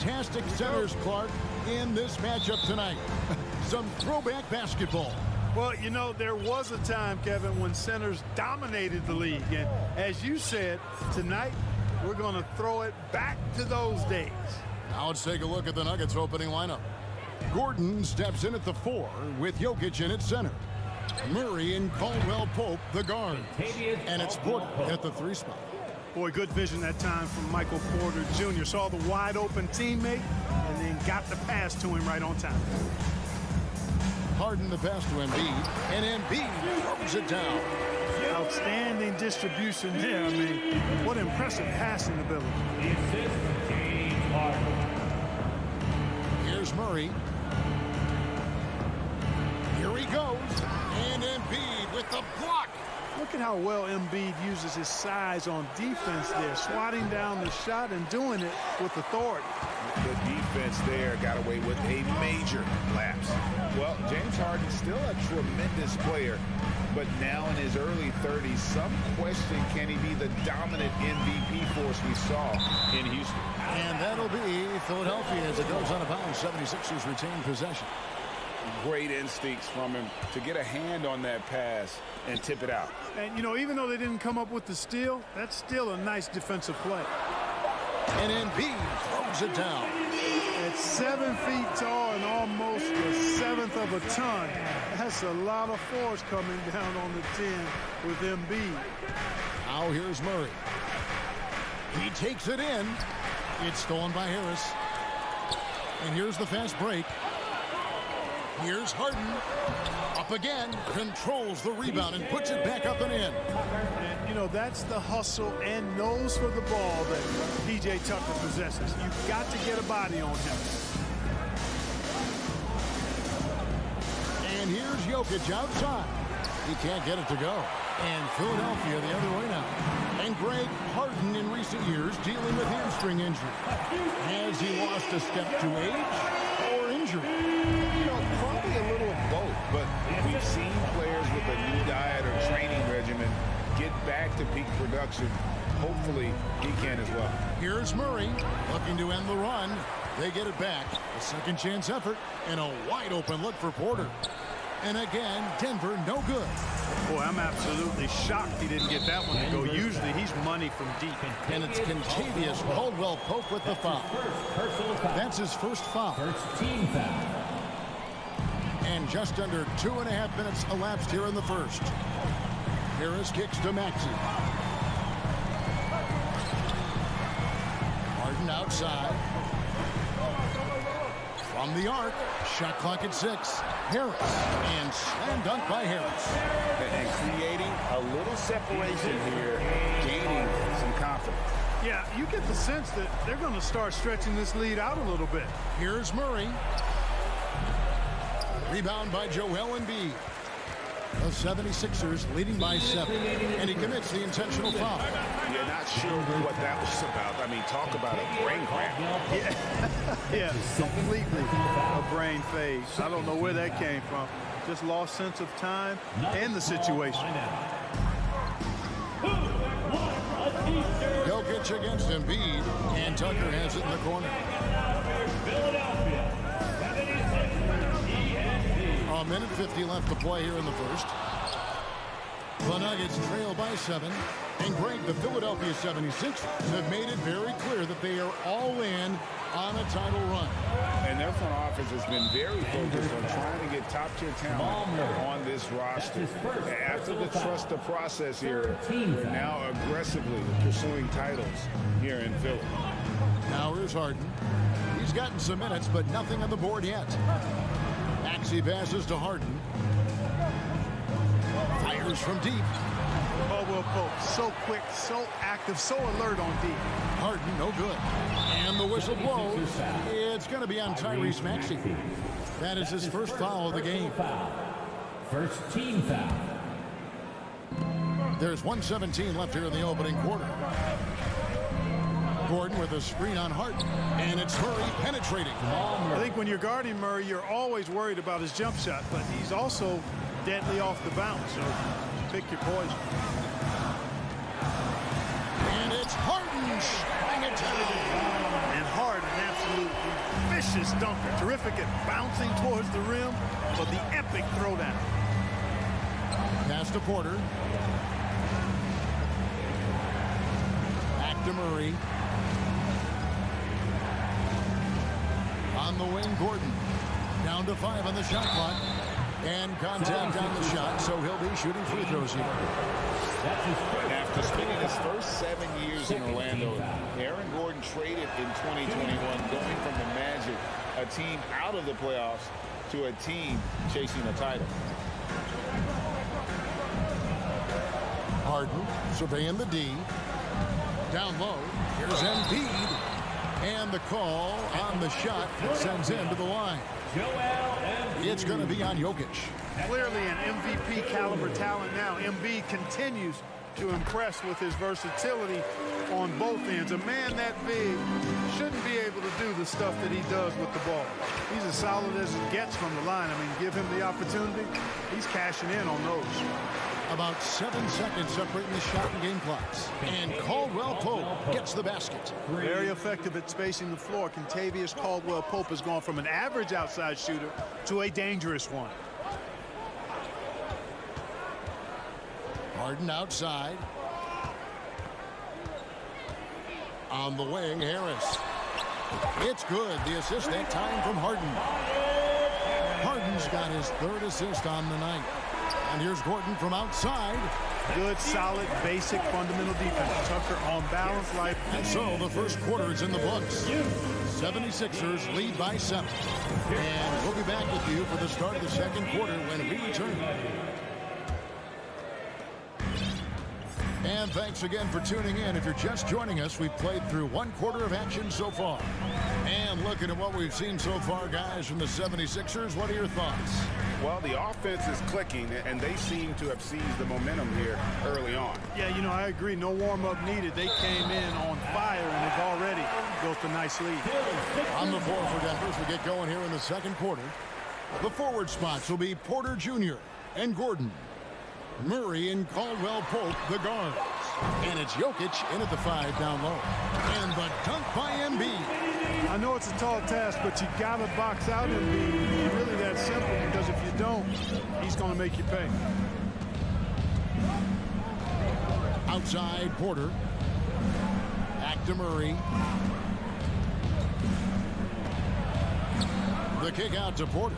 fantastic centers, Clark, in this matchup tonight. Some throwback basketball. Well, you know, there was a time, Kevin, when centers dominated the league. And as you said, tonight we're going to throw it back to those days. Now let's take a look at the Nuggets opening lineup. Gordon steps in at the 4 with Jokic in at center. Murray and Caldwell Pope, the guard. And it's Porter at the 3 spot. Boy, good vision that time from Michael Porter Jr. Saw the wide open teammate and then got the pass to him right on time. Harden the pass to Embiid, and Embiid throws it down. Outstanding distribution there. I mean, what impressive passing ability. Here's Murray. Here he goes. And Embiid with the block. Look at how well Embiid uses his size on defense there, swatting down the shot and doing it with authority. The defense there got away with a major lapse. Well, James Harden's still a tremendous player, but now in his early 30s, some question, can he be the dominant MVP force we saw in Houston? And that'll be Philadelphia as it goes on a bounce. 76ers retain possession. Great instincts from him to get a hand on that pass and tip it out. And, you know, even though they didn't come up with the steal, that's still a nice defensive play. And Embiid throws it down. At 7 feet tall and almost a seventh of a ton, that's a lot of force coming down on the 10 with Embiid. Now here's Murray. He takes it in. It's stolen by Harris. And here's the fast break. Here's Harden. Up again. Controls the rebound and puts it back up and in. And, you know, that's the hustle and nose for the ball that P.J. Tucker possesses. You've got to get a body on him. And here's Jokic outside. He can't get it to go. And Philadelphia the other way now. And Greg, Harden in recent years dealing with hamstring injury. Has he lost a step to age or injury? You know, probably a little of both, but we've seen players with a new diet or training regimen get back to peak production. Hopefully, he can as well. Here's Murray looking to end the run. They get it back. A second chance effort and a wide open look for Porter. And again, Denver no good. Boy, I'm absolutely shocked he didn't get that one to go. Usually he's money from deep. And it's Contavious Caldwell Pope with the foul. That's his first foul. First team foul. And just under 2.5 minutes elapsed here in the first. Harris kicks to Maxey. Harden outside. From the arc, shot clock at 6. Harris, and slam dunk by Harris. And creating a little separation here, gaining some confidence. Yeah, you get the sense that they're going to start stretching this lead out a little bit. Here's Murray. Rebound by Joel Embiid. The 76ers leading by 7. And he commits the intentional foul. You're not sure what that was about. I mean, talk about a brain cramp. Yeah, completely a brain phase. I don't know where that came from. Just lost sense of time and the situation. Jokic against Embiid, and Tucker has it in the corner. A minute 50 left to play here in the first. The Nuggets trail by 7. And Greg, the Philadelphia 76ers have made it very clear that they are all in on a title run. And their front office has been very focused on trying to get top-tier talent on this roster. After the trust the process era, they're now aggressively pursuing titles here in Philly. Now here's Harden. He's gotten some minutes, but nothing on the board yet. Maxey passes to Harden. Fires from deep. Caldwell Pope, so quick, so active, so alert on deep. Harden, no good. And the whistle blows. It's going to be on Tyrese Maxey. That is his first foul of the game. First team foul. There's 1:17 left here in the opening quarter. Gordon with a screen on Harden. And it's Murray penetrating. I think when you're guarding Murray, you're always worried about his jump shot, but he's also deadly off the bounce, so pick your poison. And it's Harden shutting it down. And Harden, absolute vicious dunker. Terrific at bouncing towards the rim, but the epic throwdown. Pass to Porter. Back to Murray. On the wing, Gordon. Down to 5 on the shot clock. And contact on the shot, so he'll be shooting free throws here. After spending his first 7 years in Orlando, Aaron Gordon traded in 2021, going from the Magic, a team out of the playoffs, to a team chasing a title. Harden surveying the D. Down low. Here's Embiid. And the call on the shot that sends him to the line. It's going to be on Jokic. Clearly an MVP caliber talent now. Embiid continues to impress with his versatility on both ends. A man that big shouldn't be able to do the stuff that he does with the ball. He's as solid as it gets from the line. I mean, give him the opportunity, he's cashing in on those. About 7 seconds separating the shot and game clocks. And Caldwell Pope gets the basket. Very effective at spacing the floor. Kentavious Caldwell-Pope has gone from an average outside shooter to a dangerous one. Harden outside. On the wing, Harris. It's good. The assist that time from Harden. Harden's got his 3rd assist on the night. And here's Gordon from outside. Good, solid, basic, fundamental defense. Tucker on balance, life. And so the first quarter is in the books. 76ers lead by 7. And we'll be back with you for the start of the second quarter when we return. And thanks again for tuning in. If you're just joining us, we've played through 1 quarter of action so far. And looking at what we've seen so far, guys, from the 76ers, what are your thoughts? Well, the offense is clicking, and they seem to have seized the momentum here early on. Yeah, you know, I agree. No warm-up needed. They came in on fire, and they've already built a nice lead. On the floor for Denver as we get going here in the second quarter. The forward spots will be Porter Jr. and Gordon. Murray and Caldwell-Pope, the guards. And it's Jokic in at the 5 down low. And the dunk by Embiid. I know it's a tall task, but you got to box out Embiid. It's really that simple, because if you don't, he's going to make you pay. Outside, Porter. Back to Murray. The kick out to Porter.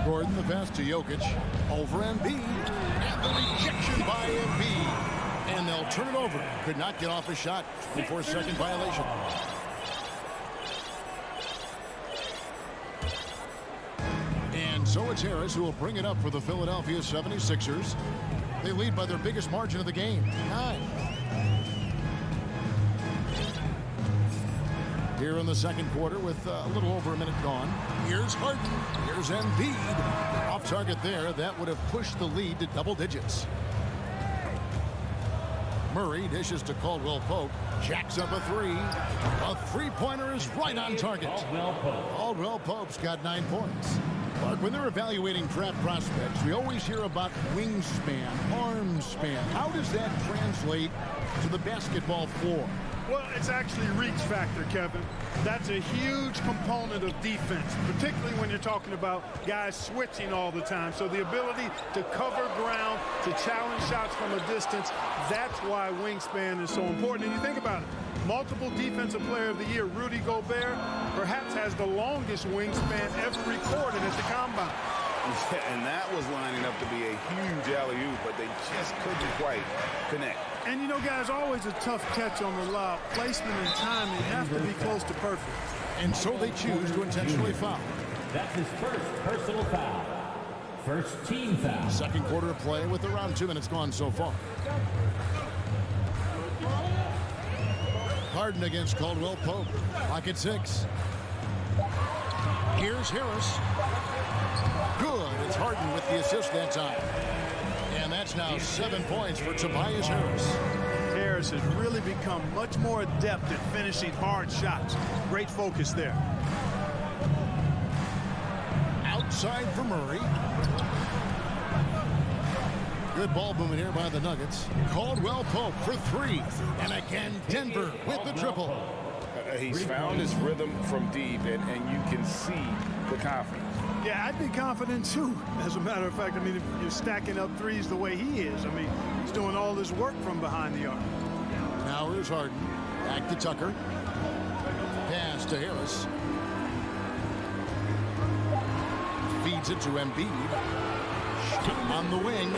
Gordon, the pass to Jokic. Over Embiid. And the rejection by Embiid. And they'll turn it over. Could not get off a shot before second violation. And so it's Harris who will bring it up for the Philadelphia 76ers. They lead by their biggest margin of the game, 9. Here in the second quarter with a little over a minute gone. Here's Harden. Here's Embiid. Off target there. That would have pushed the lead to double digits. Murray dishes to Caldwell-Pope. Jacks up a 3. A three-pointer is right on target. Caldwell-Pope's got 9 points. Clark, when they're evaluating draft prospects, we always hear about wingspan, arm span. How does that translate to the basketball floor? Well, it's actually reach factor, Kevin. That's a huge component of defense, particularly when you're talking about guys switching all the time. So the ability to cover ground, to challenge shots from a distance, that's why wingspan is so important. And you think about it, multiple defensive player of the year, Rudy Gobert, perhaps has the longest wingspan ever recorded at the combine. And that was lining up to be a huge alley-oop, but they just couldn't quite connect. And, you know, guys, always a tough catch on the lob. Placement and timing have to be close to perfect. And so they choose to intentionally foul. That's his first personal foul. First team foul. Second quarter of play with around 2 minutes gone so far. Harden against Caldwell-Pope. Clock at 6. Here's Harris. Good. It's Harden with the assist that time. And that's now 7 points for Tobias Harris. Harris has really become much more adept at finishing hard shots. Great focus there. Outside for Murray. Good ball movement here by the Nuggets. Caldwell-Pope for 3. And again, Denver with the triple. He's found his rhythm from deep, and you can see the confidence. Yeah, I'd be confident too. As a matter of fact, I mean, if you're stacking up threes the way he is, I mean, he's doing all this work from behind the arc. Now here's Harden. Back to Tucker. Pass to Harris. Feeds it to Embiid. On the wing.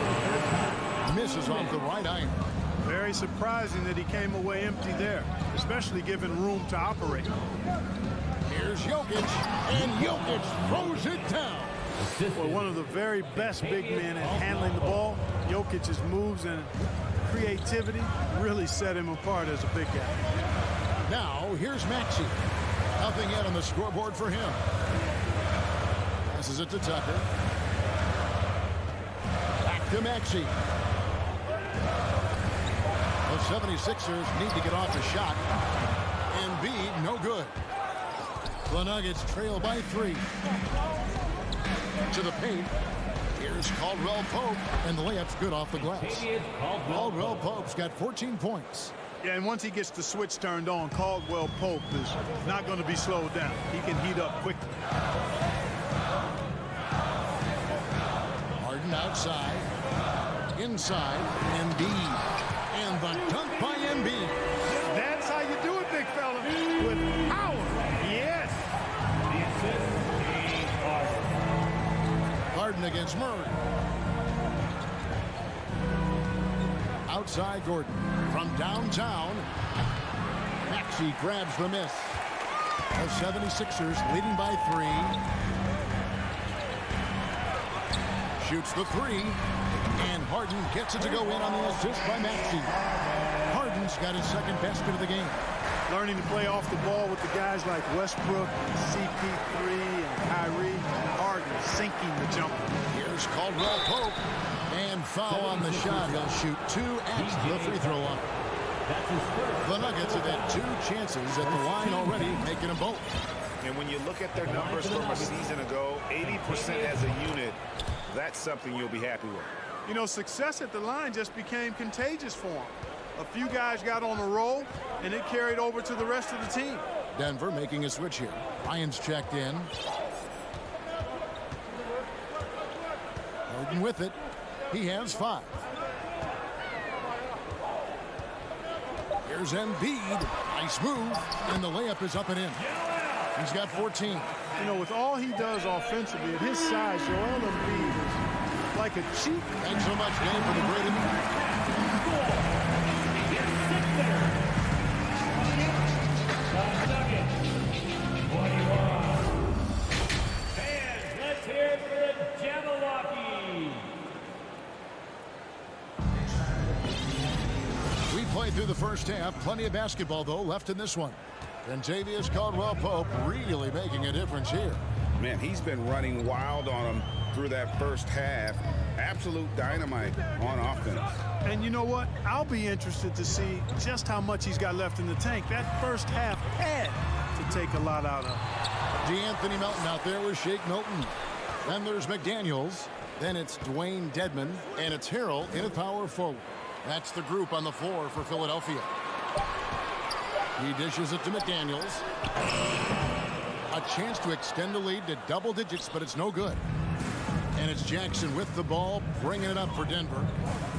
Misses off the right iron. Very surprising that he came away empty there, especially given room to operate. Here's Jokic, and Jokic throws it down. Well, one of the very best big men at handling the ball. Jokic's moves and creativity really set him apart as a big guy. Now, here's Maxey. Nothing yet on the scoreboard for him. Passes it to Tucker. Back to Maxey. The 76ers need to get off the shot. Embiid, no good. The Nuggets trail by 3. To the paint. Here's Caldwell Pope, and the layup's good off the glass. Caldwell Pope's got 14 points. Yeah, and once he gets the switch turned on, Caldwell Pope is not going to be slowed down. He can heat up quickly. Harden outside. Inside, Embiid. And the dunk by Embiid. That's how you do it, big fella. With power. Yes. Harden against Murray. Outside Gordon. From downtown. Maxey grabs the miss. The 76ers leading by 3. Shoots the 3. And Harden gets it to go in on the assist by Maxey. Harden's got his second basket of the game. Learning to play off the ball with the guys like Westbrook, CP3, and Kyrie. Harden sinking the jumper. Here's Caldwell Pope. And foul on the shot. He'll shoot 2 at the free throw line. The Nuggets have had 2 chances at the line already, making them both. And when you look at their numbers from a season ago, 80% as a unit, that's something you'll be happy with. You know, success at the line just became contagious for him. A few guys got on a roll, and it carried over to the rest of the team. Denver making a switch here. Lyons checked in. Harden with it. He has 5. Here's Embiid. Nice move. And the layup is up and in. He's got 14. You know, with all he does offensively, at his size, Joel Embiid is like a cheat. Thanks so much, Dave, for the great interview. Let's hear it for the Jabberwocky. We played through the first half. Plenty of basketball, though, left in this one. And Javius Caldwell-Pope really making a difference here. Man, he's been running wild on him through that first half. Absolute dynamite on offense. And you know what? I'll be interested to see just how much he's got left in the tank. That first half had to take a lot out of him. DeAnthony Melton out there with Shake Milton. Then there's McDaniels. Then it's Dwayne Dedman. And it's Harrell in a power forward. That's the group on the floor for Philadelphia. He dishes it to McDaniels. A chance to extend the lead to double digits, but it's no good. And it's Jackson with the ball, bringing it up for Denver.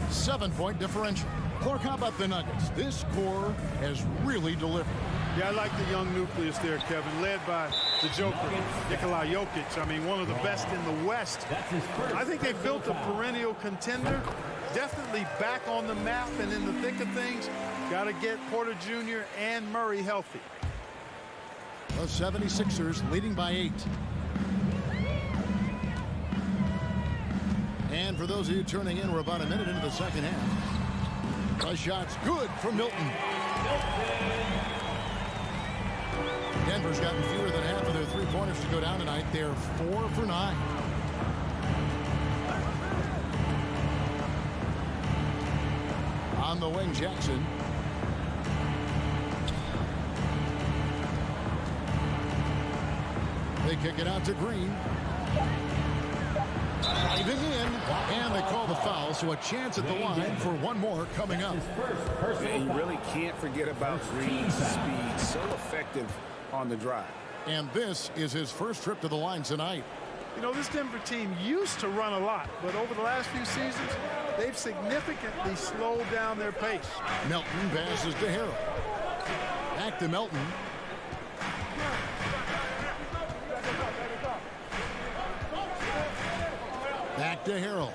7-point differential. Clark, how about the Nuggets? This core has really delivered. Yeah, I like the young nucleus there, Kevin, led by the Joker, Nikola Jokic. I mean, one of the best in the West. I think they've built a perennial contender. Definitely back on the map and in the thick of things. Got to get Porter Jr. and Murray healthy. The 76ers leading by 8. And for those of you turning in, we're about a minute into the second half. The shot's good for Milton. Denver's gotten fewer than half of their three-pointers to go down tonight. They're 4 for 9. On the wing, Jackson. They kick it out to Green. Diving in, and they call the foul, so a chance at the line for one more coming up. And you really can't forget about Green's speed. So effective effective on the drive. And this is his first trip to the line tonight. You know, this Denver team used to run a lot, but over the last few seasons, they've significantly slowed down their pace. Melton passes to Harrell. Back to Melton. Back to Harrell.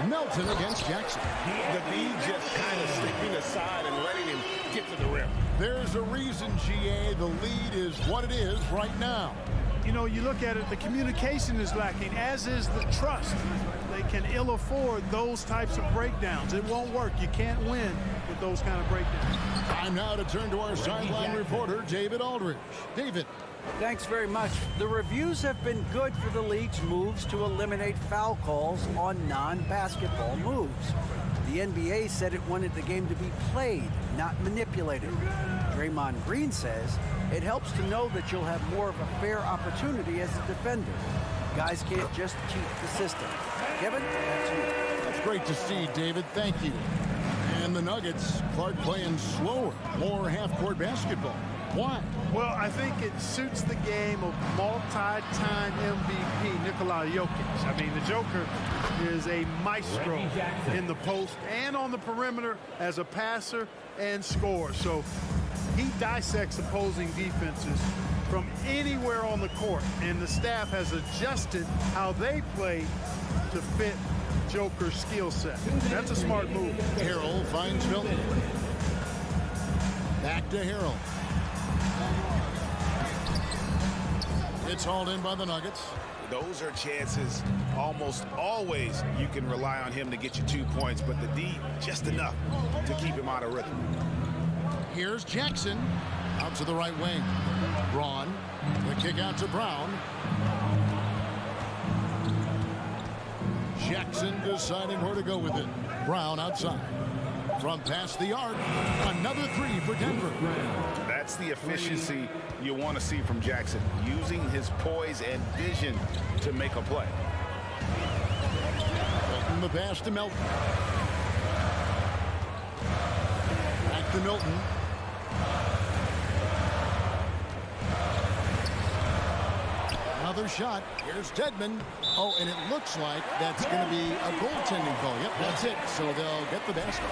Melton against Jackson. The D just kind of stepping aside and letting him get to the rim. There's a reason, GA, the lead is what it is right now. You know, you look at it, the communication is lacking, as is the trust. They can ill afford those types of breakdowns. It won't work. You can't win with those kind of breakdowns. Time now to turn to our sideline reporter, David Aldridge. David. Thanks very much. The reviews have been good for the league's moves to eliminate foul calls on non-basketball moves. The NBA said it wanted the game to be played, not manipulated. Draymond Green says it helps to know that you'll have more of a fair opportunity as a defender. Guys can't just cheat the system. Kevin, that's you. That's great to see, David. Thank you. And the Nuggets, Clark playing slower, more half-court basketball. Why? Well, I think it suits the game of multi-time MVP Nikola Jokic. I mean, the Joker is a maestro in the post and on the perimeter as a passer and scorer. So he dissects opposing defenses from anywhere on the court, and the staff has adjusted how they play to fit Joker's skill set. That's a smart move. Harrell finds Milton. Back to Harrell. It's hauled in by the Nuggets. Those are chances almost always you can rely on him to get you 2 points, but the D just enough to keep him out of rhythm. Here's Jackson out to the right wing. Braun, the kick out to Brown. Jackson deciding where to go with it. Brown outside. From past the arc, another three for Denver. That's the efficiency you want to see from Jackson, using his poise and vision to make a play. Milton the pass to Melton. Back to Milton. Another shot. Here's Tedman. Oh, and it looks like that's going to be a goaltending call. Yep, that's it. So they'll get the basket.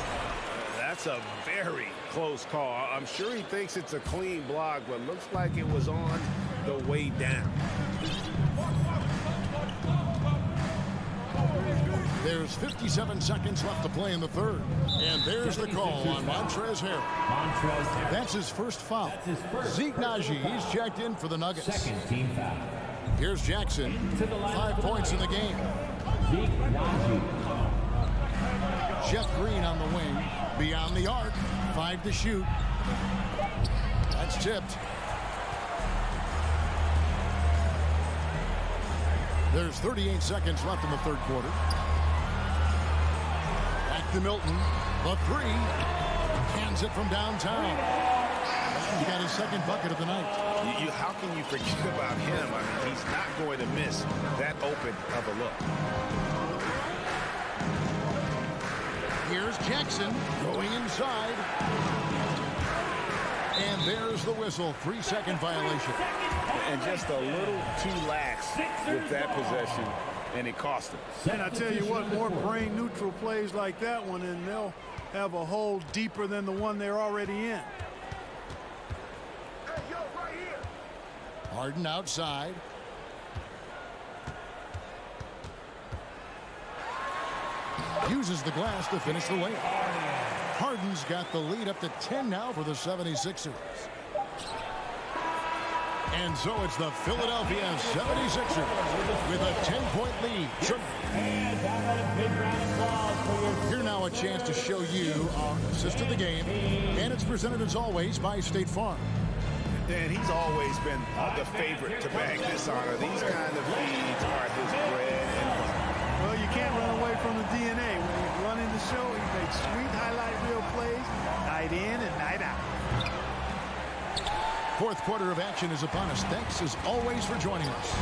That's a very close call. I'm sure he thinks it's a clean block, but looks like it was on the way down. There's 57 seconds left to play in the third. And there's the call on Montrezl Harrell. That's his first foul. Zeke Naji, he's checked in for the Nuggets. Second team foul. Here's Jackson. 5 points in the game. Jeff Green on the wing. Beyond the arc. 5 to shoot. That's tipped. There's 38 seconds left in the third quarter. Back to Milton. The three. Cans it from downtown. He's got his second bucket of the night. How can you forget about him? I mean, he's not going to miss that open of a look. Here's Jackson going inside. And there's the whistle. 3-second violation. And just a little too lax with that possession, and it cost him. And I tell you what, more brain neutral plays like that one, and they'll have a hole deeper than the one they're already in. Harden outside. Uses the glass to finish the layup. Harden's got the lead up to 10 now for the 76ers. And so it's the Philadelphia 76ers with a 10-point lead. Here now a chance to show you our assist of the game. And it's presented as always by State Farm. And he's always been the favorite to bag this honor. These kind of feeds are his bread and butter. Well, you can't run away from the DNA. When he's running the show, he makes sweet highlight reel plays night in and night out. Fourth quarter of action is upon us. Thanks as always for joining us.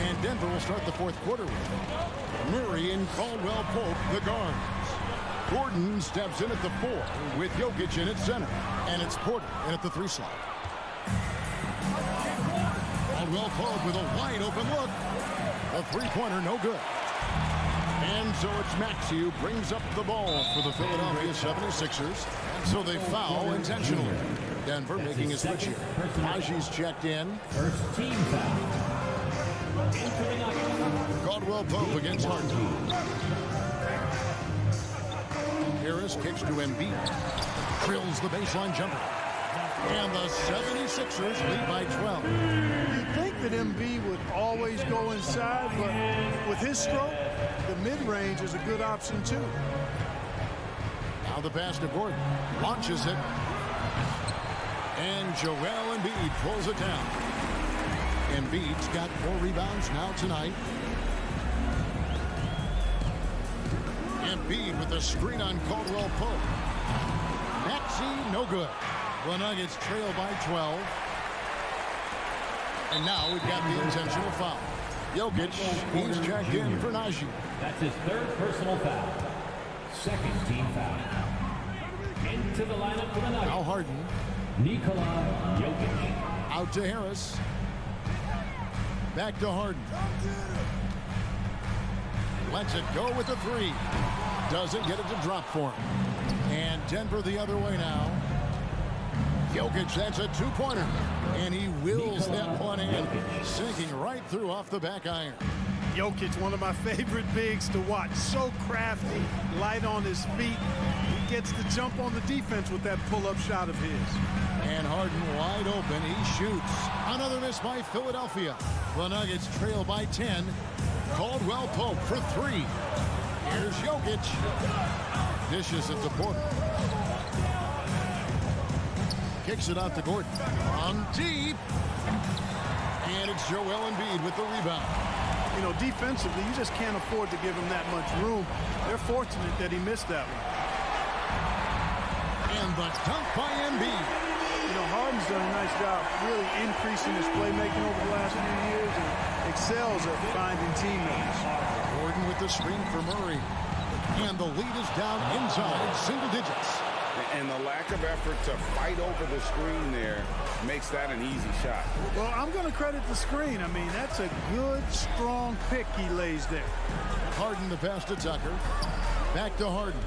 And Denver will start the fourth quarter with Murray and Caldwell Pope, the guards. Gordon steps in at the 4 with Jokic in at center. And it's Porter in at the 3 slot. Caldwell Pope with a wide open look. The three-pointer no good. And so it's Maxey who brings up the ball for the Philadelphia 76ers. So they foul intentionally. Denver making a switch here. Najee's checked in. First team foul. Caldwell Pope against Harden. Harris kicks to Embiid. Drills the baseline jumper. And the 76ers lead by 12. You'd think that Embiid would always go inside, but with his stroke, the mid-range is a good option too. Now the pass to Gordon. Launches it. And Joel Embiid pulls it down. Embiid's got 4 rebounds now tonight. Embiid with the screen on Caldwell Pope. Maxey, no good. The Nuggets trail by 12. And now we've got the intentional foul. Jokic, he's checked in for Najee. That's his 3rd personal foul. 2nd team foul. Into the lineup for the Nuggets. Now Harden. Nikola Jokic. Out to Harris. Back to Harden. Lets it go with the 3. Doesn't get it to drop for him. And Denver the other way now. Jokic, that's a 2-pointer. And he wills that one in, sinking right through off the back iron. Jokic, one of my favorite bigs to watch. So crafty, light on his feet. He gets the jump on the defense with that pull-up shot of his. And Harden wide open. He shoots. Another miss by Philadelphia. The Nuggets trail by 10. Caldwell Pope for 3. Here's Jokic. Dishes it to Porter. Kicks it out to Gordon. On deep. And it's Joel Embiid with the rebound. You know, defensively, you just can't afford to give him that much room. They're fortunate that he missed that one. And the dunk by Embiid. You know, Harden's done a nice job really increasing his playmaking over the last few years and excels at finding teammates. Gordon with the screen for Murray. And the lead is down inside single digits. And the lack of effort to fight over the screen there makes that an easy shot. Well, I'm going to credit the screen. I mean, that's a good, strong pick he lays there. Harden the pass to Tucker. Back to Harden.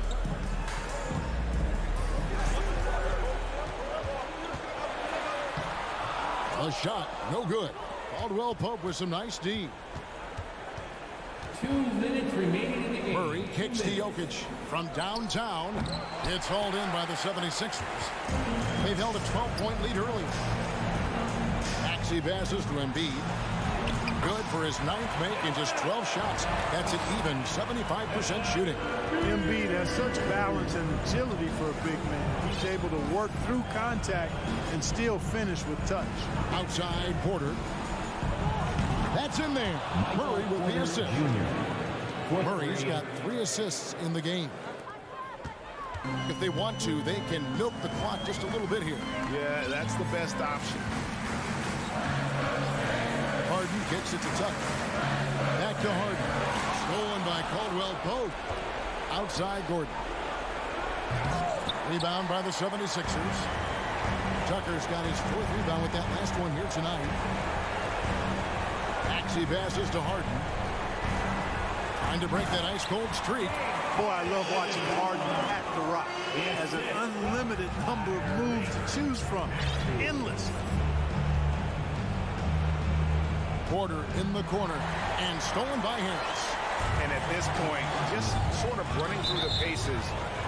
A shot, no good. Caldwell Pope with some nice D. 2 minutes remaining in the game. Murray kicks to Jokic from downtown. It's hauled in by the 76ers. They've held a 12-point lead earlier. Maxey passes to Embiid. Good for his 9th make in just 12 shots. That's an even 75% shooting. Embiid has such balance and agility for a big man. He's able to work through contact and still finish with touch. Outside Porter. That's in there. Murray with the assist. Murray's got 3 assists in the game. If they want to, they can milk the clock just a little bit here. Yeah, that's the best option. Harden kicks it to Tucker. Back to Harden. Stolen by Caldwell Pope. Outside Gordon. Rebound by the 76ers. Tucker's got his 4th rebound with that last one here tonight. Maxey passes to Harden. Trying to break that ice-cold streak. Boy, I love watching Harden at the rock. He has an unlimited number of moves to choose from. Endless. Porter in the corner and stolen by Harris. And at this point, just sort of running through the paces,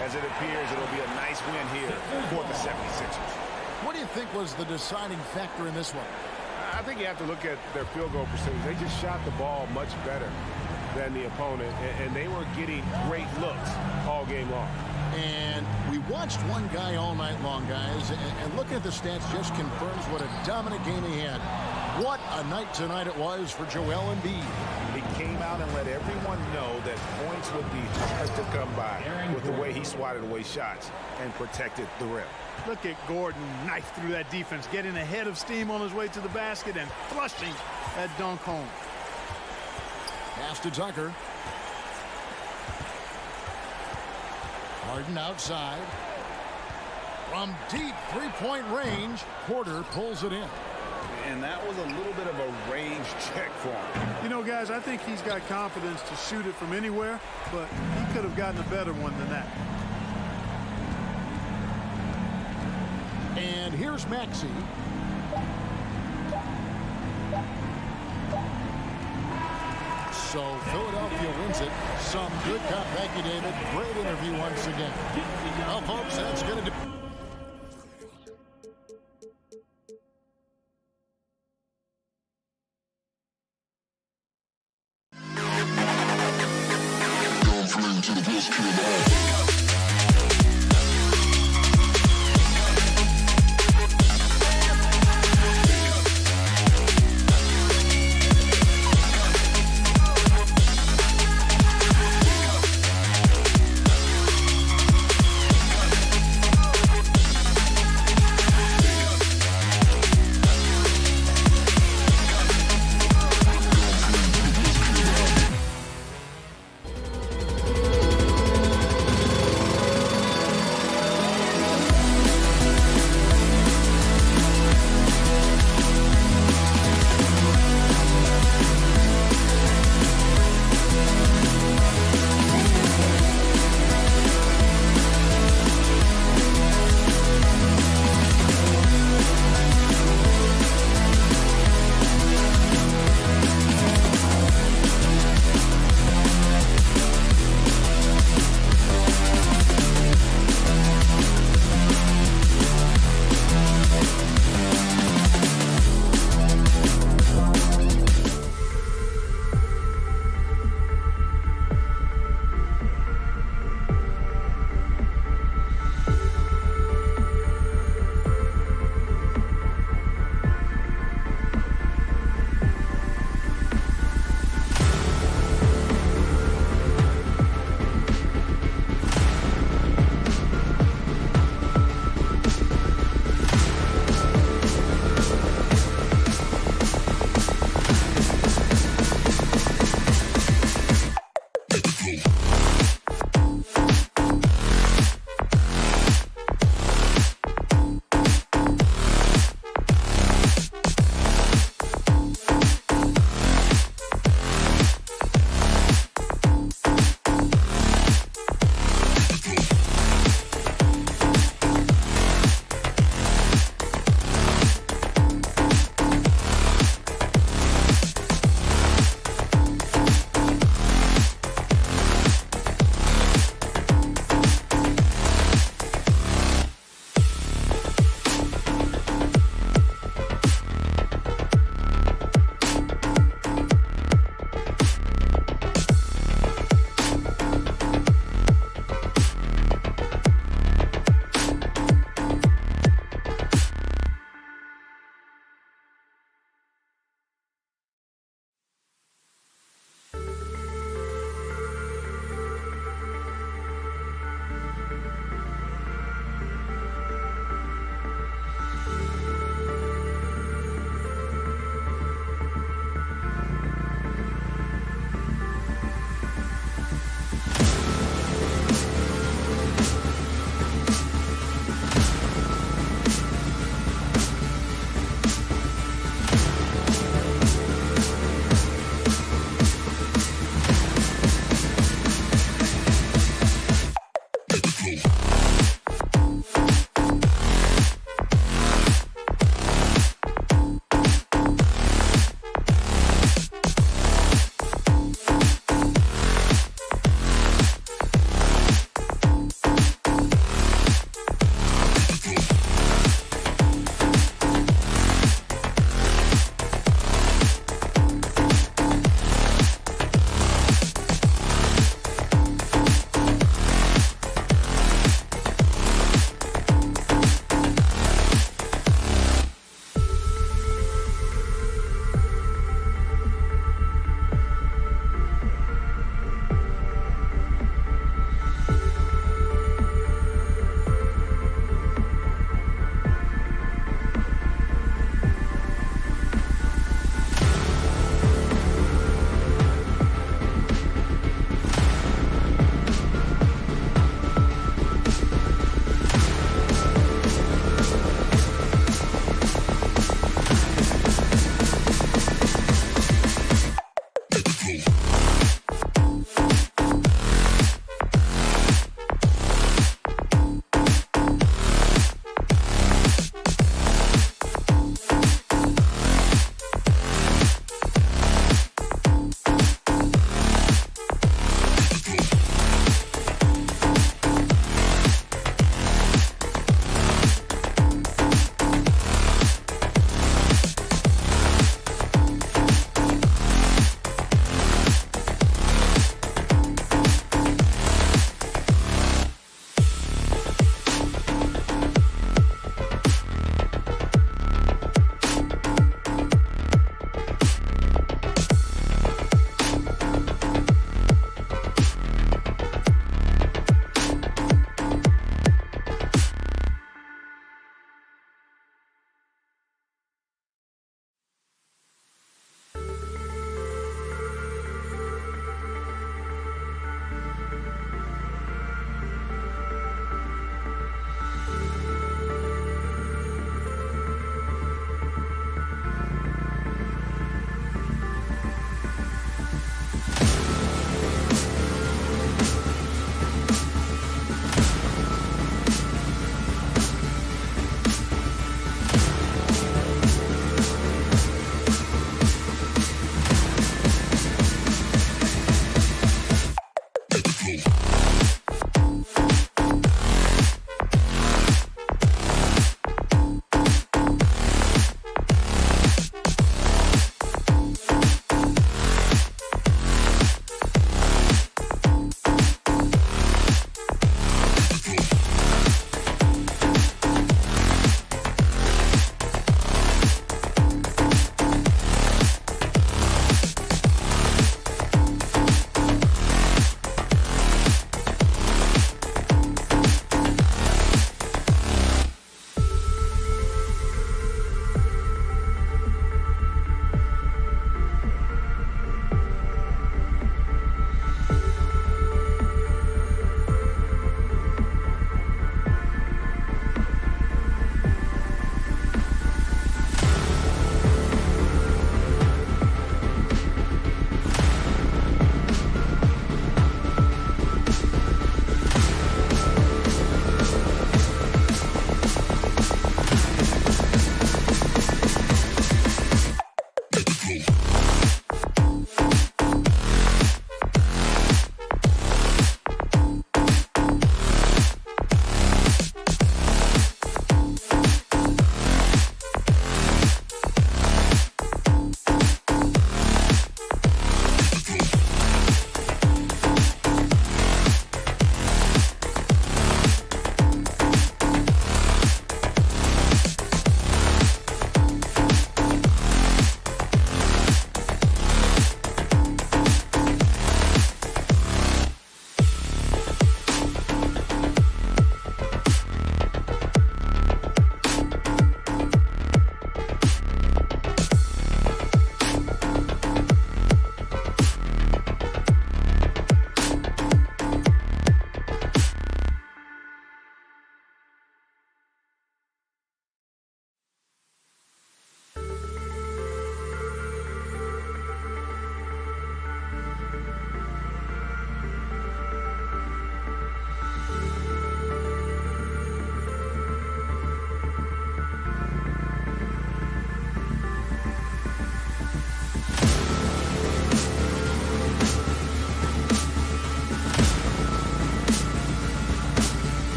as it appears it'll be a nice win here for the 76ers. What do you think was the deciding factor in this one? I think you have to look at their field goal percentage. They just shot the ball much better than the opponent, and they were getting great looks all game long. And we watched one guy all night long, guys, and looking at the stats just confirms what a dominant game he had. What a night tonight it was for Joel Embiid. He came out and let everyone know that points would be hard to come by with the way he swatted away shots and protected the rim. Look at Gordon knife through that defense, getting ahead of steam on his way to the basket and flushing that dunk home. Pass to Tucker. Harden outside. From deep three-point range, Porter pulls it in. And that was a little bit of a range check for him. You know, guys, I think he's got confidence to shoot it from anywhere, but he could have gotten a better one than that. And here's Maxey. So Philadelphia wins it. Some good cut. Thank you, David. Great interview once again. Well, folks, that's going to do.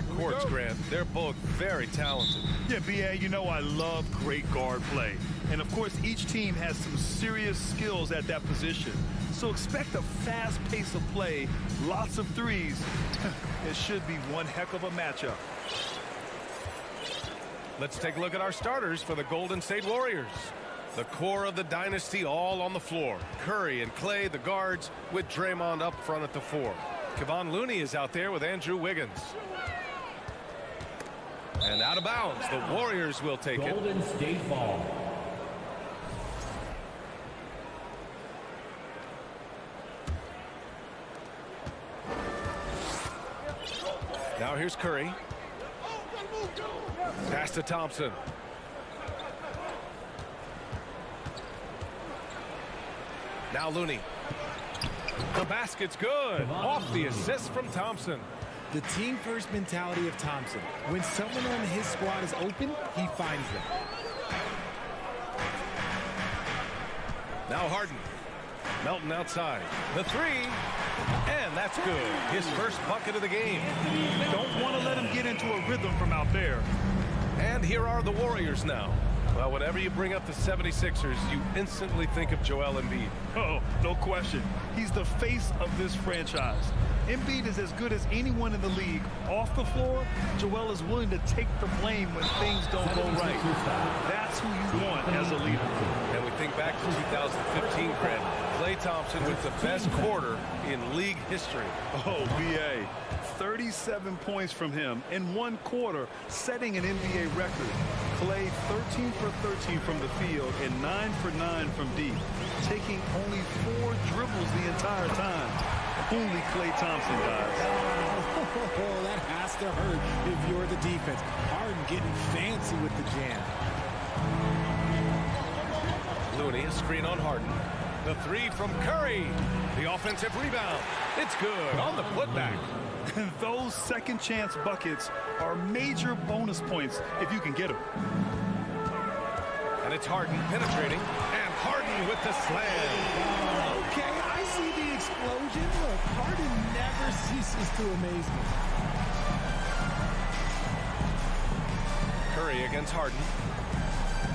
backcourts, Grant. They're both very talented. Yeah, B.A., you know I love great guard play. And, of course, each team has some serious skills at that position. So expect a fast pace of play, lots of threes. It should be one heck of a matchup. Let's take a look at our starters for the Golden State Warriors. The core of the dynasty all on the floor. Curry and Clay, the guards, with Draymond up front at the 4. Kevon Looney is out there with Andrew Wiggins. And out of bounds, the Warriors will take it. Golden State ball. Now here's Curry. Pass to Thompson. Now Looney. The basket's good. Off the assist from Thompson. The team-first mentality of Thompson. When someone on his squad is open, he finds them. Now Harden. Melton outside. The 3. And that's good. His first bucket of the game. Don't want to let him get into a rhythm from out there. And here are the Warriors now. Well, whenever you bring up the 76ers, you instantly think of Joel Embiid. Oh, no question. He's the face of this franchise. Embiid is as good as anyone in the league. Off the floor, Joel is willing to take the blame when things don't go right. That's who you want as a leader. And we think back to 2015, Grant. Klay Thompson with the best quarter in league history. Oh, B.A. 37 points from him in one quarter, setting an NBA record. Klay 13 for 13 from the field and 9 for 9 from deep, taking only 4 dribbles the entire time. Only Klay Thompson does. Oh, that has to hurt if you're the defense. Harden getting fancy with the jam. Looney, a screen on Harden. The 3 from Curry. The offensive rebound. It's good on the putback. Those second chance buckets are major bonus points if you can get them. And it's Harden penetrating. And Harden with the slam. Okay, I see the explosion. Look, Harden never ceases to amaze me. Curry against Harden.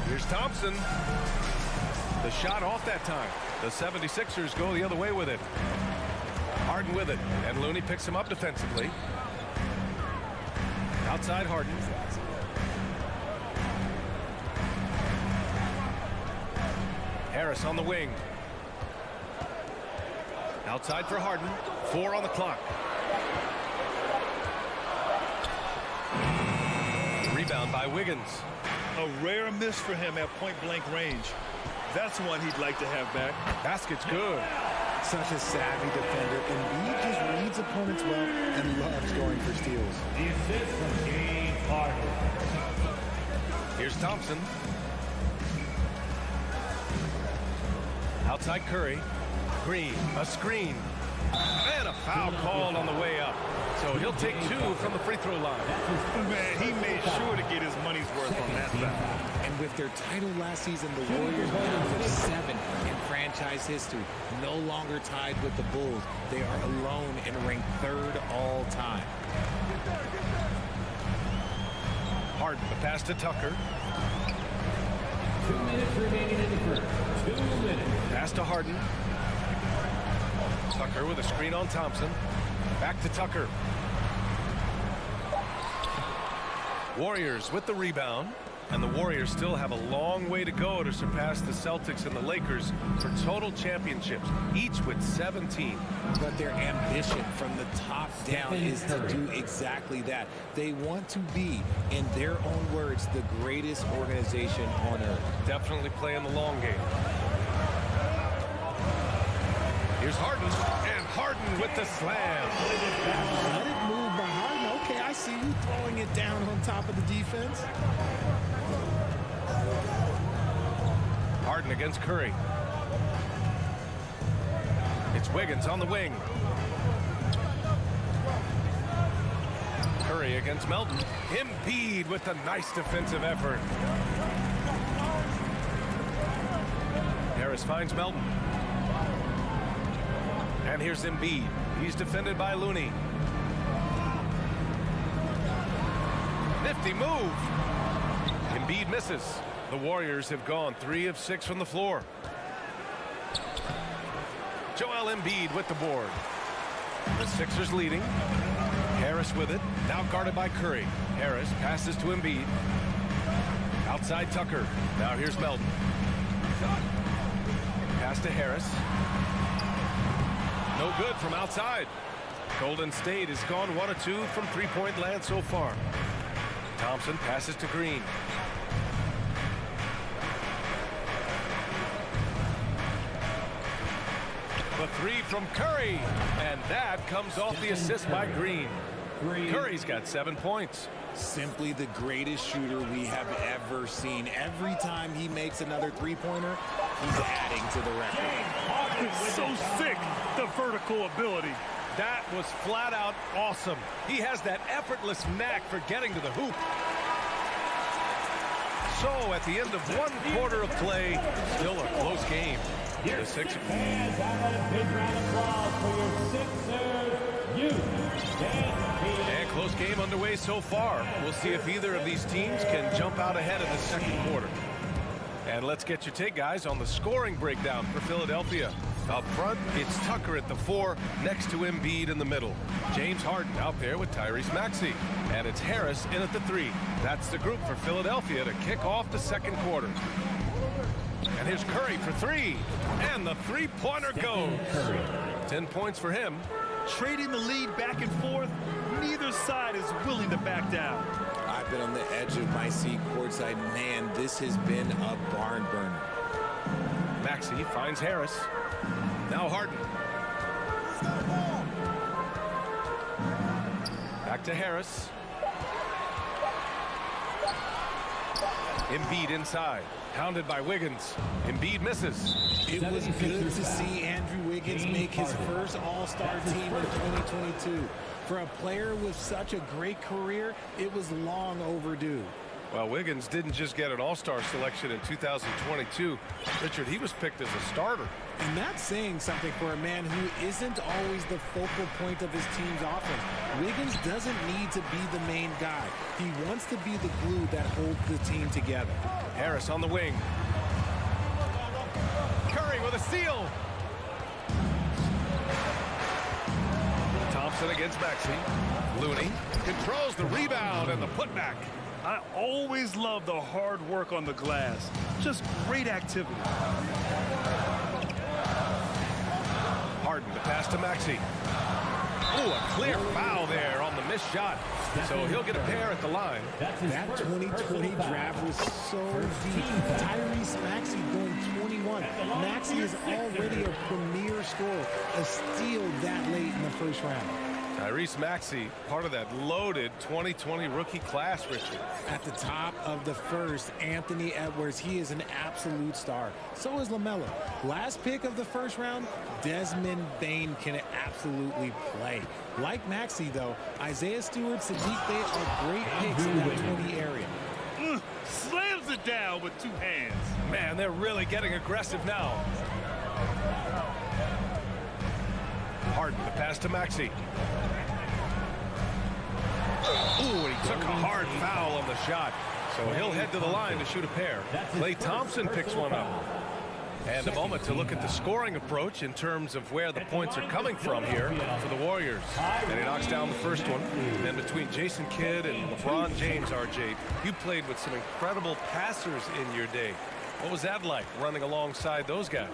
Here's Thompson. The shot off that time. The 76ers go the other way with it. Harden with it, and Looney picks him up defensively. Outside Harden. Harris on the wing. Outside for Harden. 4 on the clock. Rebound by Wiggins. A rare miss for him at point-blank range. That's one he'd like to have back. Basket's good. Such a savvy defender. Embiid just reads opponents well and loves going for steals. The assist from James Harden. Here's Thompson. Outside Curry. Green, a screen. And a foul called on the way up. So he'll take 2 from the free throw line. Man, he made sure to get his money's worth on that foul. And with their title last season, the Warriors are 7 in franchise history. No longer tied with the Bulls. They are alone and ranked 3rd all time. Harden, the pass to Tucker. 2 minutes remaining in the first. 2 minutes. Pass to Harden. Tucker with a screen on Thompson. Back to Tucker. Warriors with the rebound. And the Warriors still have a long way to go to surpass the Celtics and the Lakers for total championships, each with 17. But their ambition from the top down is to do exactly that. They want to be, in their own words, the greatest organization on earth. Definitely playing the long game. Here's Harden, and Harden with the slam. Let it move by Harden. Okay, I see you throwing it down on top of the defense. Harden against Curry. It's Wiggins on the wing. Curry against Melton. Embiid with a nice defensive effort. Harris finds Melton. And here's Embiid. He's defended by Looney. nifty move. Embiid misses. The Warriors have gone 3 of 6 from the floor. Joel Embiid with the board. The Sixers leading. Harris with it. Now guarded by Curry. Harris passes to Embiid. Outside Tucker. Now here's Melton. Pass to Harris. No good from outside. Golden State has gone 1 of 2 from three-point land so far. Thompson passes to Green. The 3 from Curry, and that comes off the assist by Green. Curry's got 7 points. Simply the greatest shooter we have ever seen. Every time he makes another three-pointer, he's adding to the record. It's so sick, the vertical ability. That was flat out awesome. He has that effortless knack for getting to the hoop. So at the end of 1 quarter of play, still a close game. The Sixers. Fans, have a big round of applause for your Sixers youth. And close game underway so far. We'll see if either of these teams can jump out ahead in the second quarter. And let's get your take, guys, on the scoring breakdown for Philadelphia. Up front, it's Tucker at the 4, next to Embiid in the middle. James Harden out there with Tyrese Maxey. And it's Harris in at the 3. That's the group for Philadelphia to kick off the second quarter. And here's Curry for 3. And the three-pointer goes. 10 points for him. Trading the lead back and forth, neither side is willing to back down. I've been on the edge of my seat courtside. Man, this has been a barn burner. Maxey finds Harris. Now Harden. Back to Harris. Embiid inside. Pounded by Wiggins. Embiid misses. It was good to see Andrew Wiggins make his first All-Star team in 2022. For a player with such a great career, it was long overdue. Well, Wiggins didn't just get an All-Star selection in 2022. Richard, he was picked as a starter. And that's saying something for a man who isn't always the focal point of his team's offense. Wiggins doesn't need to be the main guy. He wants to be the glue that holds the team together. Harris on the wing. Curry with a steal. Thompson against Maxey. Looney controls the rebound and the putback. I always love the hard work on the glass. Just great activity. Harden to pass to Maxey. Ooh, a clear foul there on the missed shot. So he'll get a pair at the line. That 2020 draft was so deep. Tyrese Maxey going 21. Maxey is already a premier scorer. A steal that late in the first round. Tyrese Maxey, part of that loaded 2020 rookie class, Richard. At the top of the first, Anthony Edwards. He is an absolute star. So is LaMelo. Last pick of the first round, Desmond Bane can absolutely play. Like Maxey, though, Isaiah Stewart, Sadiq Bey are great picks in that 20 area. Slams it down with 2 hands. Man, they're really getting aggressive now. Harden to pass to Maxey. Ooh, and he took a hard foul on the shot. So he'll head to the line to shoot a pair. Klay Thompson picks one up. And a moment to look at the scoring approach in terms of where the points are coming from here for the Warriors. And he knocks down the first one. And then between Jason Kidd and LeBron James, RJ, you played with some incredible passers in your day. What was that like, running alongside those guys?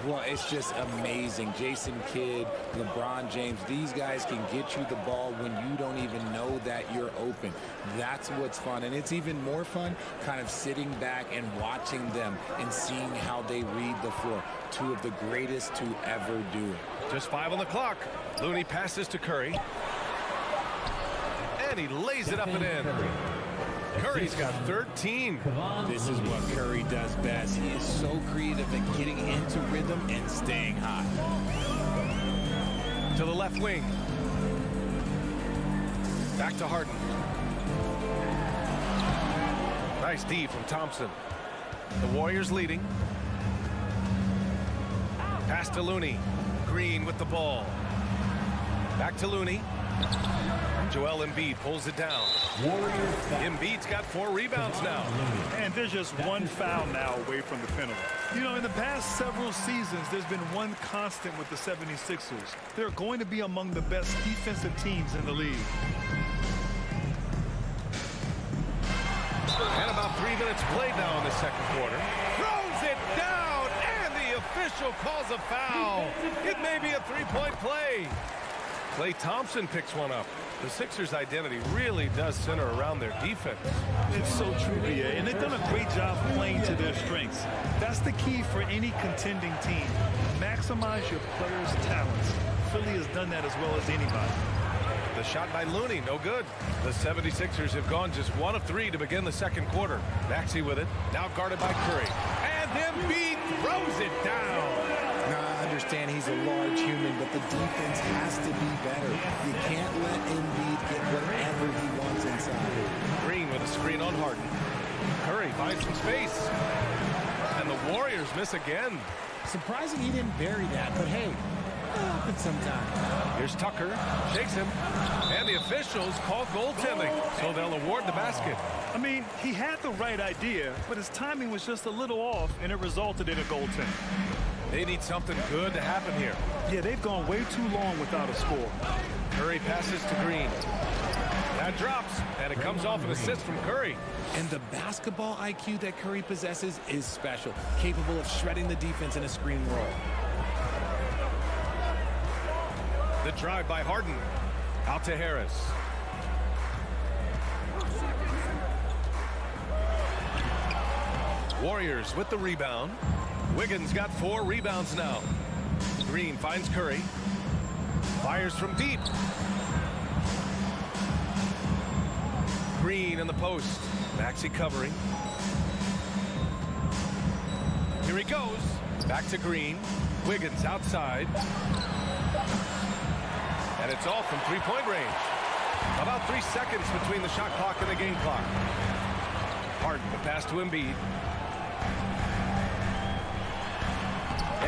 Well, it's just amazing. Jason Kidd, LeBron James, these guys can get you the ball when you don't even know that you're open. That's what's fun. And it's even more fun kind of sitting back and watching them and seeing how they read the floor. 2 of the greatest to ever do it. Just 5 on the clock. Looney passes to Curry. And he lays it up and in. Curry's got 13. This is what Curry does best. He is so creative at getting into rhythm and staying hot. To the left wing. Back to Harden. Nice D from Thompson. The Warriors leading. Pass to Looney. Green with the ball. Back to Looney. Joel Embiid pulls it down. Embiid's got 4 rebounds now. And there's just one foul now away from the penalty. You know, in the past several seasons, there's been one constant with the 76ers. They're going to be among the best defensive teams in the league. And about 3 minutes played now in the second quarter. Throws it down, and the official calls a foul. It may be a 3-point play. Klay Thompson picks one up. The Sixers' identity really does center around their defense. It's so true, B.A., and they've done a great job playing to their strengths. That's the key for any contending team. Maximize your players' talents. Philly has done that as well as anybody. The shot by Looney, no good. The 76ers have gone just 1 of 3 to begin the second quarter. Maxey with it, now guarded by Curry. And Embiid throws it down. Now, I understand he's a large human, but the defense has to be better. You can't let Embiid get whatever he wants inside. Green with a screen on Harden. Curry finds some space. And the Warriors miss again. Surprising he didn't bury that, but hey, it happens sometimes. Here's Tucker, shakes him, and the officials call goaltending, so they'll award the basket. I mean, he had the right idea, but his timing was just a little off, and it resulted in a goaltending. They need something good to happen here. Yeah, they've gone way too long without a score. Curry passes to Green. That drops, and it comes off an assist from Curry. And the basketball IQ that Curry possesses is special, capable of shredding the defense in a screen roll. The drive by Harden. Out to Harris. Warriors with the rebound. Wiggins got 4 rebounds now. Green finds Curry. Fires from deep. Green in the post. Maxey covering. Here he goes. Back to Green. Wiggins outside. And it's off from 3-point range. About 3 seconds between the shot clock and the game clock. Harden, the pass to Embiid.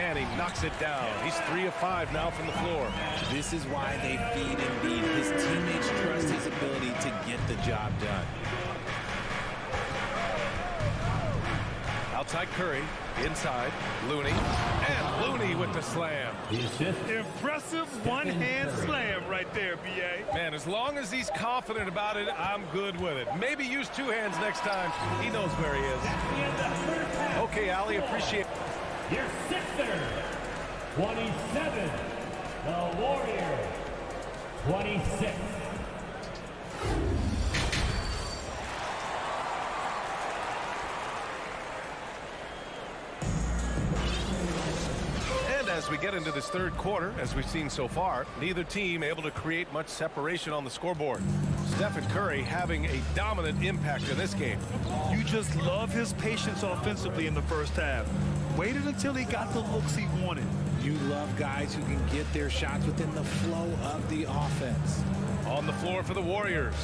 And he knocks it down. He's 3 of 5 now from the floor. This is why they feed Embiid. His teammates trust his ability to get the job done. Outside Curry, inside Looney, and Looney with the slam. Impressive one-hand slam right there, B.A. Man, as long as he's confident about it, I'm good with it. Maybe use 2 hands next time. He knows where he is. Okay, Ali, appreciate it. Your Sixers, 27. The Warriors, 26. And as we get into this third quarter, as we've seen so far, neither team able to create much separation on the scoreboard. Stephen Curry having a dominant impact in this game. You just love his patience offensively in the first half. Waited until he got the looks he wanted. You love guys who can get their shots within the flow of the offense. On the floor for the Warriors.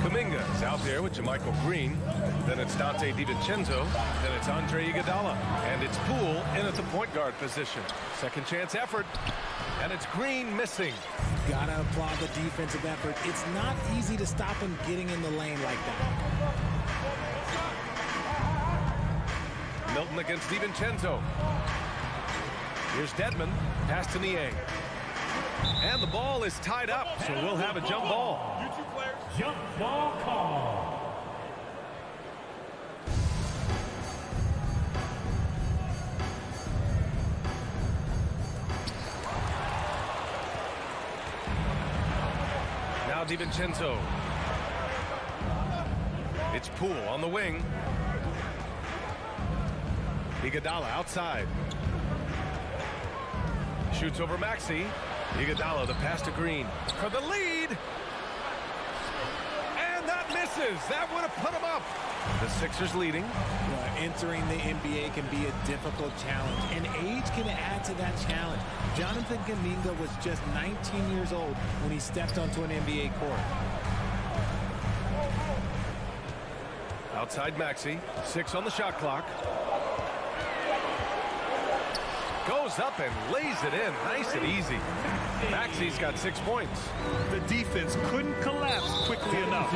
Kuminga is out there with Jermichael Green. Then it's Dante DiVincenzo. Then it's Andre Iguodala. And it's Poole in at the point guard position. Second chance effort. And it's Green missing. Gotta applaud the defensive effort. It's not easy to stop him getting in the lane like that. Milton against DiVincenzo. Here's Dedmon. Pass to Niang. And the ball is tied up, so we'll have a jump ball. Jump ball call. Now DiVincenzo. It's Poole on the wing. Iguodala outside. Shoots over Maxey. Iguodala, the pass to Green for the lead. And that misses. That would have put him up. The Sixers leading. Entering the NBA can be a difficult challenge, and age can add to that challenge. Jonathan Kuminga was just 19 years old when he stepped onto an NBA court. Outside Maxey. 6 on the shot clock. Goes goes up and lays it in. Nice and easy. Maxi's got 6 points. The defense couldn't collapse quickly enough.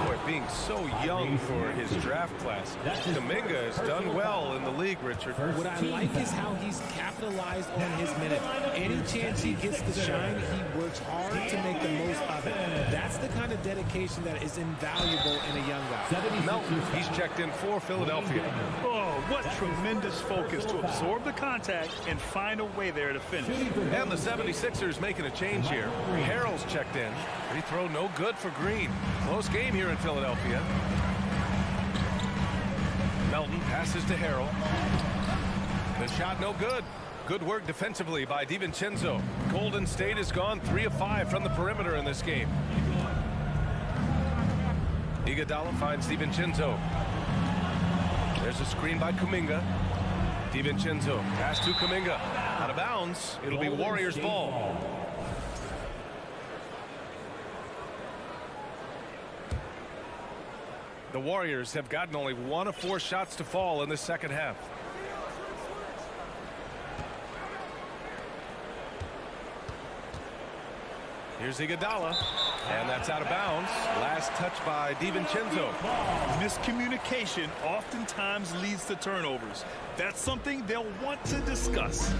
Boy, being so young for his draft class. Kuminga has done well in the league, Richard. What I like is how he's capitalized on his minute. Any chance he gets to shine, he works hard to make the most of it. That's the kind of dedication that is invaluable in a young guy. Melton, he's checked in for Philadelphia. Oh, what tremendous focus to absorb the contact and find a way there to finish. And the 76ers making a change here. Harrell's checked in. Free throw no good for Green. Close game here in Philadelphia. Melton passes to Harrell. The shot no good. Good work defensively by DiVincenzo. Golden State has gone 3 of 5 from the perimeter in this game. Iguodala finds DiVincenzo. There's a screen by Kuminga. DiVincenzo pass to Kuminga. Out of bounds. It'll be Warriors ball. The Warriors have gotten only 1 of 4 shots to fall in the second half. Here's Iguodala, and that's out of bounds. Last touch by DiVincenzo. Miscommunication oftentimes leads to turnovers. That's something they'll want to discuss.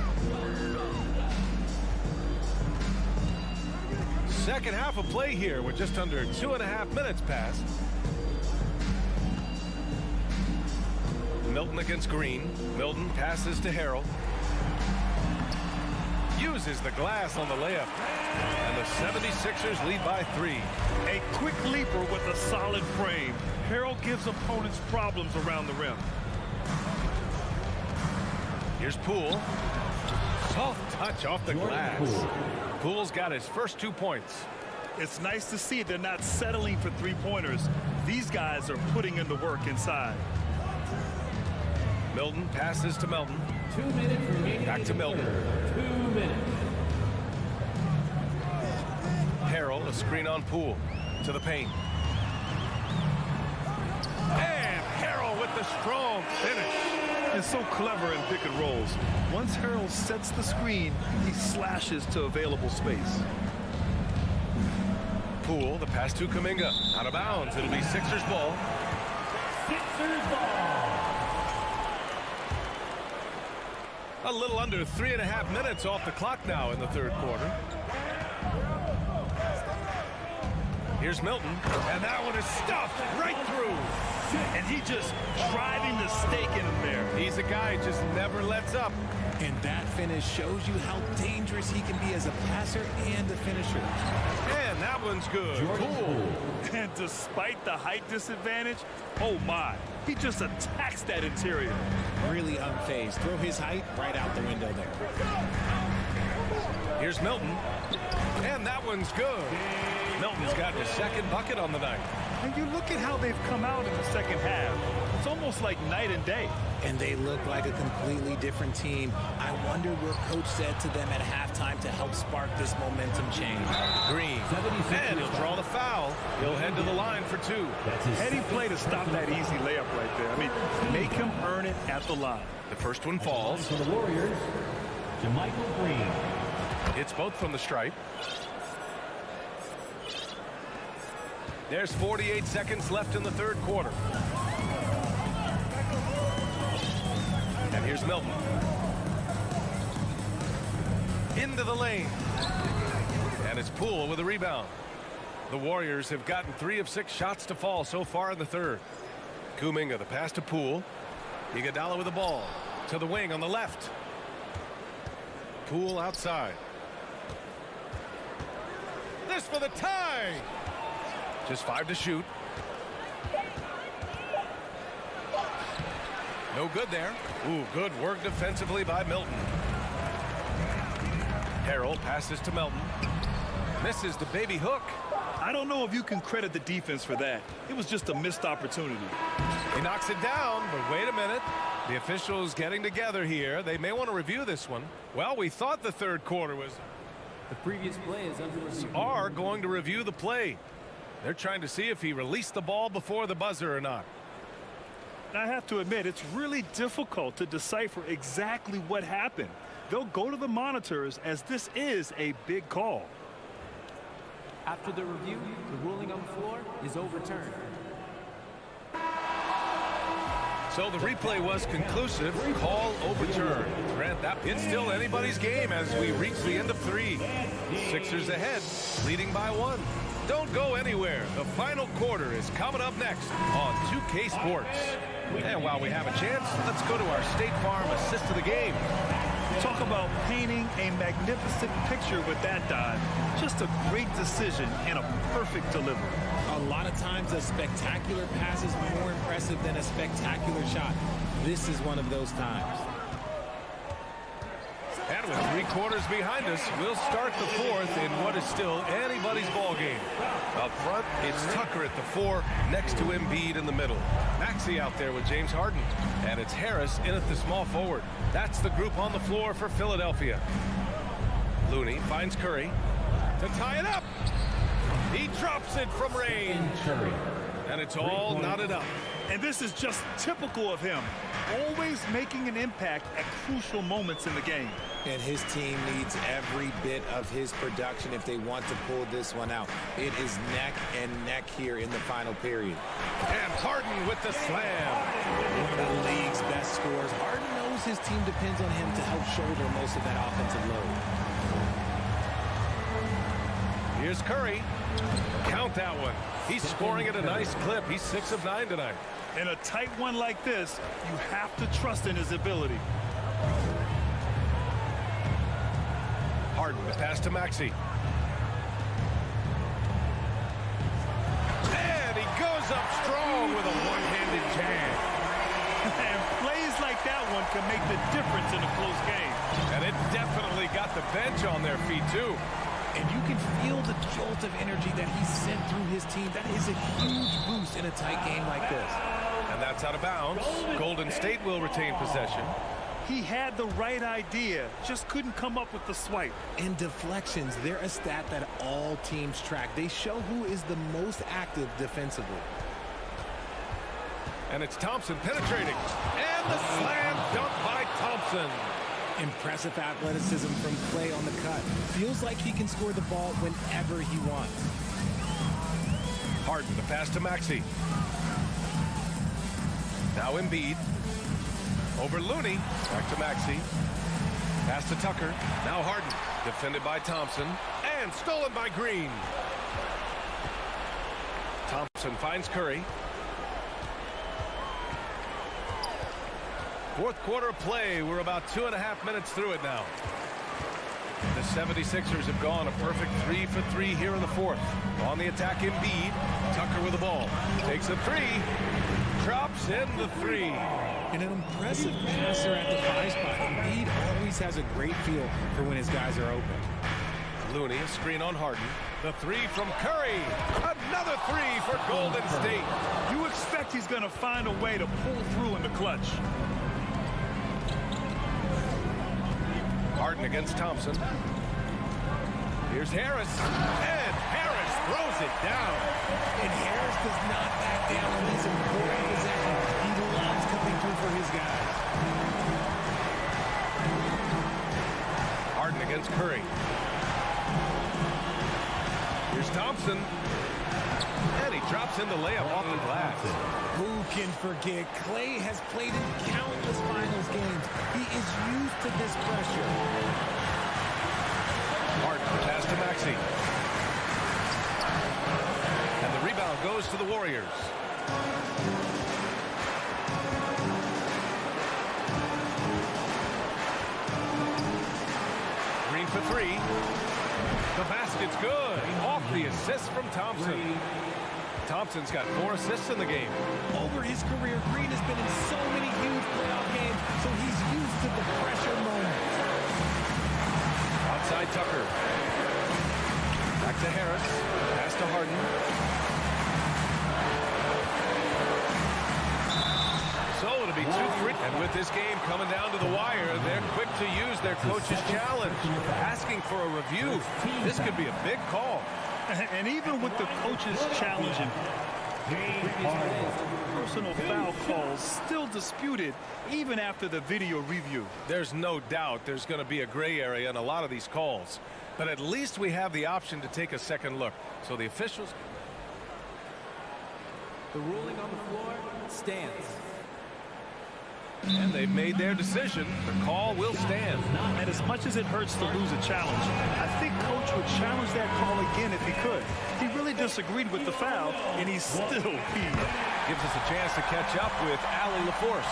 Second half of play here with just under 2.5 minutes passed. Milton against Green. Milton passes to Harrell. Uses the glass on the layup. And the 76ers lead by 3. A quick leaper with a solid frame. Harrell gives opponents problems around the rim. Here's Poole. Soft touch off the glass. Poole's got his first 2 points. It's nice to see they're not settling for three-pointers. These guys are putting in the work inside. Milton passes to Melton. 2 minutes remaining. Back to Milton. 2 minutes. Harrell, a screen on Poole. To the paint. And Harrell with the strong finish. It's so clever in pick and rolls. Once Harrell sets the screen, he slashes to available space. Poole, the pass to Kuminga. Out of bounds. It'll be Sixers ball. Sixers ball. A little under 3.5 minutes off the clock now in the third quarter. Here's Milton, and that one is stuffed right through. And he just driving the stake in him there. He's a guy who just never lets up. And that finish shows you how dangerous he can be as a passer and a finisher. And that one's good. Cool. And despite the height disadvantage, oh my, he just attacks that interior. Really unfazed. Throw his height right out the window there. Here's Milton. And that one's good. Milton's got his second bucket on the night. And you look at how they've come out in the second half. It's almost like night and day. And they look like a completely different team. I wonder what coach said to them at halftime to help spark this momentum change. Green. And he'll draw the foul. He'll head to the line for 2. Heady play to stop that easy layup right there. I mean, make him earn it at the line. The first one falls. For the Warriors, JaMychal Green. It's both from the stripe. There's 48 seconds left in the third quarter. And here's Milton. Into the lane. And it's Poole with a rebound. The Warriors have gotten 3 of 6 shots to fall so far in the third. Kuminga, the pass to Poole. Iguodala with the ball. To the wing on the left. Poole outside. This for the tie. Just 5 to shoot. No good there. Ooh, good work defensively by Milton. Harrell passes to Milton. Misses the baby hook. I don't know if you can credit the defense for that. It was just a missed opportunity. He knocks it down, but wait a minute. The officials getting together here. They may want to review this one. Well, we thought the third quarter was... The previous play is under review. Are going to review the play. They're trying to see if he released the ball before the buzzer or not. I have to admit, it's really difficult to decipher exactly what happened. they'll go to the monitors as this is a big call. After the review, the ruling on the floor is overturned. So the replay was conclusive. Call overturned. Grant that it's still anybody's game as we reach the end of 3. Sixers ahead, leading by 1. Don't go anywhere. The final quarter is coming up next on 2K Sports. And while we have a chance, let's go to our State Farm assist of the game. Talk about painting a magnificent picture with that dive. Just a great decision and a perfect delivery. A lot of times a spectacular pass is more impressive than a spectacular shot. This is one of those times. And with 3 quarters behind us, we'll start the 4th in what is still anybody's ball game. Up front, it's Tucker at the 4, next to Embiid in the middle. Maxey out there with James Harden. And it's Harris in at the small forward. That's the group on the floor for Philadelphia. Looney finds Curry to tie it up. He drops it from range. And it's all knotted up. And this is just typical of him. Always making an impact at crucial moments in the game. And his team needs every bit of his production if they want to pull this one out. It is neck and neck here in the final period. And Harden with the slam. One of the league's best scorers. Harden knows his team depends on him to help shoulder most of that offensive load. Here's Curry. Count that one. He's scoring at a nice clip. He's 6 of 9 tonight. In a tight one like this, you have to trust in his ability. Harden, the pass to Maxey. And he goes up strong with a one-handed jam. And plays like that one can make the difference in a close game. And it definitely got the bench on their feet, too. And you can feel the jolt of energy that he sent through his team. That is a huge boost in a tight game like this. And that's out of bounds. Golden State will retain possession. He had the right idea, just couldn't come up with the swipe. And deflections, they're a stat that all teams track. They show who is the most active defensively. And it's Thompson penetrating. And the slam dunk by Thompson. Impressive athleticism from Clay on the cut. Feels like he can score the ball whenever he wants. Harden, the pass to Maxey. Now Embiid. Over Looney. Back to Maxey. Pass to Tucker. Now Harden. Defended by Thompson. And stolen by Green. Thompson finds Curry. 4th quarter of play. We're about 2.5 minutes through it now. The 76ers have gone a perfect 3 for 3 here in the 4th. On the attack, Embiid. Tucker with the ball. Takes a 3. Drops in the 3. And an impressive passer at the 5 spot. Embiid always has a great feel for when his guys are open. Looney, a screen on Harden. The 3 from Curry. Another 3 for Golden State. You expect he's going to find a way to pull through in the clutch. Harden against Thompson. Here's Harris. And Harris throws it down. And Harris does not back down on these important possessions. He loves coming through for his guys. Harden against Curry. Here's Thompson. And he drops in the layup off the glass. Who can forget? Clay has played in countless finals games. He is used to this pressure. Harden, pass to Maxey. And the rebound goes to the Warriors. Green for 3. The basket's good. Off the assist from Thompson. Thompson's got 4 assists in the game. Over his career, Green has been in so many huge playoff games, so he's used to the pressure moments. Outside Tucker. Back to Harris. Pass to Harden. So it'll be 2 free. And with this game coming down to the wire, they're quick to use their coach's challenge. Asking for a review. This could be a big call. And even with the coaches challenging, Personal foul calls still disputed even after the video review. There's no doubt there's going to be a gray area in a lot of these calls, but at least we have the option to take a second look. So the officials. The ruling on the floor stands. And they've made their decision. The call will stand. And as much as it hurts to lose a challenge, I think Coach would challenge that call again if he could. He really disagreed with the foul, and he's still peeved. Gives us a chance to catch up with Allie LaForce.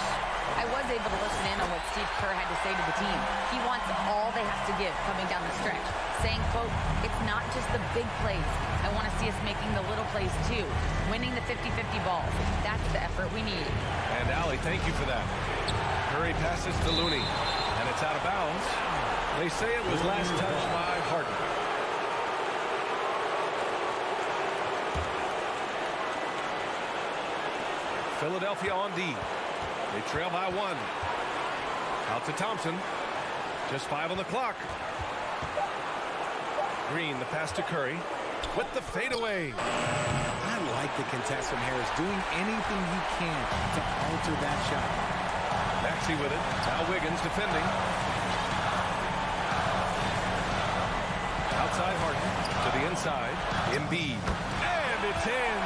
I was able to listen in on what Steve Kerr had to say to the team. He wants all they have to give coming down the stretch, saying, quote, it's not just the big plays. I want to see us making the little plays too, winning the 50-50 balls. That's the effort we need. And Allie, thank you for that. Curry passes to Looney, and it's out of bounds. They say it was last touched by Harden. Philadelphia on D. They trail by 1. Out to Thompson. Just 5 on the clock. Green, the pass to Curry. With the fadeaway. I like the contest from Harris, doing anything he can to alter that shot. Maxey with it. Now Wiggins defending. Outside Harden. To the inside. Embiid. And it's in.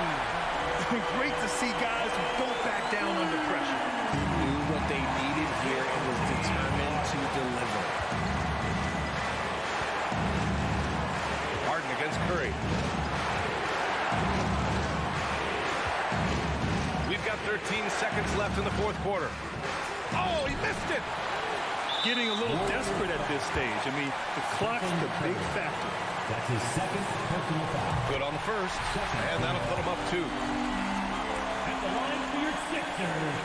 Great to see guys who don't back down under pressure. He knew what they needed here and was determined to deliver. Harden against Curry. We've got 13 seconds left in the fourth quarter. Oh, he missed it. Getting a little desperate at this stage. I mean, the clock's the big factor. That's his second personal foul. Good on the first, and that'll put him up 2. At the line for your Sixers.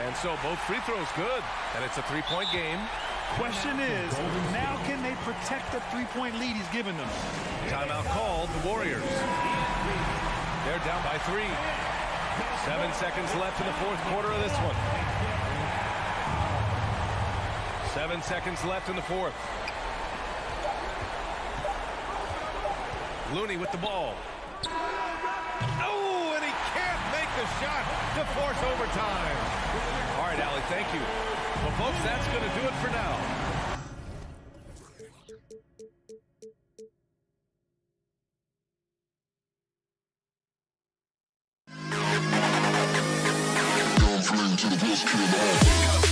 And so both free throws good, and it's a 3-point game. Question is, now can they protect the 3-point lead he's given them? Timeout called, the Warriors. They're down by 3. 7 seconds left in the fourth quarter of this one. 7 seconds left in the fourth. Looney with the ball. Oh, and he can't make the shot to force overtime. All right, Allie, thank you. Well, folks, that's going to do it for now. To the best kid in the hall.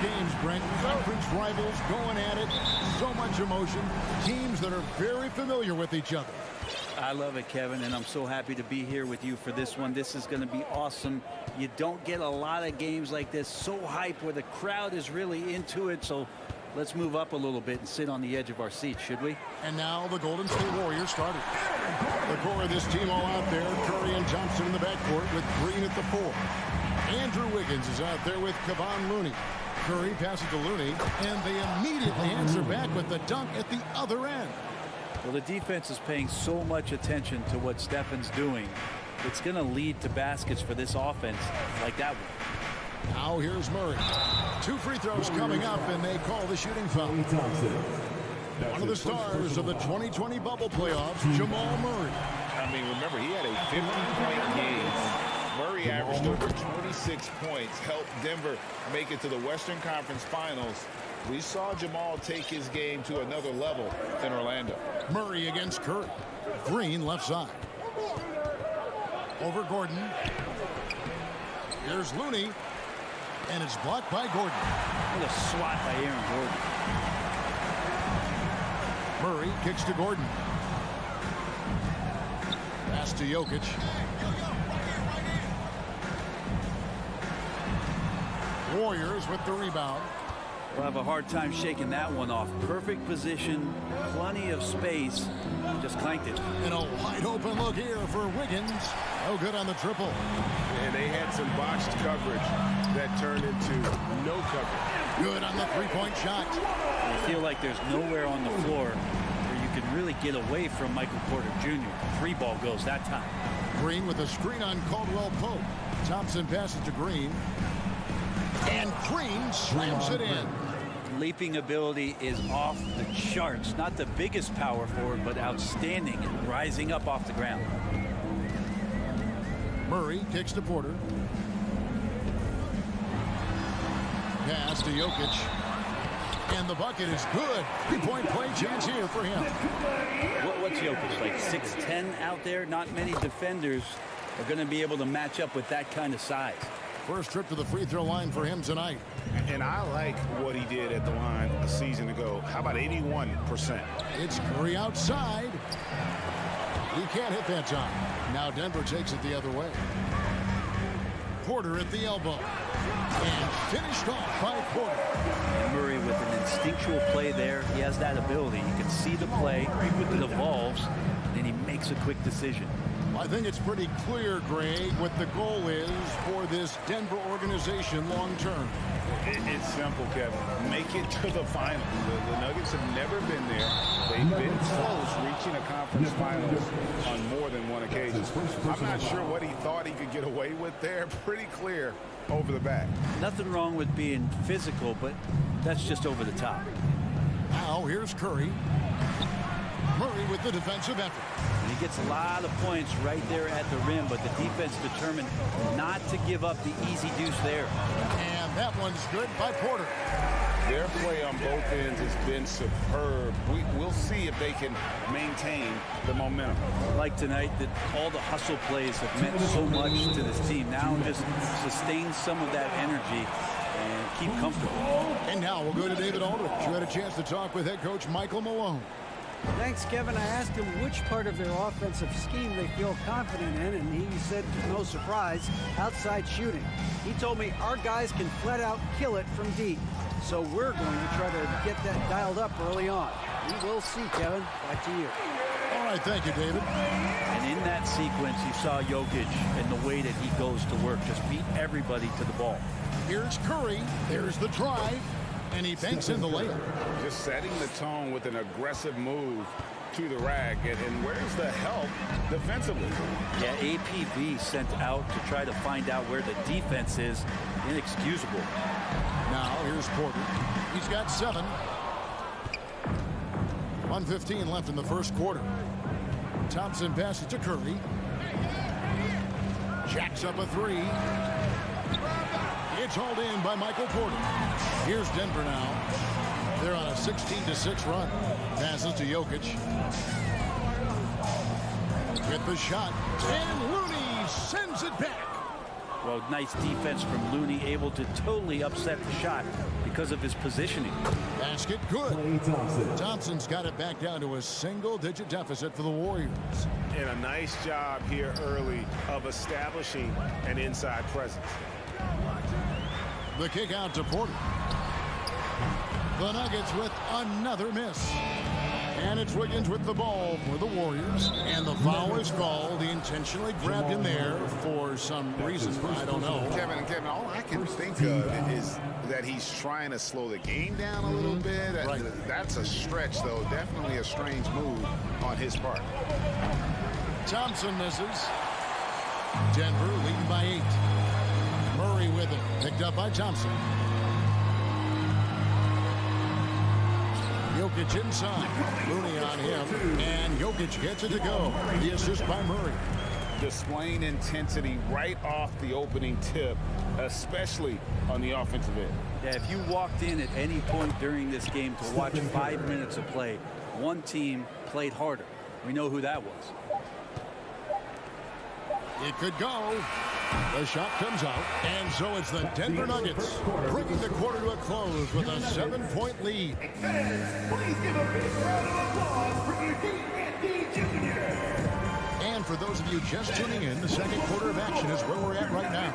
games, Brent. Conference rivals going at it. So much emotion. Teams that are very familiar with each other. I love it, Kevin, and I'm so happy to be here with you for this one. This is going to be awesome. You don't get a lot of games like this, so hype, where the crowd is really into it. So let's move up a little bit and sit on the edge of our seats, should we? And now the Golden State Warriors started. The core of this team all out there. Curry and Thompson in the backcourt with Green at the 4. Andrew Wiggins is out there with Kevon Looney. Curry passes to Looney, and they immediately answer back with the dunk at the other end. Well, the defense is paying so much attention to what Stephen's doing. It's going to lead to baskets for this offense like that one. Now here's Murray. 2 free throws coming up, and they call the shooting foul. One of the stars of the 2020 bubble playoffs, Jamal Murray. I mean, remember, he had a 50-point game. Murray averaged over 26 points, helped Denver make it to the Western Conference Finals. We saw Jamal take his game to another level in Orlando. Murray against Curry. Green left side. Over Gordon. Here's Looney. And it's blocked by Gordon. What a swat by Aaron Gordon. Murray kicks to Gordon. Pass to Jokic. Warriors with the rebound. We'll have a hard time shaking that one off. Perfect position, plenty of space. Just clanked it. And a wide open look here for Wiggins. No good on the triple. And they had some botched coverage that turned into no coverage. Good on the three-point shot. I feel like there's nowhere on the floor where you can really get away from Michael Porter Jr. Free ball goes that time. Green with a screen on Caldwell Pope. Thompson passes to Green. And Green slams it in. Leaping ability is off the charts. Not the biggest power forward, but outstanding and rising up off the ground. Murray kicks to Porter. Pass to Jokic. And the bucket is good. 3-point play chance here for him. What's Jokic, like 6'10" out there? Not many defenders are going to be able to match up with that kind of size. First trip to the free throw line for him tonight. And I like what he did at the line a season ago. How about 81%? It's Curry outside. He can't hit that time. Now Denver takes it the other way. Porter at the elbow. And finished off by Porter. And Murray with an instinctual play there. He has that ability. You can see the play. It evolves. Then he makes a quick decision. I think it's pretty clear, Greg, what the goal is for this Denver organization long term. It's simple, Kevin. Make it to the finals. The Nuggets have never been there. They've been close reaching a conference finals on more than one occasion. I'm not sure what he thought he could get away with there. Pretty clear over the back. Nothing wrong with being physical, but that's just over the top. Now here's Curry. Murray with the defensive effort. And he gets a lot of points right there at the rim, but the defense determined not to give up the easy deuce there. And that one's good by Porter. Their play on both ends has been superb. We'll see if they can maintain the momentum. Like tonight, that all the hustle plays have meant so much to this team. Now just sustain some of that energy and keep comfortable. And now we'll go to David Aldridge, who had a chance to talk with head coach Michael Malone. Thanks, Kevin. I asked him which part of their offensive scheme they feel confident in, and he said, no surprise, outside shooting. He told me our guys can flat out kill it from deep. So we're going to try to get that dialed up early on. We will see, Kevin. Back to you. All right, thank you, David. And in that sequence, you saw Jokic and the way that he goes to work. Just beat everybody to the ball. Here's Curry. There's the drive. And he banks in the layup. Just setting the tone with an aggressive move to the rack. And where's the help defensively? Yeah, APV sent out to try to find out where the defense is. Inexcusable. Now here's Porter. He's got 7. 1:15 left in the first quarter. Thompson passes to Curry. Jacks up a 3. It's hauled in by Michael Porter. Here's Denver now. They're on a 16-6 run. Passes to Jokic. With the shot. And Looney sends it back. Well, nice defense from Looney, able to totally upset the shot because of his positioning. Basket good. Thompson's got it back down to a single-digit deficit for the Warriors. And a nice job here early of establishing an inside presence. The kick out to Porter. The Nuggets with another miss. And it's Wiggins with the ball for the Warriors. And the foul is called. He intentionally grabbed him there for some reason. I don't know. Kevin, all I can think of is that he's trying to slow the game down a little bit. Right. That's a stretch, though. Definitely a strange move on his part. Thompson misses. Denver leading by 8. Murray with it. Picked up by Thompson. Jokic inside. Looney on him. And Jokic gets it to go. The assist by Murray. Displaying intensity right off the opening tip, especially on the offensive end. Yeah, if you walked in at any point during this game to watch 5 minutes of play, one team played harder. We know who that was. It could go. The shot comes out, and so it's the Denver Nuggets bringing the quarter to a close with a 7-point lead. Please give a big round of applause for your Jr. And for those of you just tuning in, the second quarter of action is where we're at right now.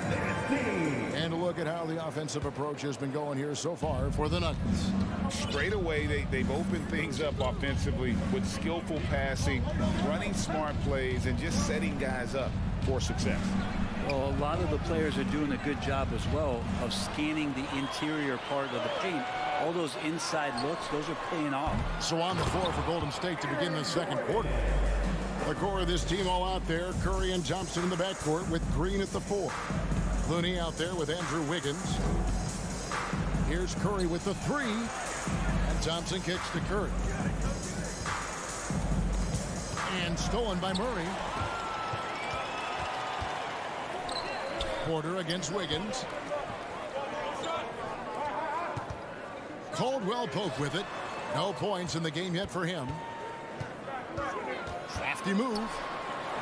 And a look at how the offensive approach has been going here so far for the Nuggets. Straight away, they've opened things up offensively with skillful passing, running smart plays, and just setting guys up for success. Well, a lot of the players are doing a good job as well of scanning the interior part of the paint. All those inside looks, those are paying off. So on the floor for Golden State to begin the second quarter. The core of this team all out there. Curry and Thompson in the backcourt with Green at the 4. Looney out there with Andrew Wiggins. Here's Curry with the 3. And Thompson kicks to Curry. And stolen by Murray. Porter against Wiggins. Caldwell Pope with it. No points in the game yet for him. Crafty move.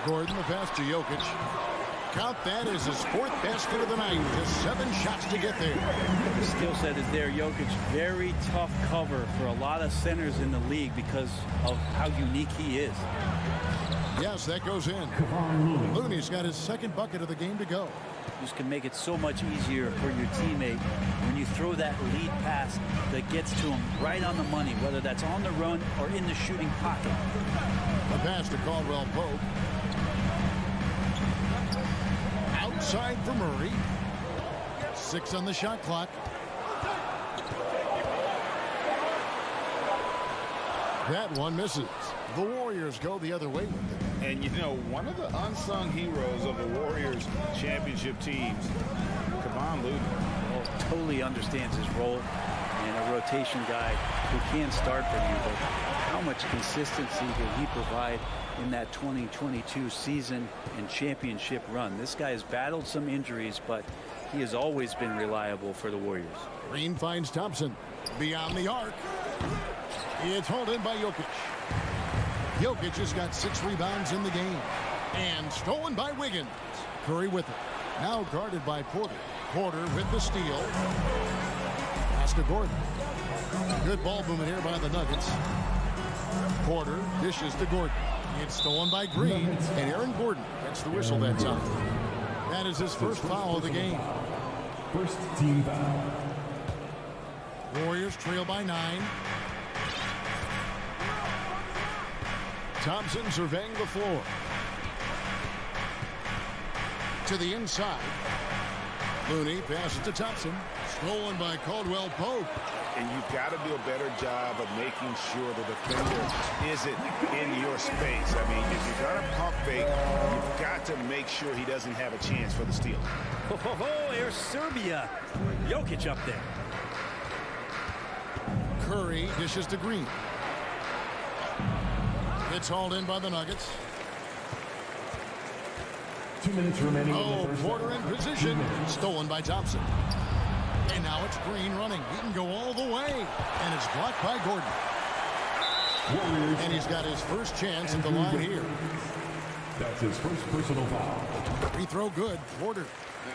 Gordon the pass to Jokic. Count that as his 4th basket of the night. Just 7 shots to get there. The skill set is there. Jokic, very tough cover for a lot of centers in the league because of how unique he is. Yes, that goes in. Looney's got his 2nd bucket of the game to go. This can make it so much easier for your teammate when you throw that lead pass that gets to him right on the money, whether that's on the run or in the shooting pocket. The pass to Caldwell Pope. Outside for Murray. 6 on the shot clock. That one misses. The Warriors go the other way with it. And, you know, one of the unsung heroes of the Warriors championship teams, Kevon Looney. Well, totally understands his role and a rotation guy who can start for you. But how much consistency did he provide in that 2022 season and championship run? This guy has battled some injuries, but he has always been reliable for the Warriors. Green finds Thompson beyond the arc. It's hauled in by Jokic. Jokic has got 6 rebounds in the game. And stolen by Wiggins. Curry with it. Now guarded by Porter. Porter with the steal. Pass to Gordon. Good ball movement here by the Nuggets. Porter dishes to Gordon. It's stolen by Green. And Aaron Gordon gets the whistle that time. That is his first foul of the game. First team foul. Warriors trail by 9. Thompson surveying the floor. To the inside. Looney passes to Thompson. Stolen by Caldwell Pope. And you've got to do a better job of making sure the defender isn't in your space. I mean, if you're going to pump fake, you've got to make sure he doesn't have a chance for the steal. Here's Serbia. Jokic up there. Curry dishes to Green. It's hauled in by the Nuggets. 2 minutes remaining. Oh, Porter in position. Stolen by Thompson. And now it's Green running. He can go all the way. And it's blocked by Gordon. And he's got his first chance at the line here. That's his first personal foul. Free throw good. Porter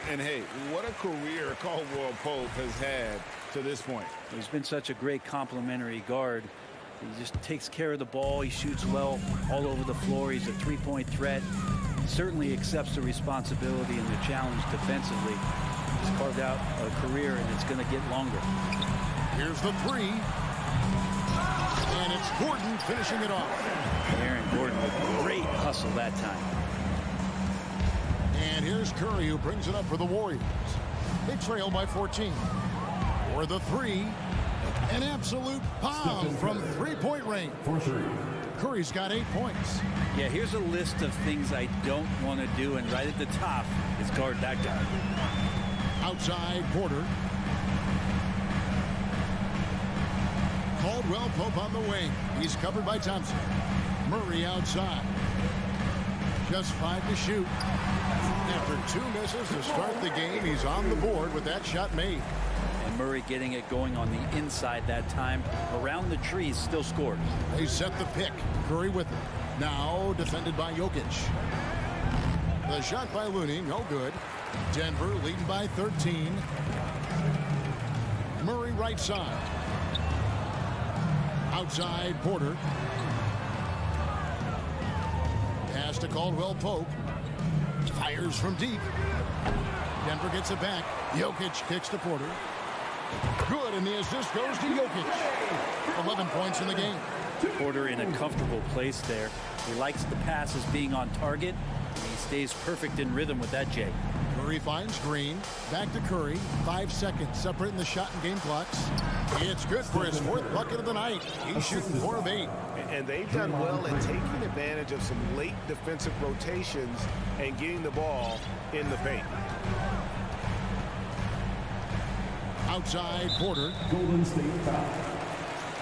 And hey, what a career Caldwell Pope has had to this point. He's been such a great complementary guard. He just takes care of the ball. He shoots well all over the floor. He's a three-point threat. He certainly accepts the responsibility and the challenge defensively. He's carved out a career, and it's going to get longer. Here's the three. And it's Gordon finishing it off. Aaron Gordon with great hustle that time. And here's Curry, who brings it up for the Warriors. They trail by 14. For the three, an absolute bomb from three-point range. Curry's got 8 points. Yeah, here's a list of things I don't want to do, and right at the top is guard that guy. Outside, Porter. Caldwell Pope on the wing. He's covered by Thompson. Murray outside. Just 5 to shoot. After 2 misses to start the game, he's on the board with that shot made. And Murray getting it going on the inside that time. Around the trees, still scored. They set the pick. Curry with it. Now defended by Jokic. The shot by Looney, no good. Denver leading by 13. Murray right side. Outside, Porter. Pass to Caldwell Pope. Fires from deep. Denver gets it back. Jokic kicks to Porter. Good, and the assist goes to Jokic. 11 points in the game. Porter in a comfortable place there. He likes the passes being on target. He stays perfect in rhythm with that, Jay. Curry finds Green. Back to Curry. 5 seconds separating the shot and game clocks. It's good for his 4th bucket of the night. He's shooting 4 of 8. And they've done well in taking advantage of some late defensive rotations and getting the ball in the paint. Outside, Porter. Golden State foul.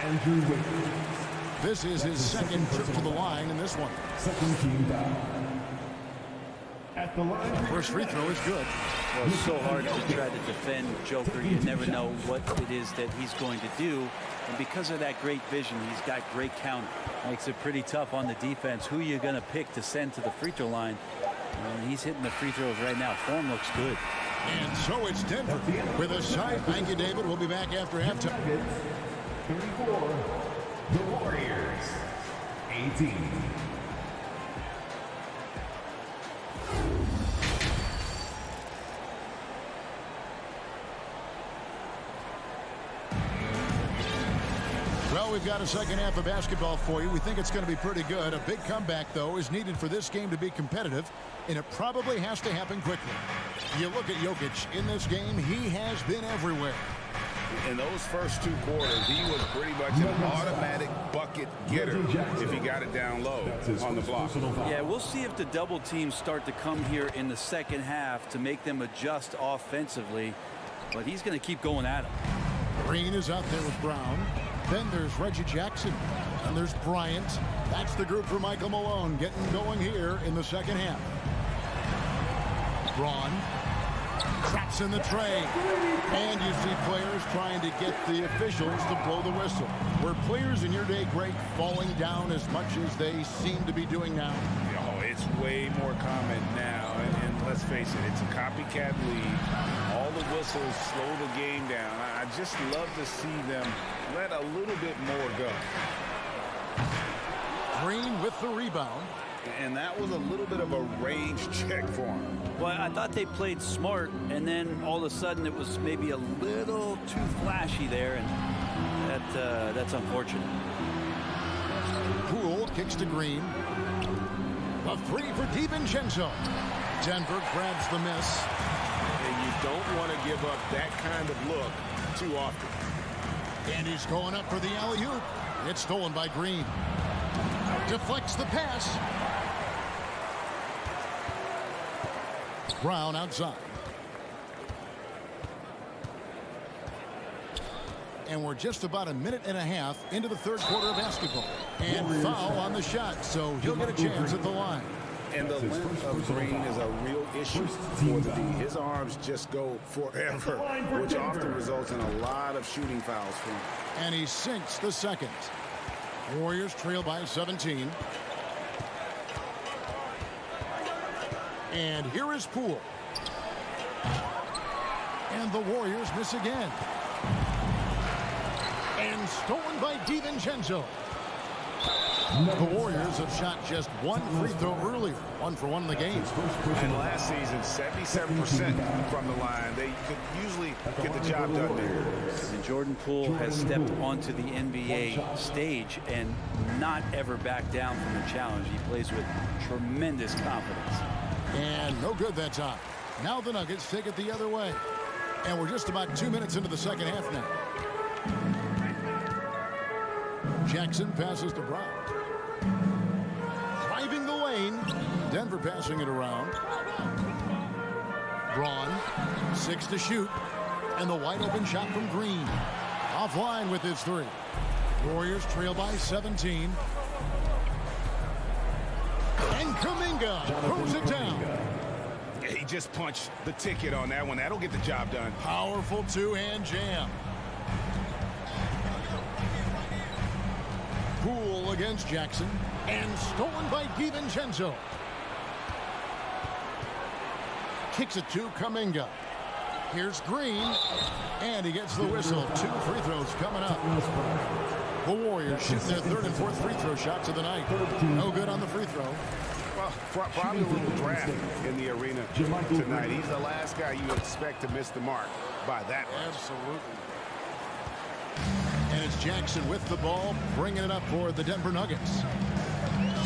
Andrew Wiggins. This is his second trip to the line in this one. Second team foul. At the line. First free throw is good. Well, it's so hard to try to defend Joker. You never know what it is that he's going to do. And because of that great vision, he's got great counter. Makes it pretty tough on the defense. Who are you going to pick to send to the free throw line? And he's hitting the free throws right now. Form looks good. And so it's Denver with a side. Thank you, David. We'll be back after halftime. 34. The Warriors. 18. Well, we've got a second half of basketball for you. We think it's going to be pretty good. A big comeback, though, is needed for this game to be competitive, and it probably has to happen quickly. You look at Jokic in this game, he has been everywhere. In those first 2 quarters, he was pretty much an automatic bucket getter if he got it down low on the block. Yeah, we'll see if the double teams start to come here in the second half to make them adjust offensively, but he's going to keep going at him. Green is out there with Brown. Then there's Reggie Jackson. And there's Bryant. That's the group for Michael Malone getting going here in the second half. Braun traps in the tray. And you see players trying to get the officials to blow the whistle. Were players in your day, Greg, falling down as much as they seem to be doing now? Oh, it's way more common now. And let's face it, it's a copycat league. All the whistles slow the game down. I just love to see them let a little bit more go. Green with the rebound. And that was a little bit of a range check for him. Well, I thought they played smart, and then all of a sudden it was maybe a little too flashy there, and that's unfortunate. Poole kicks to Green. A 3 for DiVincenzo. Denver grabs the miss. And you don't want to give up that kind of look too often. And he's going up for the alley-oop. It's stolen by Green. Deflects the pass. Brown outside. And we're just about a minute and a half into the third quarter of basketball. And foul on the shot, so he'll get a chance at the line. And the length of Green is a real issue for the D. His arms just go forever, which often results in a lot of shooting fouls for him. And he sinks the second. Warriors trail by 17. And here is Poole. And the Warriors miss again. And stolen by DiVincenzo. The Warriors have shot just one free throw earlier, 1 for 1 in the game. And last season, 77% from the line. They could usually get the job done there. And Jordan Poole has stepped onto the NBA stage and not ever backed down from the challenge. He plays with tremendous confidence. And no good that time. Now the Nuggets take it the other way. And we're just about 2 minutes into the second half now. Jackson passes to Brown. Driving the lane. Denver passing it around. Braun, 6 to shoot. And the wide open shot from Green. Offline with his 3. Warriors trail by 17. And Kuminga throws it down. He just punched the ticket on that one. That'll get the job done. Powerful two-hand jam. Poole against Jackson. And stolen by DiVincenzo. Kicks it to Kuminga. Here's Green. And he gets the whistle. 2 free throws coming up. The Warriors shooting their 3rd and 4th free throw shots of the night. No good on the free throw. Well, probably a little draft in the arena tonight. He's the last guy you expect to miss the mark by that much. Absolutely. And it's Jackson with the ball, bringing it up for the Denver Nuggets.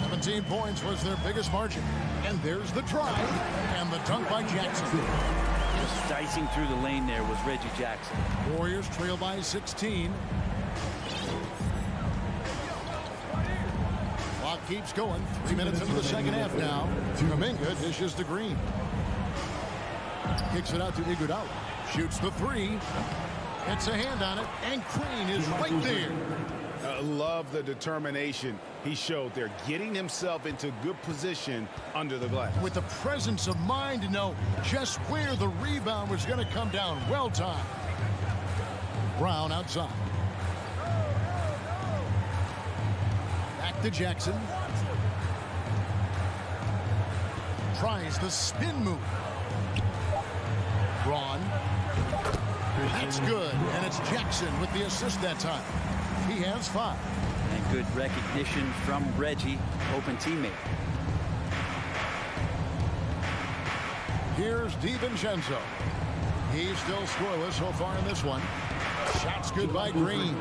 17 points was their biggest margin. And there's the drive and the dunk by Jackson. Just dicing through the lane there was Reggie Jackson. Warriors trail by 16. Clock keeps going. 3 minutes into the second half now. Kuminga dishes to Green. Kicks it out to Iguodala. Shoots the 3. Gets a hand on it, and Green is right there. Love the determination he showed there, getting himself into good position under the glass. With the presence of mind to know just where the rebound was going to come down. Well timed. Brown outside. Back to Jackson. Tries the spin move. Braun. That's good, and it's Jackson with the assist that time. He has 5. And good recognition from Reggie, open teammate. Here's DiVincenzo. He's still scoreless so far in this one. Shot's good by Green.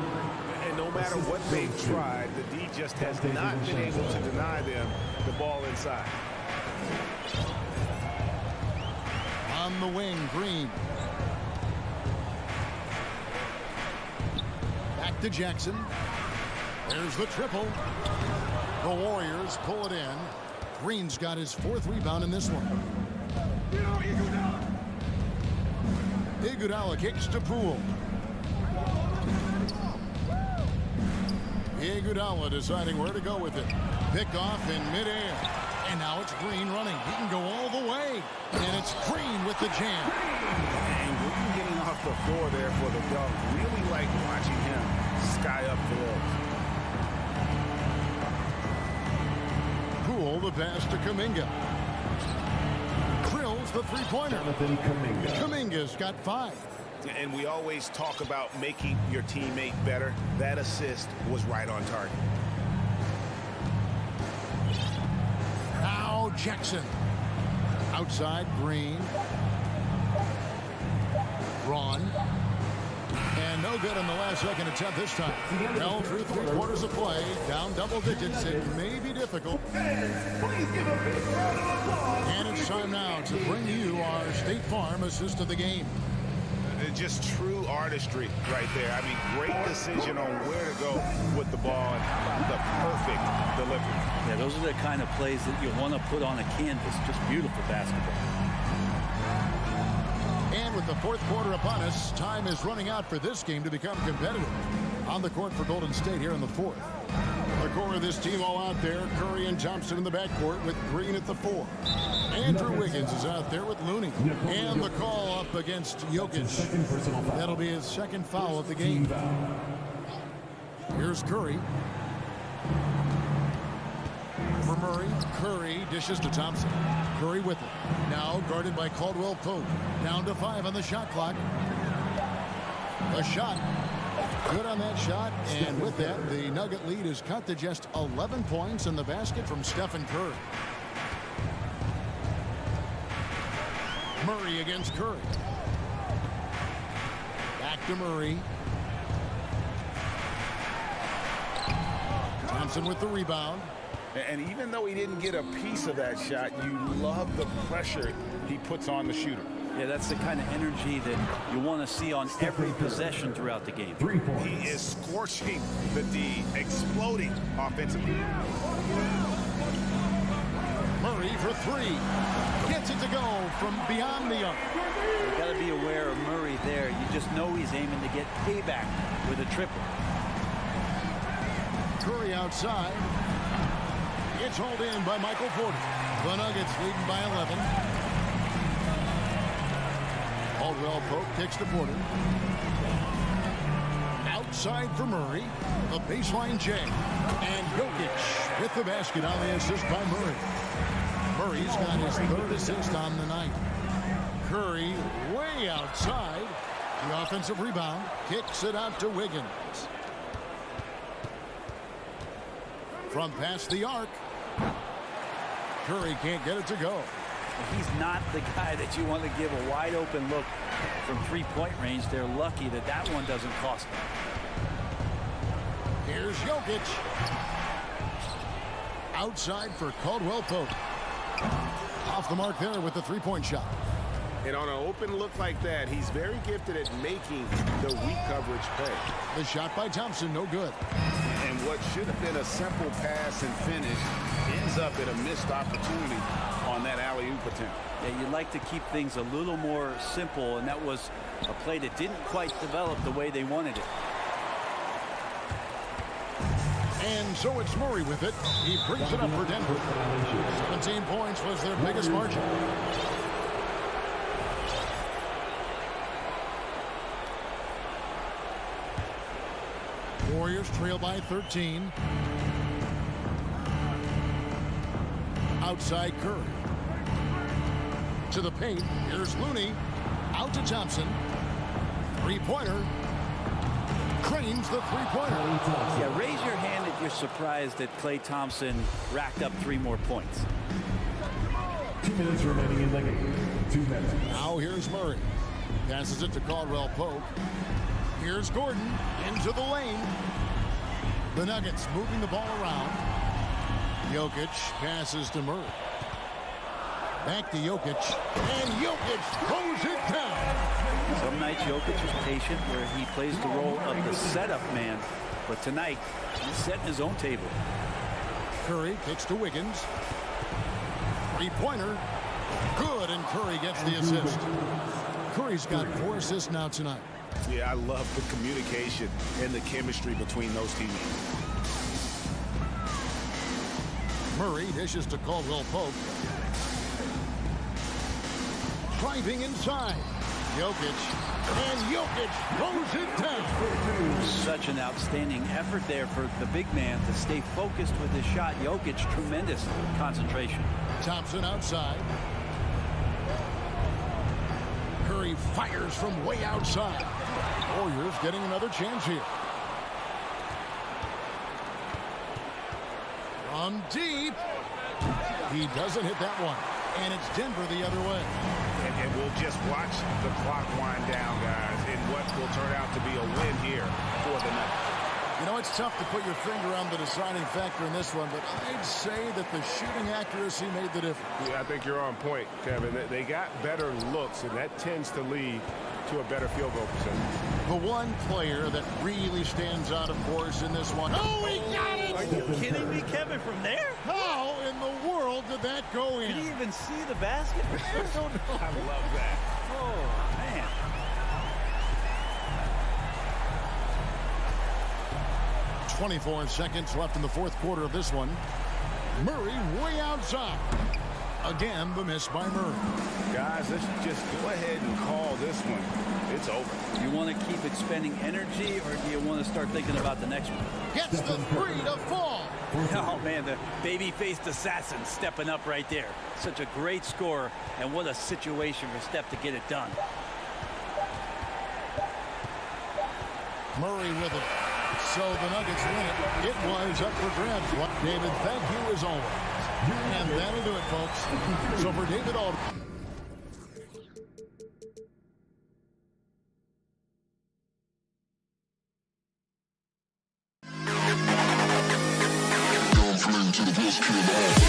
And no matter what they've tried, the D just has not been able to deny them the ball inside. On the wing, Green. Back to Jackson. There's the triple. The Warriors pull it in. Green's got his 4th rebound in this one. Iguodala kicks to Poole. Iguodala deciding where to go with it. Picked off in midair. And now it's Green running. He can go all the way. And it's Green with the jam. And Green getting off the floor there for the dunk. Really like watching him sky up the road. Poole the pass to Kuminga. Drills the three-pointer. Kuminga's got 5. And we always talk about making your teammate better. That assist was right on target. Now Jackson. Outside, Green. Braun. And no good on the last second attempt this time. Well, through 3 quarters of play, down double digits. It may be difficult. And it's time now to bring you our State Farm assist of the game. Just true artistry right there. I mean, great decision on where to go with the ball and the perfect delivery. Yeah, those are the kind of plays that you want to put on a canvas. Just beautiful basketball. And with the 4th quarter upon us, time is running out for this game to become competitive. On the court for Golden State here in the 4th. The core of this team all out there. Curry and Thompson in the backcourt with Green at the 4. Andrew Wiggins is out there with Looney. And the call up against Jokic. That'll be his 2nd foul of the game. Here's Curry. for Murray. Curry dishes to Thompson. Curry with it. Now guarded by Caldwell Pope. Down to 5 on the shot clock. A shot. Good on that shot. And with that, the Nugget lead is cut to just 11 points in the basket from Stephen Curry. Murray against Curry. Back to Murray. Thompson with the rebound. And even though he didn't get a piece of that shot, you love the pressure he puts on the shooter. Yeah, that's the kind of energy that you want to see on every possession throughout the game. He is scorching the D, exploding offensively. Murray for 3. Gets it to go from beyond the arc. You got to be aware of Murray there. You just know he's aiming to get payback with a triple. Curry outside. It's hauled in by Michael Porter. The Nuggets leading by 11. Caldwell Pope kicks to Porter. Outside for Murray. The baseline Jay. And Jokic with the basket on the assist by Murray. Murray's got his 3rd assist on the night. Curry way outside. The offensive rebound. Kicks it out to Wiggins. From past the arc. Curry can't get it to go. He's not the guy that you want to give a wide open look from 3-point range. They're lucky that that one doesn't cost them. Here's Jokic. Outside for Caldwell Pope. Off the mark there with the 3-point shot. And on an open look like that, he's very gifted at making the weak coverage play. The shot by Thompson, no good. And what should have been a simple pass and finish ends up at a missed opportunity on that alley-oop attempt. Yeah, you'd like to keep things a little more simple, and that was a play that didn't quite develop the way they wanted it. And so it's Murray with it. He brings it up for Denver. 17 points was their biggest margin. Warriors trail by 13. Outside Curry. To the paint. Here's Looney. Out to Thompson. 3-pointer. Cranes the 3-pointer. Yeah, raise your hand if you're surprised that Klay Thompson racked up 3 more points. 2 minutes remaining in the game. 2 minutes. Now here's Murray. Passes it to Caldwell Pope. Here's Gordon into the lane. The Nuggets moving the ball around. Jokic passes to Murray. Back to Jokic. And Jokic throws it down. Some nights Jokic is patient where he plays the role of the setup man. But tonight, he's setting his own table. Curry kicks to Wiggins. 3-pointer. Good, and Curry gets the assist. Curry's got 4 assists now tonight. Yeah, I love the communication and the chemistry between those teammates. Murray dishes to Caldwell Pope. Driving inside. Jokic. And Jokic throws it down. Such an outstanding effort there for the big man to stay focused with his shot. Jokic, tremendous concentration. Thompson outside. Curry fires from way outside. Warriors getting another chance here. From deep. He doesn't hit that one. And it's Denver the other way. And we'll just watch the clock wind down, guys, in what will turn out to be a win here for the Nuggets. You know, it's tough to put your finger on the deciding factor in this one, but I'd say that the shooting accuracy made the difference. Yeah, I think you're on point, Kevin. They got better looks, and that tends to lead to a better field goal percentage. The one player that really stands out, of course, in this one. Oh, he got it! Are you kidding me, Kevin, from there? How in the world did that go in? Did he even see the basket? I don't know. I love that. Oh, man. 24 seconds left in the 4th quarter of this one. Murray way outside. Again, the miss by Murray. Guys, let's just go ahead and call this one. It's over. You want to keep expending energy, or do you want to start thinking about the next one? Gets the three to fall. Oh, man, the baby-faced assassin stepping up right there. Such a great score, and what a situation for Steph to get it done. Murray with it. So the Nuggets win it. It was up for grabs. David, thank you as always. And that'll do it, folks. So for David Aldridge. To the best kid in the hall.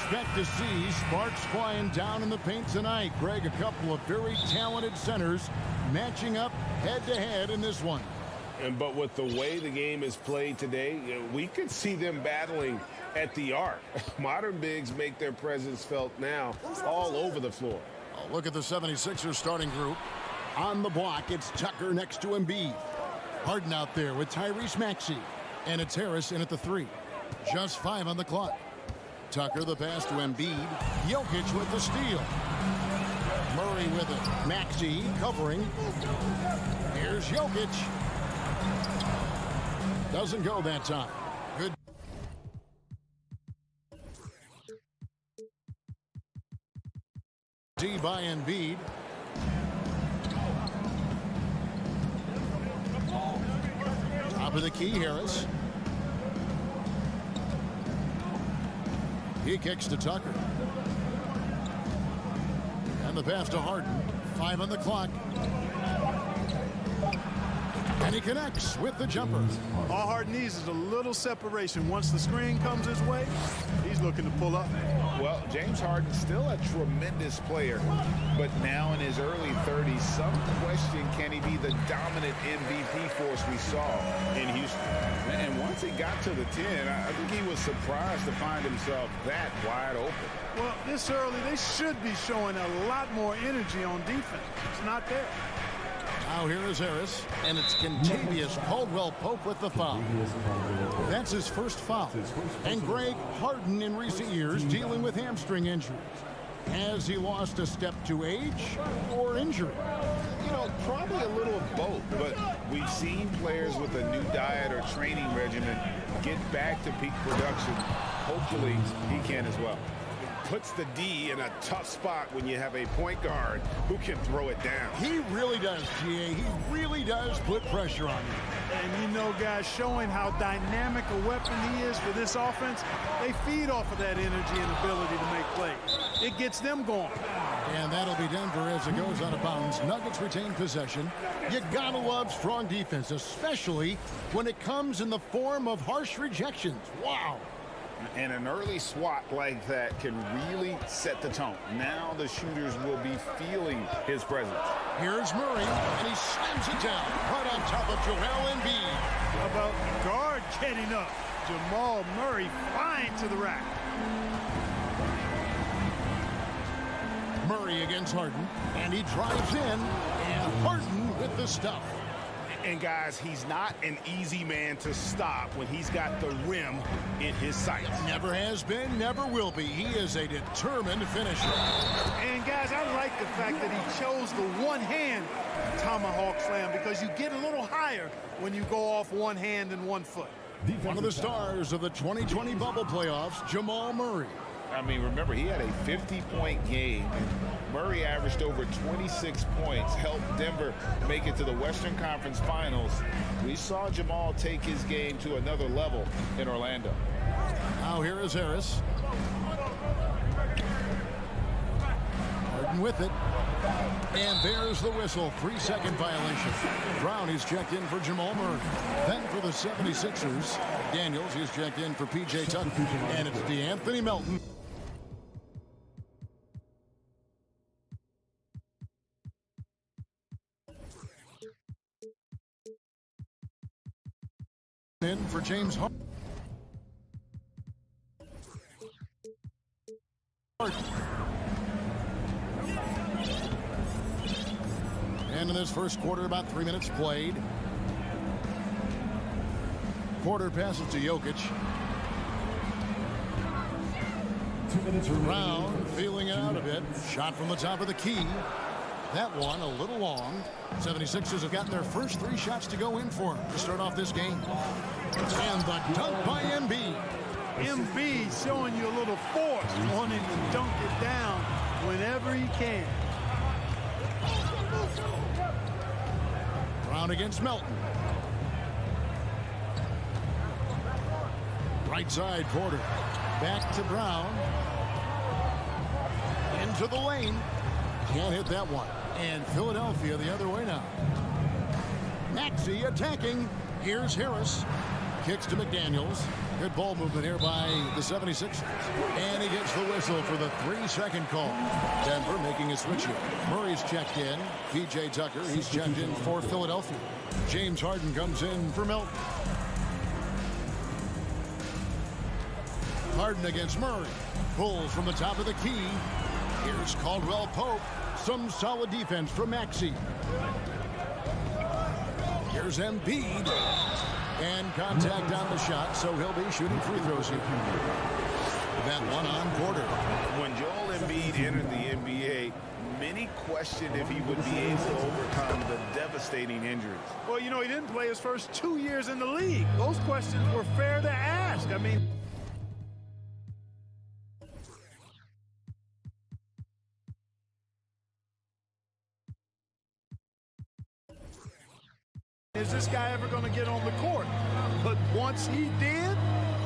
expect to see sparks flying down in the paint tonight. Greg, a couple of very talented centers matching up head-to-head in this one. But with the way the game is played today, we could see them battling at the arc. Modern bigs make their presence felt now all over the floor. Oh, look at the 76ers starting group. On the block, it's Tucker next to Embiid. Harden out there with Tyrese Maxey. And it's Harris in at the 3. Just 5 on the clock. Tucker the pass to Embiid. Jokic with the steal. Murray with it. Maxey covering. Here's Jokic. Doesn't go that time. Good. D by Embiid. Top of the key, Harris. He kicks to Tucker. And the pass to Harden. 5 on the clock. And he connects with the jumper. All Harden needs is a little separation. Once the screen comes his way, he's looking to pull up. Well, James Harden's still a tremendous player, but now in his early 30s, some question, can he be the dominant MVP force we saw in Houston? And once he got to the 10, I think he was surprised to find himself that wide open. Well, this early, they should be showing a lot more energy on defense. It's not there. Now here is Harris, and it's Contavious Caldwell-Pope with the foul. That's his first foul. And Greg, Harden in recent years dealing with hamstring injuries. Has he lost a step to age or injury? You know, probably a little of both, but we've seen players with a new diet or training regimen get back to peak production. Hopefully he can as well. Puts the D in a tough spot when you have a point guard who can throw it down. He really does, GA. He really does put pressure on you. And you know, guys, showing how dynamic a weapon he is for this offense, they feed off of that energy and ability to make plays. It gets them going. And that'll be Denver as it goes out of bounds. Nuggets retain possession. You gotta love strong defense, especially when it comes in the form of harsh rejections. Wow. And an early swat like that can really set the tone. Now the shooters will be feeling his presence. Here's Murray, and he slams it down right on top of Joel Embiid. How about guard getting up? Jamal Murray flying to the rack. Murray against Harden, and he drives in, and Harden with the stuff. And guys, he's not an easy man to stop when he's got the rim in his sights. Never has been, never will be. He is a determined finisher. And guys, I like the fact that he chose the one-hand tomahawk slam because you get a little higher when you go off one hand and 1 foot. One of the stars of the 2020 bubble playoffs, Jamal Murray. I mean, remember, he had a 50-point game. Murray averaged over 26 points, helped Denver make it to the Western Conference Finals. We saw Jamal take his game to another level in Orlando. Now here is Harris. Harden with it. And there's the whistle. 3-second violation. Brown is checked in for Jamal Murray. Then for the 76ers, Daniels is checked in for P.J. Tucker. And it's DeAnthony Melton. In for James Harden. And in this first quarter, about 3 minutes played. Porter passes to Jokic. 2 minutes Brown feeling it out a bit. Shot from the top of the key. That one a little long. 76ers have gotten their first 3 shots to go in for him to start off this game. And the dunk by Embiid. Embiid showing you a little force, wanting to dunk it down whenever he can. Brown against Melton. Right side, Porter. Back to Brown. Into the lane. Can't hit that one. And Philadelphia the other way now. Maxey attacking. Here's Harris. Kicks to McDaniels. Good ball movement here by the 76ers. And he gets the whistle for the 3-second call. Denver making a switch here. Murray's checked in. P.J. Tucker, he's checked in for Philadelphia. James Harden comes in for Milton. Harden against Murray. Pulls from the top of the key. Here's Caldwell Pope. Some solid defense from Maxey. Here's Embiid. And contact on the shot, so he'll be shooting free throws here. That one on Porter. When Joel Embiid entered the NBA, many questioned if he would be able to overcome the devastating injuries. Well, you know, he didn't play his first 2 years in the league. Those questions were fair to ask. I mean, is this guy ever going to get on the court? But once he did,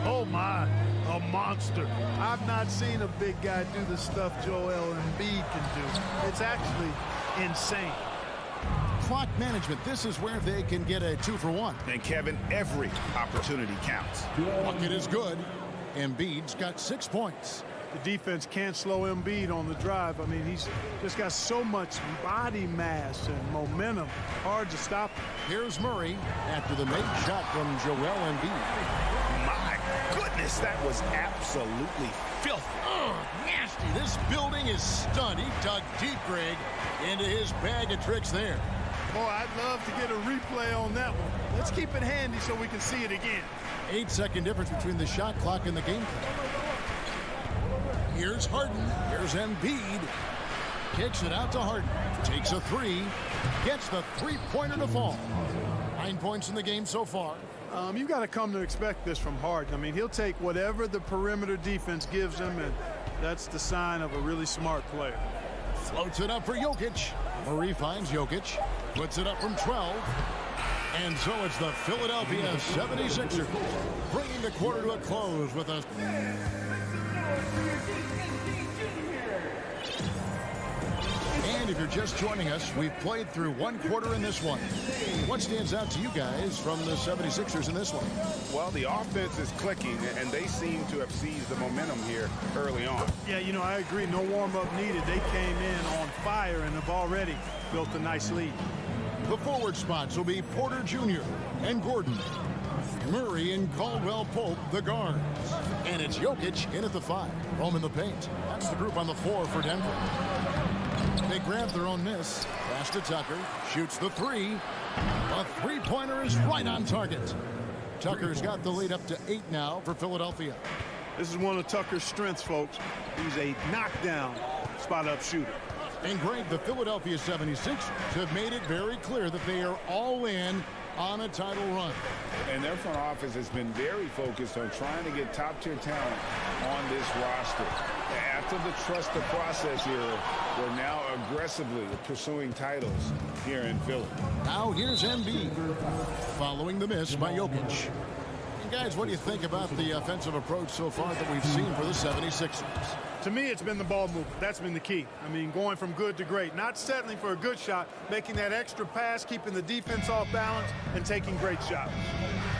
oh my, a monster. I've not seen a big guy do the stuff Joel Embiid can do. It's actually insane. Clock management, this is where they can get a 2-for-1. And Kevin, every opportunity counts. Bucket is good. Embiid's got 6 points. The defense can't slow Embiid on the drive. I mean, he's just got so much body mass and momentum. Hard to stop him. Here's Murray after the make shot from Joel Embiid. My goodness, that was absolutely filthy. Nasty. This building is stunned. He dug deep, Greg, into his bag of tricks there. Boy, I'd love to get a replay on that one. Let's keep it handy so we can see it again. 8-second difference between the shot clock and the game clock. Here's Harden. Here's Embiid. Kicks it out to Harden. Takes a three. Gets the three-pointer to fall. 9 points in the game so far. You got to come to expect this from Harden. I mean, he'll take whatever the perimeter defense gives him, and that's the sign of a really smart player. Floats it up for Jokic. Murray finds Jokic. Puts it up from 12. And so it's the Philadelphia 76ers bringing the quarter to a close with a... And if you're just joining us, we've played through one quarter in this one. What stands out to you guys from the 76ers in this one? Well, the offense is clicking, and they seem to have seized the momentum here early on. Yeah, you know, I agree. No warm-up needed. They came in on fire and have already built a nice lead. The forward spots will be Porter Jr. and Gordon. Murray and Caldwell Pope, the guards. And it's Jokic in at the 5. Home in the paint. That's the group on the floor for Denver. They grab their own miss. Pass to Tucker. Shoots the 3. A three-pointer is right on target. Tucker's got the lead up to 8 now for Philadelphia. This is one of Tucker's strengths, folks. He's a knockdown spot-up shooter. And Greg, the Philadelphia 76ers have made it very clear that they are all in on a title run. And their front office has been very focused on trying to get top-tier talent on this roster. After the trust the process here, they're now aggressively pursuing titles here in Philly. Now here's Embiid following the miss by Jokic. And guys, what do you think about the offensive approach so far that we've seen for the 76ers? To me, it's been the ball movement. That's been the key. I mean, going from good to great. Not settling for a good shot, making that extra pass, keeping the defense off balance, and taking great shots.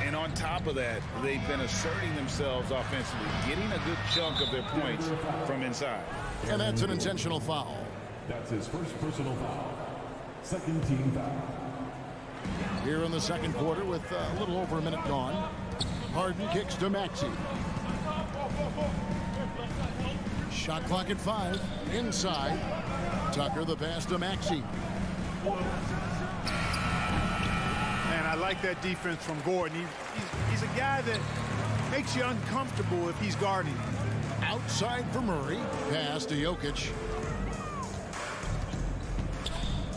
And on top of that, they've been asserting themselves offensively, getting a good chunk of their points from inside. And that's an intentional foul. That's his first personal foul. Second team foul. Here in the second quarter with a little over a minute gone. Harden kicks to Maxey. Shot clock at 5. Inside. Tucker the pass to Maxey. Man, I like that defense from Gordon. He's a guy that makes you uncomfortable if he's guarding. Outside for Murray. Pass to Jokic.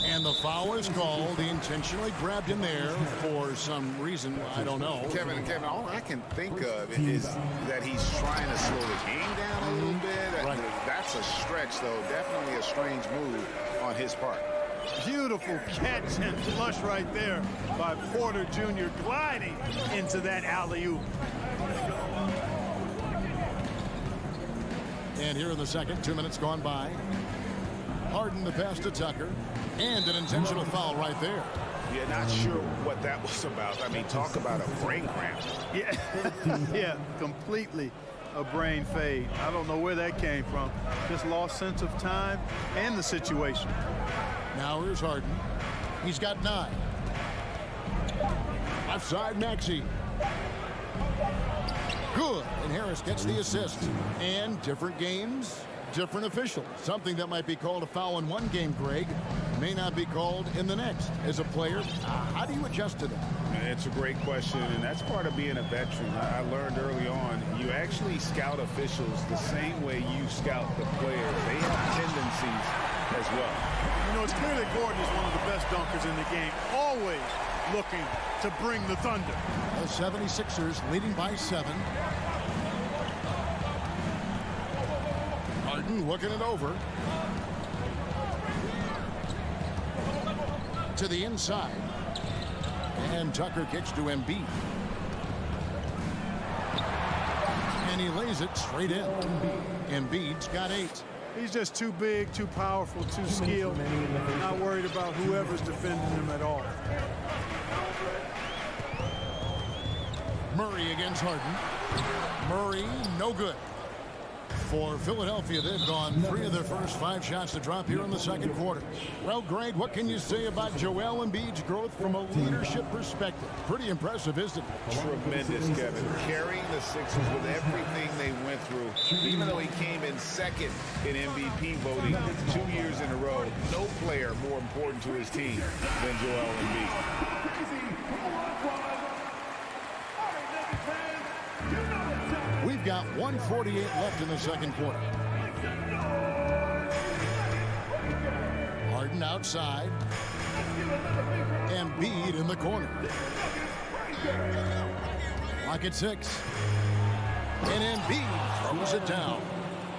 And the foul is called. He intentionally grabbed him there for some reason. I don't know. Kevin, all I can think of is that he's trying to slow the game down a little bit. Right. That's a stretch, though. Definitely a strange move on his part. Beautiful catch and flush right there by Porter Jr. gliding into that alley-oop. And here in the second, 2 minutes gone by. Harden the pass to Tucker. And an intentional foul right there. Yeah, not sure what that was about. I mean, talk about a brain cramp. Yeah, yeah, completely a brain fade. I don't know where that came from. Just lost sense of time and the situation. Now here's Harden. He's got 9. Left side, Maxey. Good, and Harris gets the assist. And different games, different officials. Something that might be called a foul in one game, Greg, may not be called in the next. As a player, how do you adjust to that? It's a great question, and that's part of being a veteran. I learned early on, you actually scout officials the same way you scout the players. They have tendencies as well. You know, it's clear that Gordon is one of the best dunkers in the game, always looking to bring the thunder. The 76ers leading by 7. Harden looking it over. To the inside. And Tucker kicks to Embiid. And he lays it straight in. Embiid's got 8. He's just too big, too powerful, too skilled. Not worried about whoever's defending him at all. Murray against Harden. Murray, no good. For Philadelphia, they've gone 3 of their first 5 shots to drop here in the second quarter. Well, Greg, what can you say about Joel Embiid's growth from a leadership perspective? Pretty impressive, isn't it? Tremendous, Kevin. Carrying the Sixers with everything they went through. Even though he came in second in MVP voting 2 years in a row, no player more important to his team than Joel Embiid. We've got 1:48 left in the second quarter. Harden outside. Embiid in the corner. Lock at 6. And Embiid throws it down.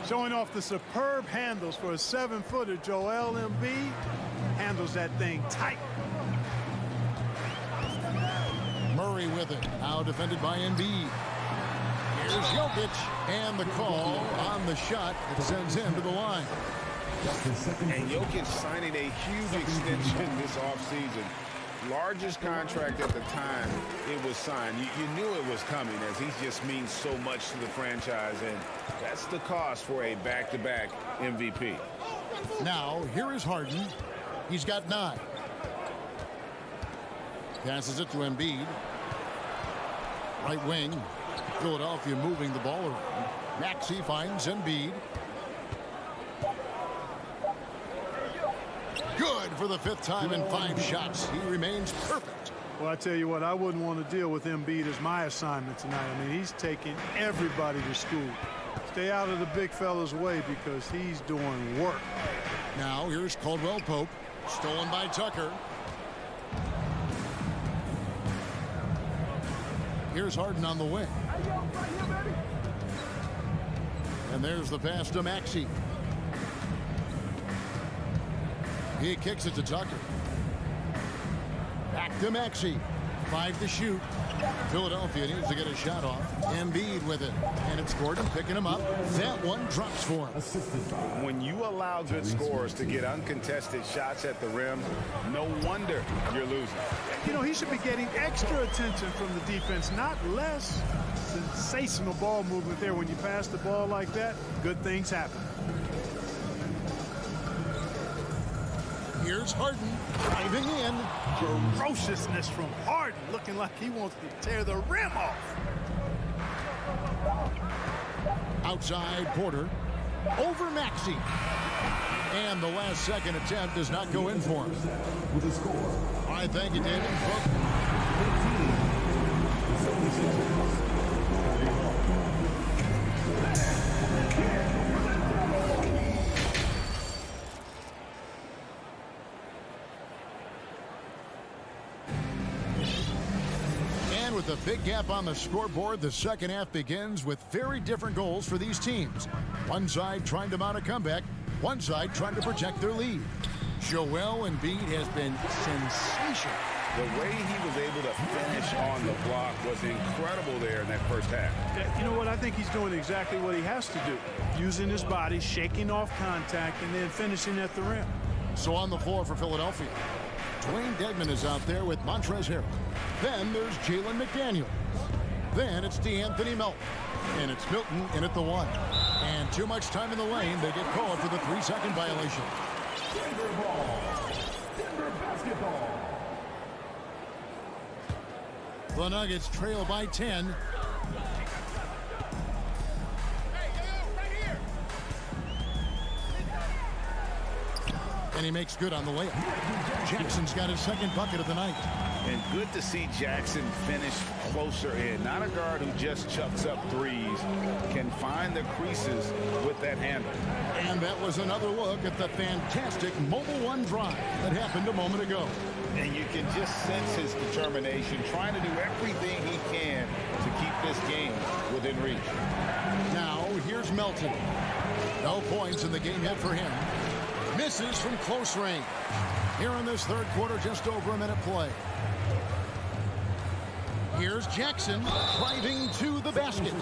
Showing off the superb handles for a 7-footer, Joel Embiid handles that thing tight. Murray with it. Now defended by Embiid. Here's Jokic, and the call on the shot that sends him to the line. And Jokic signing a huge extension this offseason. Largest contract at the time it was signed. You knew it was coming, as he just means so much to the franchise, and that's the cost for a back-to-back MVP. Now, here is Harden. He's got 9. Passes it to Embiid. Right wing. Philadelphia moving the ball around. Maxey finds Embiid. Good for the 5th time in 5 shots. He remains perfect. Well, I tell you what, I wouldn't want to deal with Embiid as my assignment tonight. I mean, he's taking everybody to school. Stay out of the big fella's way because he's doing work. Now, here's Caldwell Pope. Stolen by Tucker. Here's Harden on the wing. And there's the pass to Maxey. He kicks it to Tucker. Back to Maxey. 5 to shoot. Philadelphia needs to get a shot off. Embiid with it. And it's Gordon picking him up. That one drops for him. When you allow good scorers to get uncontested shots at the rim, no wonder you're losing. You know, he should be getting extra attention from the defense, not less. Sensational ball movement there. When you pass the ball like that, good things happen. Here's Harden driving in. Ferociousness from Harden, looking like he wants to tear the rim off. Outside Porter. Over Maxey. And the last second attempt does not go in for him. With a score. All right, thank you, David. And with a big gap on the scoreboard, the second half begins with very different goals for these teams. One side trying to mount a comeback, one side trying to protect their lead. Joel Embiid has been sensational. The way he was able to finish on the block was incredible there in that first half. You know what? I think he's doing exactly what he has to do. Using his body, shaking off contact, and then finishing at the rim. So on the floor for Philadelphia. Dwayne Dedmon is out there with Montrezl Harrell. Then there's Jalen McDaniels. Then it's DeAnthony Melton. And it's Milton in at the 1. And too much time in the lane. They get called for the 3-second violation. Denver ball. Denver basketball. The Nuggets trail by 10. And he makes good on the layup. Jackson's got his second bucket of the night. And good to see Jackson finish closer in. Not a guard who just chucks up threes. Can find the creases with that handle. And that was another look at the fantastic Mobile One drive that happened a moment ago. And you can just sense his determination, trying to do everything he can to keep this game within reach. Now, here's Melton. No points in the game yet for him. Misses from close range. Here in this third quarter, just over a minute play. Here's Jackson driving to the basket.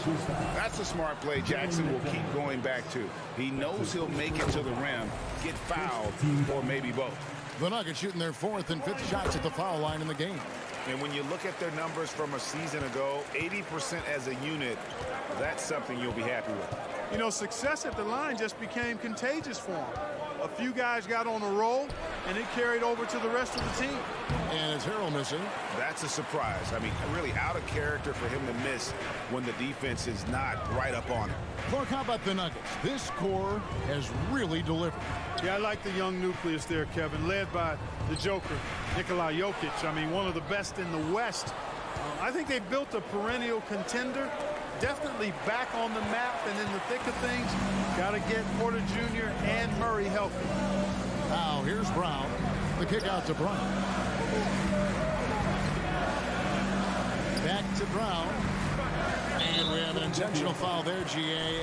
That's a smart play Jackson will keep going back to. He knows he'll make it to the rim, get fouled, or maybe both. The Nuggets shooting their 4th and 5th shots at the foul line in the game. And when you look at their numbers from a season ago, 80% as a unit, that's something you'll be happy with. You know, success at the line just became contagious for him. A few guys got on a roll, and it carried over to the rest of the team. And is Harrell missing? That's a surprise. I mean, really out of character for him to miss when the defense is not right up on him. Clark, how about the Nuggets? This core has really delivered. Yeah, I like the young nucleus there, Kevin, led by the Joker, Nikola Jokic. I mean, one of the best in the West. I think they built a perennial contender. Definitely back on the map and in the thick of things. Got to get Porter Jr. and Murray healthy. Now here's Brown. The kick out to Brown. Back to Brown. And we have an intentional foul there, GA.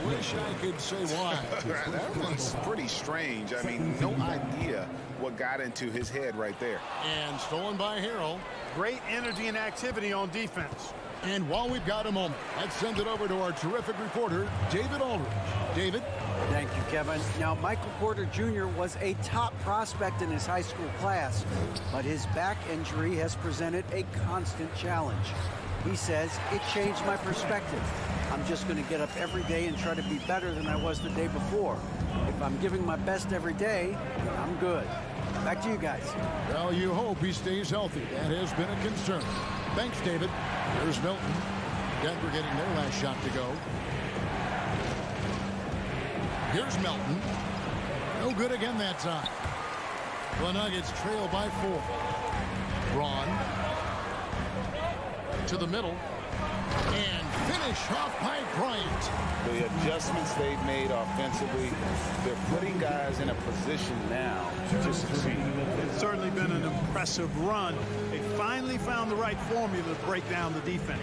Wish I could say why. That was pretty strange. I mean, no idea what got into his head right there. And stolen by Harrell. Great energy and activity on defense. And while we've got a moment, let's send it over to our terrific reporter, David Aldridge. David? Thank you, Kevin. Now, Michael Porter Jr. was a top prospect in his high school class, but his back injury has presented a constant challenge. He says, it changed my perspective. I'm just going to get up every day and try to be better than I was the day before. If I'm giving my best every day, then I'm good. Back to you guys. Well, you hope he stays healthy. That has been a concern. Thanks, David. Here's Milton. Denver getting their last shot to go. Here's Melton. No good again that time. The Nuggets trail by 4. Braun. To the middle. And finish off by Bryant. The adjustments they've made offensively, they're putting guys in a position now to succeed. It's certainly been an impressive run. They finally found the right formula to break down the defense.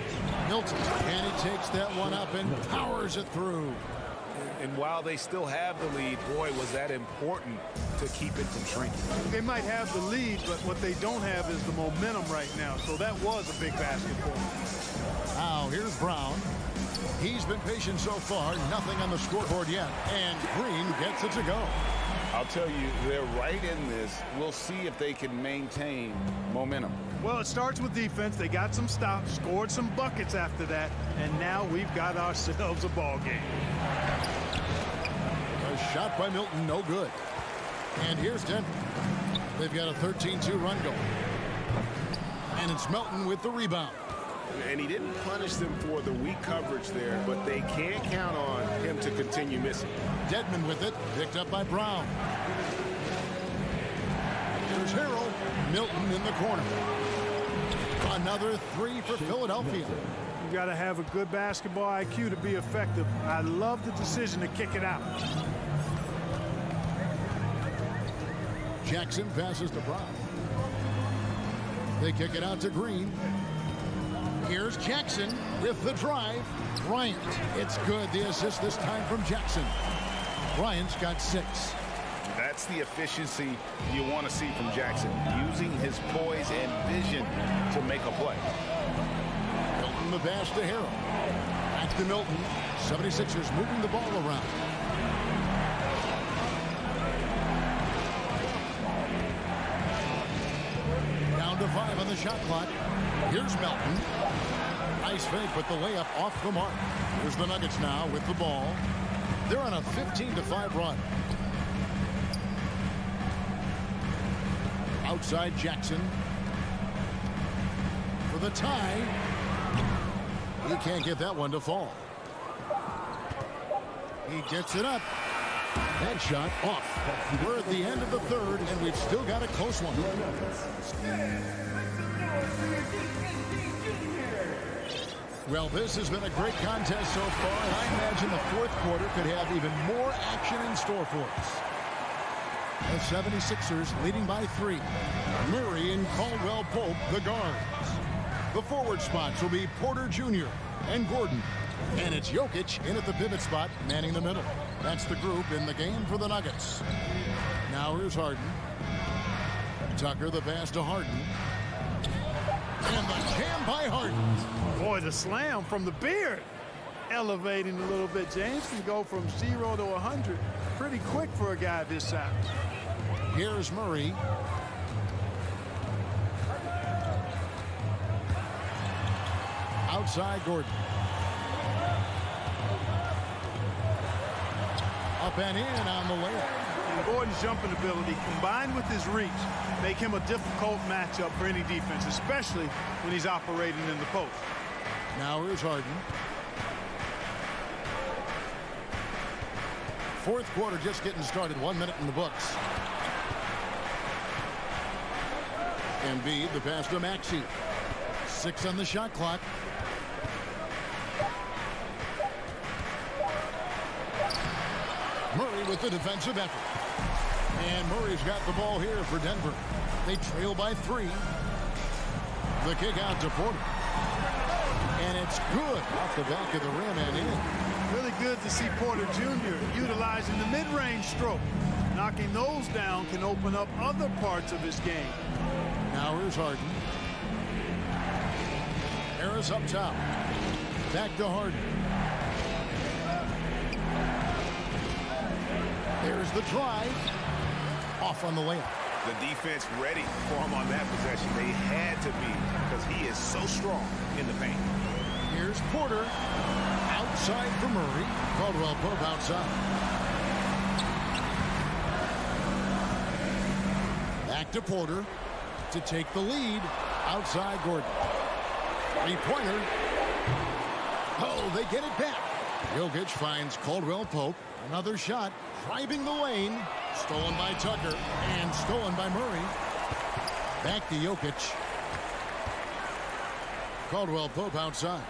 Milton, and he takes that one up and powers it through. And while they still have the lead, boy, was that important to keep it from shrinking. They might have the lead, but what they don't have is the momentum right now. So that was a big basket for them. Now, here's Brown. He's been patient so far. Nothing on the scoreboard yet. And Green gets it to go. I'll tell you, they're right in this. We'll see if they can maintain momentum. Well, it starts with defense. They got some stops, scored some buckets after that, and now we've got ourselves a ball game. A shot by Milton, no good. And here's Denver. They've got a 13-2 run going. And it's Melton with the rebound. And he didn't punish them for the weak coverage there, but they can't count on him to continue missing. Dedmon with it, picked up by Brown. Here's Harrell. Milton in the corner. Another 3 for Philadelphia. You've got to have a good basketball IQ to be effective. I love the decision to kick it out. Jackson passes to Brown. They kick it out to Green. Here's Jackson with the drive. Bryant. It's good. The assist this time from Jackson. Bryant's got 6. That's the efficiency you want to see from Jackson, using his poise and vision to make a play. Milton the pass to Harrell. Back to Milton. 76ers moving the ball around. on the shot clock. Here's Melton. Nice fake, but the layup off the mark. Here's the Nuggets now with the ball. They're on a 15-5 run. Outside Jackson. For the tie. He can't get that one to fall. He gets it up. That shot off. We're at the end of the third, and we've still got a close one. Well, this has been a great contest so far, and I imagine the fourth quarter could have even more action in store for us. The 76ers leading by 3. Murray and Caldwell Pope, the guards. The forward spots will be Porter Jr. and Gordon. And it's Jokic in at the pivot spot, manning the middle. That's the group in the game for the Nuggets. Now here's Harden. Tucker, the pass to Harden. And the jam by Harden. Boy, the slam from the beard. Elevating a little bit. James can go from 0 to 100 pretty quick for a guy this size. Here's Murray. Outside Gordon. Up and in on the layup. And Gordon's jumping ability combined with his reach make him a difficult matchup for any defense, especially when he's operating in the post. Now here's Harden. Fourth quarter just getting started. 1 minute in the books. Embiid, the pass to Maxey. 6 on the shot clock. Murray with the defensive effort. And Murray's got the ball here for Denver. They trail by 3. The kick out to Porter. And it's good off the back of the rim and in. Really good to see Porter Jr. utilizing the mid-range stroke. Knocking those down can open up other parts of his game. Now here's Harden. Harris up top. Back to Harden. There's the drive. Off on the layup. The defense ready for him on that possession. They had to be because he is so strong in the paint. Here's Porter. Outside for Murray. Caldwell Pope outside. Back to Porter to take the lead. Outside Gordon. Three-pointer. Oh, they get it back. Jokic finds Caldwell Pope. Another shot. Driving the lane. Stolen by Tucker. And stolen by Murray. Back to Jokic. Caldwell Pope outside.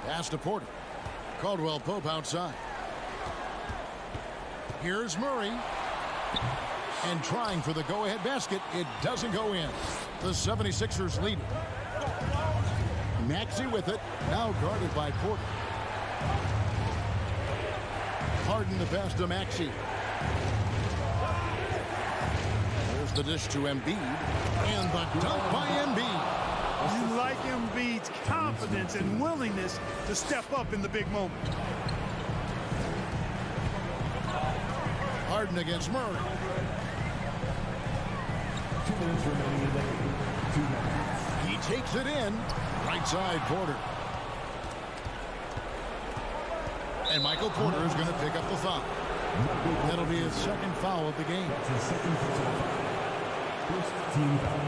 Pass to Porter. Caldwell Pope outside. Here's Murray. And trying for the go-ahead basket. It doesn't go in. The 76ers lead. Maxey with it. Now guarded by Porter. Harden the pass to Maxey. There's the dish to Embiid. And the dunk by Embiid. You like Embiid's confidence and willingness to step up in the big moment. Harden against Murray. 2 minutes remaining in the game. 2 minutes. He takes it in. Right side, Porter. And Michael Porter is going to pick up the foul. That'll be his second foul of the game. That's his second personal foul. First team foul.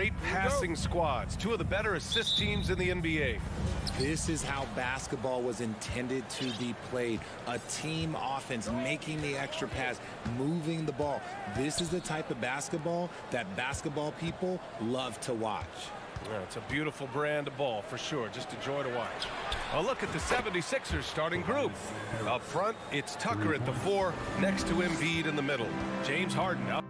great passing squads, two of the better assist teams in the NBA. This is how basketball was intended to be played. A team offense, making the extra pass, moving the ball. This is the type of basketball that basketball people love to watch. Yeah, it's a beautiful brand of ball for sure. Just a joy to watch. A look at the 76ers starting group. Up front, it's Tucker at the 4, next to Embiid in the middle. James Harden up.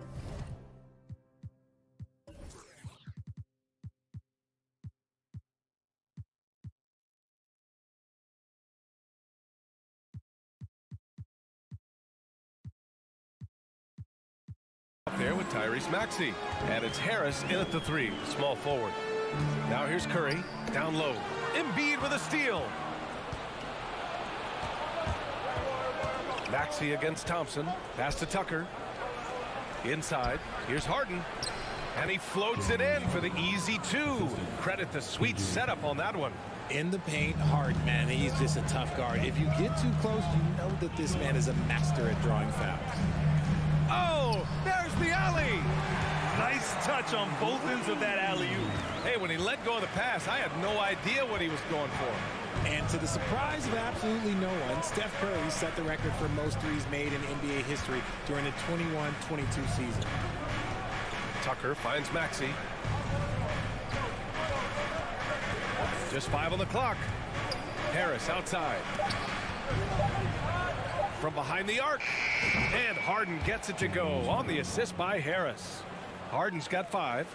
There with Tyrese Maxey. And it's Harris in at the 3, small forward. Now here's Curry, down low. Embiid with a steal. Maxey against Thompson. Pass to Tucker. Inside. Here's Harden. And he floats it in for the easy 2. Credit the sweet setup on that one. In the paint, Harden, man, he's just a tough guard. If you get too close, you know that this man is a master at drawing fouls. Oh, there's the alley. Nice touch on both ends of that alley-oop. Hey, when he let go of the pass, I had no idea what he was going for. And to the surprise of absolutely no one, Steph Curry set the record for most threes made in NBA history during the 21-22 season. Tucker finds Maxey. Just 5 on the clock. Harris outside. From behind the arc. And Harden gets it to go on the assist by Harris. Harden's got 5.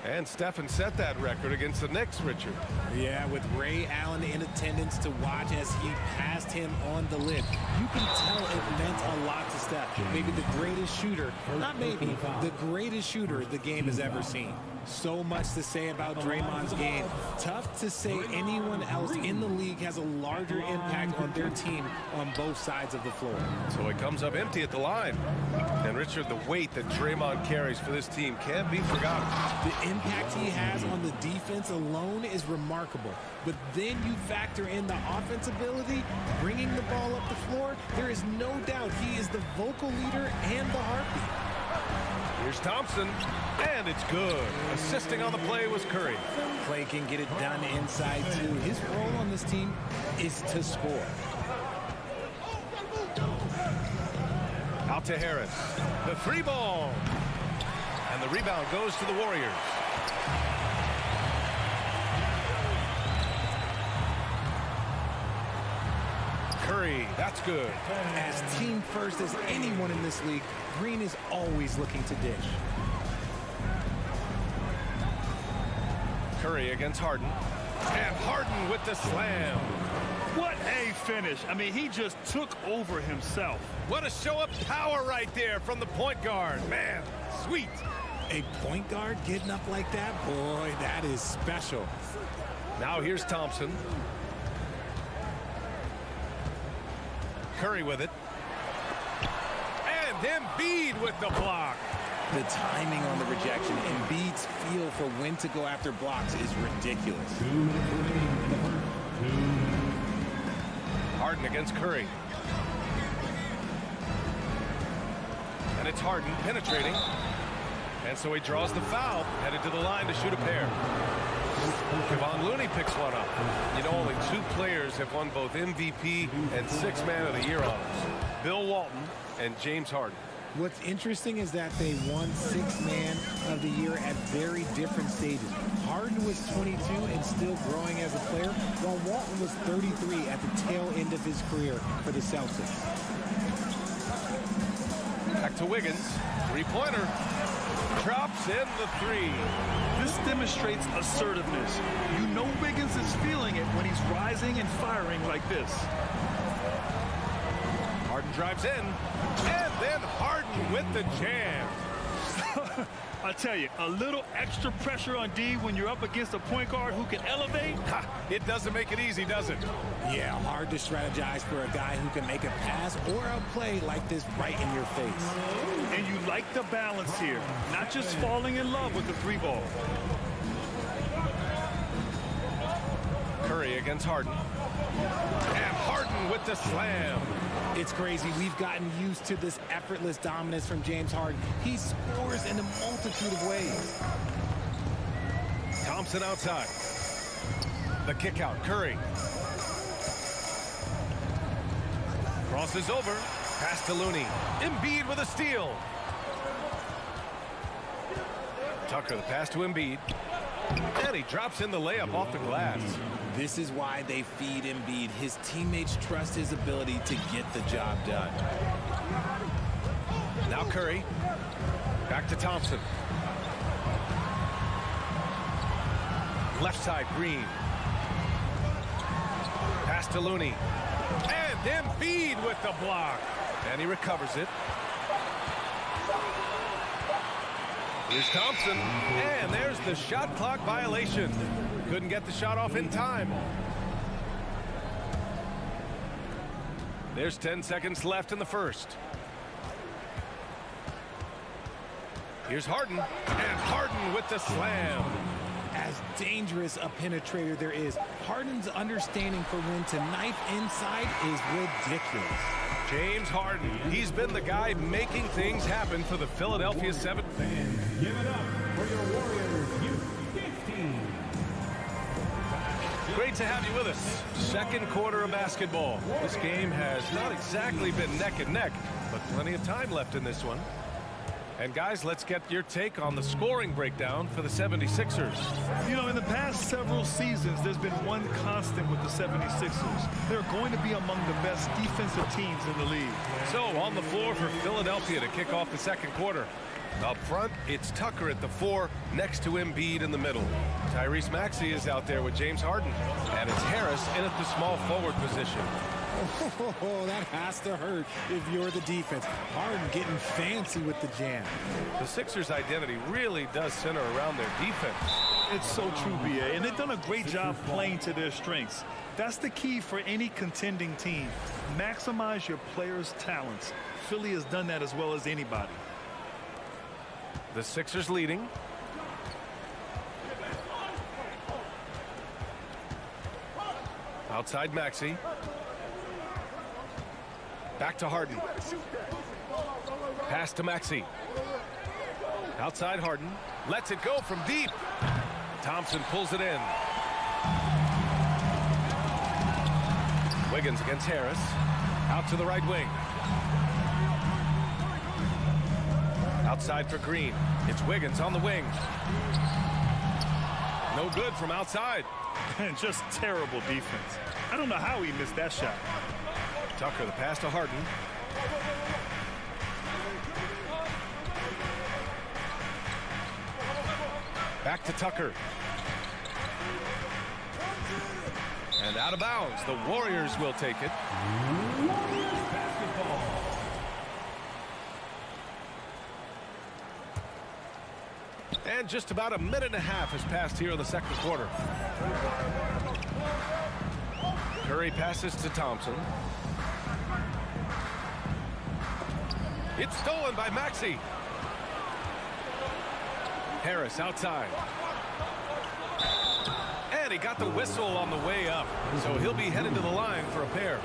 And Stephen set that record against the Knicks, Richard. Yeah, with Ray Allen in attendance to watch as he passed him on the lip. You can tell it meant a lot to Steph. Maybe the greatest shooter, not maybe, the greatest shooter the game has ever seen. So much to say about Draymond's game. Tough to say anyone else in the league has a larger impact on their team on both sides of the floor. So it comes up empty at the line. And Richard, the weight that Draymond carries for this team can't be forgotten. The impact he has on the defense alone is remarkable. But then you factor in the offense ability, bringing the ball up the floor. There is no doubt he is the vocal leader and the heartbeat. Here's Thompson, and it's good. Assisting on the play was Curry. Clay can get it done inside, too. His role on this team is to score. Out to Harris. The 3 ball. And the rebound goes to the Warriors. Curry, that's good. As team first as anyone in this league, Green is always looking to dish. Curry against Harden. And Harden with the slam. What a finish. I mean, he just took over himself. What a show of power right there from the point guard. Man, sweet. A point guard getting up like that? Boy, that is special. Now here's Thompson. Curry with it. And Embiid with the block. The timing on the rejection, Embiid's feel for when to go after blocks is ridiculous. Harden against Curry. And it's Harden penetrating. And so he draws the foul, headed to the line to shoot a pair. Kevon Looney picks one up. You know, only 2 players have won both MVP and 6th Man of the Year honors. Bill Walton and James Harden. What's interesting is that they won 6th Man of the Year at very different stages. Harden was 22 and still growing as a player, while Walton was 33 at the tail end of his career for the Celtics. Back to Wiggins. 3-pointer. Drops in the 3. This demonstrates assertiveness. You know Wiggins is feeling it when he's rising and firing like this. Harden drives in, and then Harden with the jam. I tell you, a little extra pressure on D when you're up against a point guard who can elevate. It doesn't make it easy, does it? Yeah, hard to strategize for a guy who can make a pass or a play like this right in your face. And you like the balance here, not just falling in love with the 3 ball. Curry against Harden. And Harden with the slam. It's crazy. We've gotten used to this effortless dominance from James Harden. He scores in a multitude of ways. Thompson outside. The kick out, Curry. Crosses over. Pass to Looney. Embiid with a steal. Tucker, the pass to Embiid. And he drops in the layup off the glass. This is why they feed Embiid. His teammates trust his ability to get the job done. Now Curry. Back to Thompson. Left side, Green. Pass to Looney. And Embiid with the block. And he recovers it. Here's Thompson. And there's the shot clock violation. Couldn't get the shot off in time. There's 10 seconds left in the first. Here's Harden. And Harden with the slam. As dangerous a penetrator there is, Harden's understanding for when to knife inside is ridiculous. James Harden, he's been the guy making things happen for the Philadelphia 7. Give it up for your Warriors U15. Great to have you with us. Second quarter of basketball. This game has not exactly been neck and neck, but plenty of time left in this one. And guys, let's get your take on the scoring breakdown for the 76ers. You know, in the past several seasons, there's been one constant with the 76ers. They're going to be among the best defensive teams in the league. So on the floor for Philadelphia to kick off the second quarter. Up front, it's Tucker at the 4, next to Embiid in the middle. Tyrese Maxey is out there with James Harden. And it's Harris in at the small forward position. Oh, that has to hurt if you're the defense. Harden getting fancy with the jam. The Sixers' identity really does center around their defense. It's so true, B.A., and they've done a great job playing to their strengths. That's the key for any contending team. Maximize your players' talents. Philly has done that as well as anybody. The Sixers leading. Outside Maxey. Back to Harden. Pass to Maxey. Outside Harden. Lets it go from deep. Thompson pulls it in. Wiggins against Harris. Out to the right wing. Outside for Green. It's Wiggins on the wing. No good from outside. And just terrible defense. I don't know how he missed that shot. Tucker, the pass to Harden. Back to Tucker. And out of bounds. The Warriors will take it. Basketball. And just about a minute and a half has passed here in the second quarter. Curry passes to Thompson. It's stolen by Maxey. Harris outside. And he got the whistle on the way up. So he'll be headed to the line for a pair.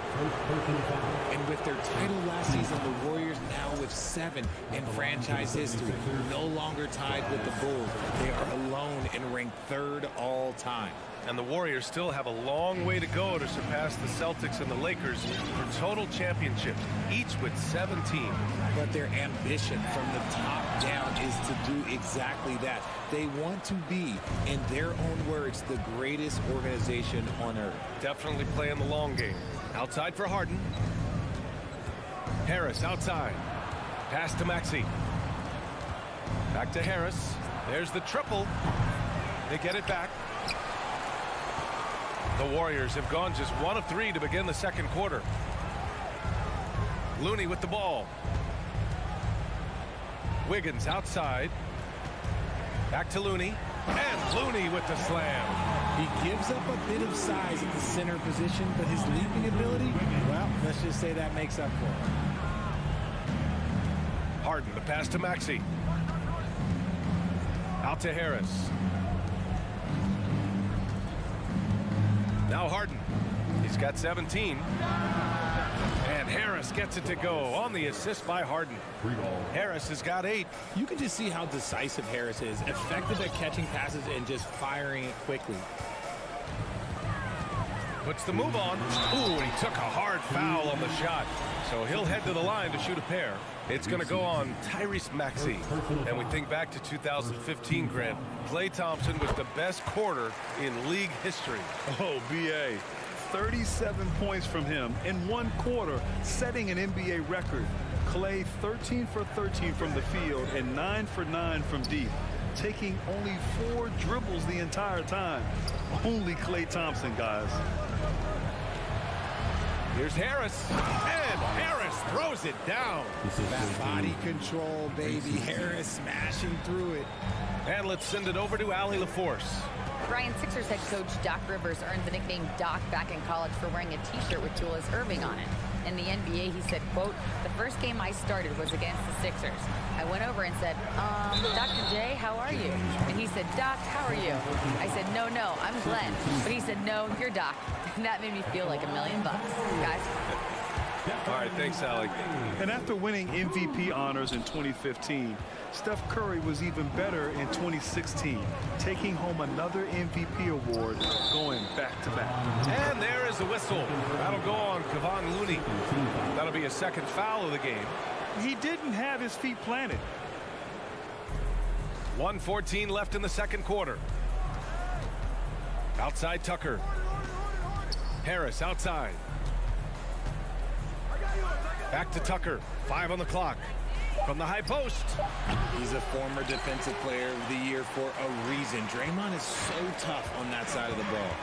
And with their title last season, the Warriors now with 7 in franchise history. No longer tied with the Bulls. They are alone and ranked 3rd all time. And the Warriors still have a long way to go to surpass the Celtics and the Lakers for total championships, each with 17. But their ambition from the top down is to do exactly that. They want to be, in their own words, the greatest organization on earth. Definitely playing the long game. Outside for Harden. Harris outside. Pass to Maxey. Back to Harris. There's the triple. They get it back. The Warriors have gone just 1 of 3 to begin the second quarter. Looney with the ball. Wiggins outside. Back to Looney. And Looney with the slam. He gives up a bit of size at the center position, but his leaping ability, well, let's just say that makes up for it. Harden, the pass to Maxey. Out to Harris. Now Harden. He's got 17. And And Harris gets it to go on the assist by Harden. Harris has got 8. You can just see how decisive Harris is. Effective at catching passes and just firing it quickly. Puts the move on. Ooh, and he took a hard foul on the shot. So he'll head to the line to shoot a pair. It's going to go on Tyrese Maxey. And we think back to 2015, Grant. Klay Thompson was the best quarter in league history. Oh, B.A. 37 points from him in one quarter, setting an NBA record. Klay 13 for 13 from the field and 9 for 9 from deep, taking only 4 dribbles the entire time. Only Klay Thompson, guys. Here's Harris, and Harris throws it down. That body control, baby. Harris smashing through it. And let's send it over to Allie LaForce. Brian, Sixers head coach Doc Rivers earned the nickname Doc back in college for wearing a T-shirt with Julius Erving on it. In the NBA, he said, quote, "The first game I started was against the Sixers. I went over and said, Dr. J, how are you?" And he said, "Doc, how are you?" I said, no, I'm Glenn." But he said, "No, you're Doc." And that made me feel like $1 million, guys. All right, thanks, Allie. And after winning MVP honors in 2015, Steph Curry was even better in 2016, taking home another MVP award, going back-to-back. And there is the whistle. That'll go on Kevon Looney. That'll be a second foul of the game. He didn't have his feet planted. 1:14 left in the second quarter. Outside Tucker. Harris outside. Back to Tucker. 5 on the clock. From the high post. He's a former defensive player of the year for a reason. Draymond is so tough on that side of the ball.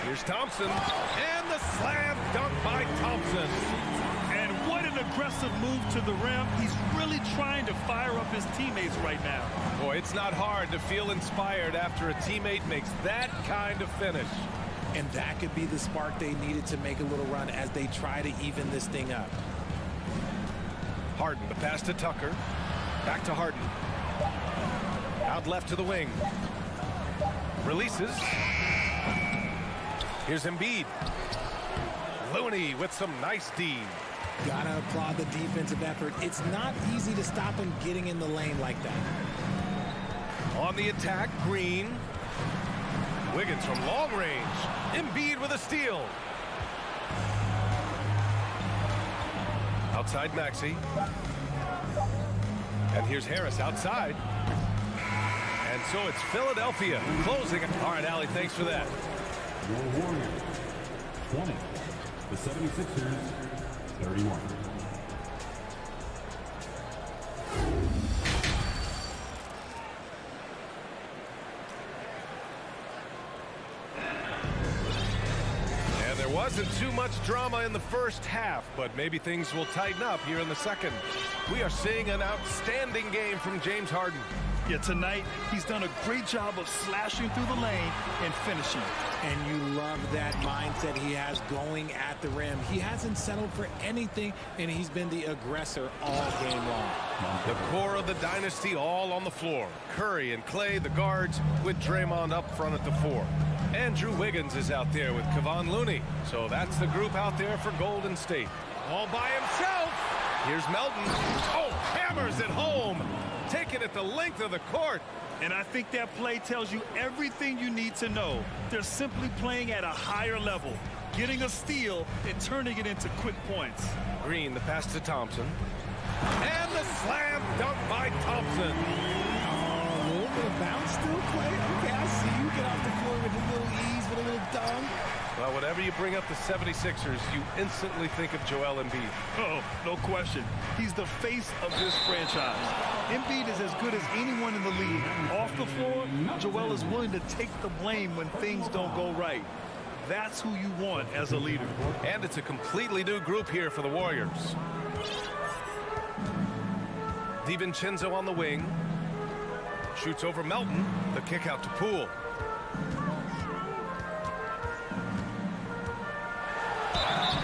Here's Thompson. And the slam dunk by Thompson. And what an aggressive move to the rim. He's really trying to fire up his teammates right now. Boy, it's not hard to feel inspired after a teammate makes that kind of finish. And that could be the spark they needed to make a little run as they try to even this thing up. Harden, the pass to Tucker. Back to Harden. Out left to the wing. Releases. Here's Embiid. Looney with some nice D. Gotta applaud the defensive effort. It's not easy to stop him getting in the lane like that. On the attack, Green. Wiggins from long range. Embiid with a steal. Outside Maxey. And here's Harris outside. And so it's Philadelphia closing. All right, Allie, thanks for that. Your Warriors, 20. The 76ers, 31. Wasn't too much drama in the first half, but maybe things will tighten up here in the second. We are seeing an outstanding game from James Harden. Yeah, tonight he's done a great job of slashing through the lane and finishing. And you love that mindset he has going at the rim. He hasn't settled for anything, and he's been the aggressor all game long. The core of the dynasty all on the floor. Curry and Klay, the guards, with Draymond up front at the 4. Andrew Wiggins is out there with Kevon Looney. So that's the group out there for Golden State. All by himself. Here's Melton. Oh, hammers it home. Taking it the length of the court. And I think that play tells you everything you need to know. They're simply playing at a higher level, getting a steal and turning it into quick points. Green, the pass to Thompson. And the slam dunk by Thompson. A little bit of bounce still, Klay. Okay, I see you get off the floor with a little ease, with a little dunk. Well, whenever you bring up the 76ers, you instantly think of Joel Embiid. Oh, no question. He's the face of this franchise. Embiid is as good as anyone in the league. Off the floor, Joel is willing to take the blame when things don't go right. That's who you want as a leader. And it's a completely new group here for the Warriors. DiVincenzo on the wing. Shoots over Melton. The kick out to Poole.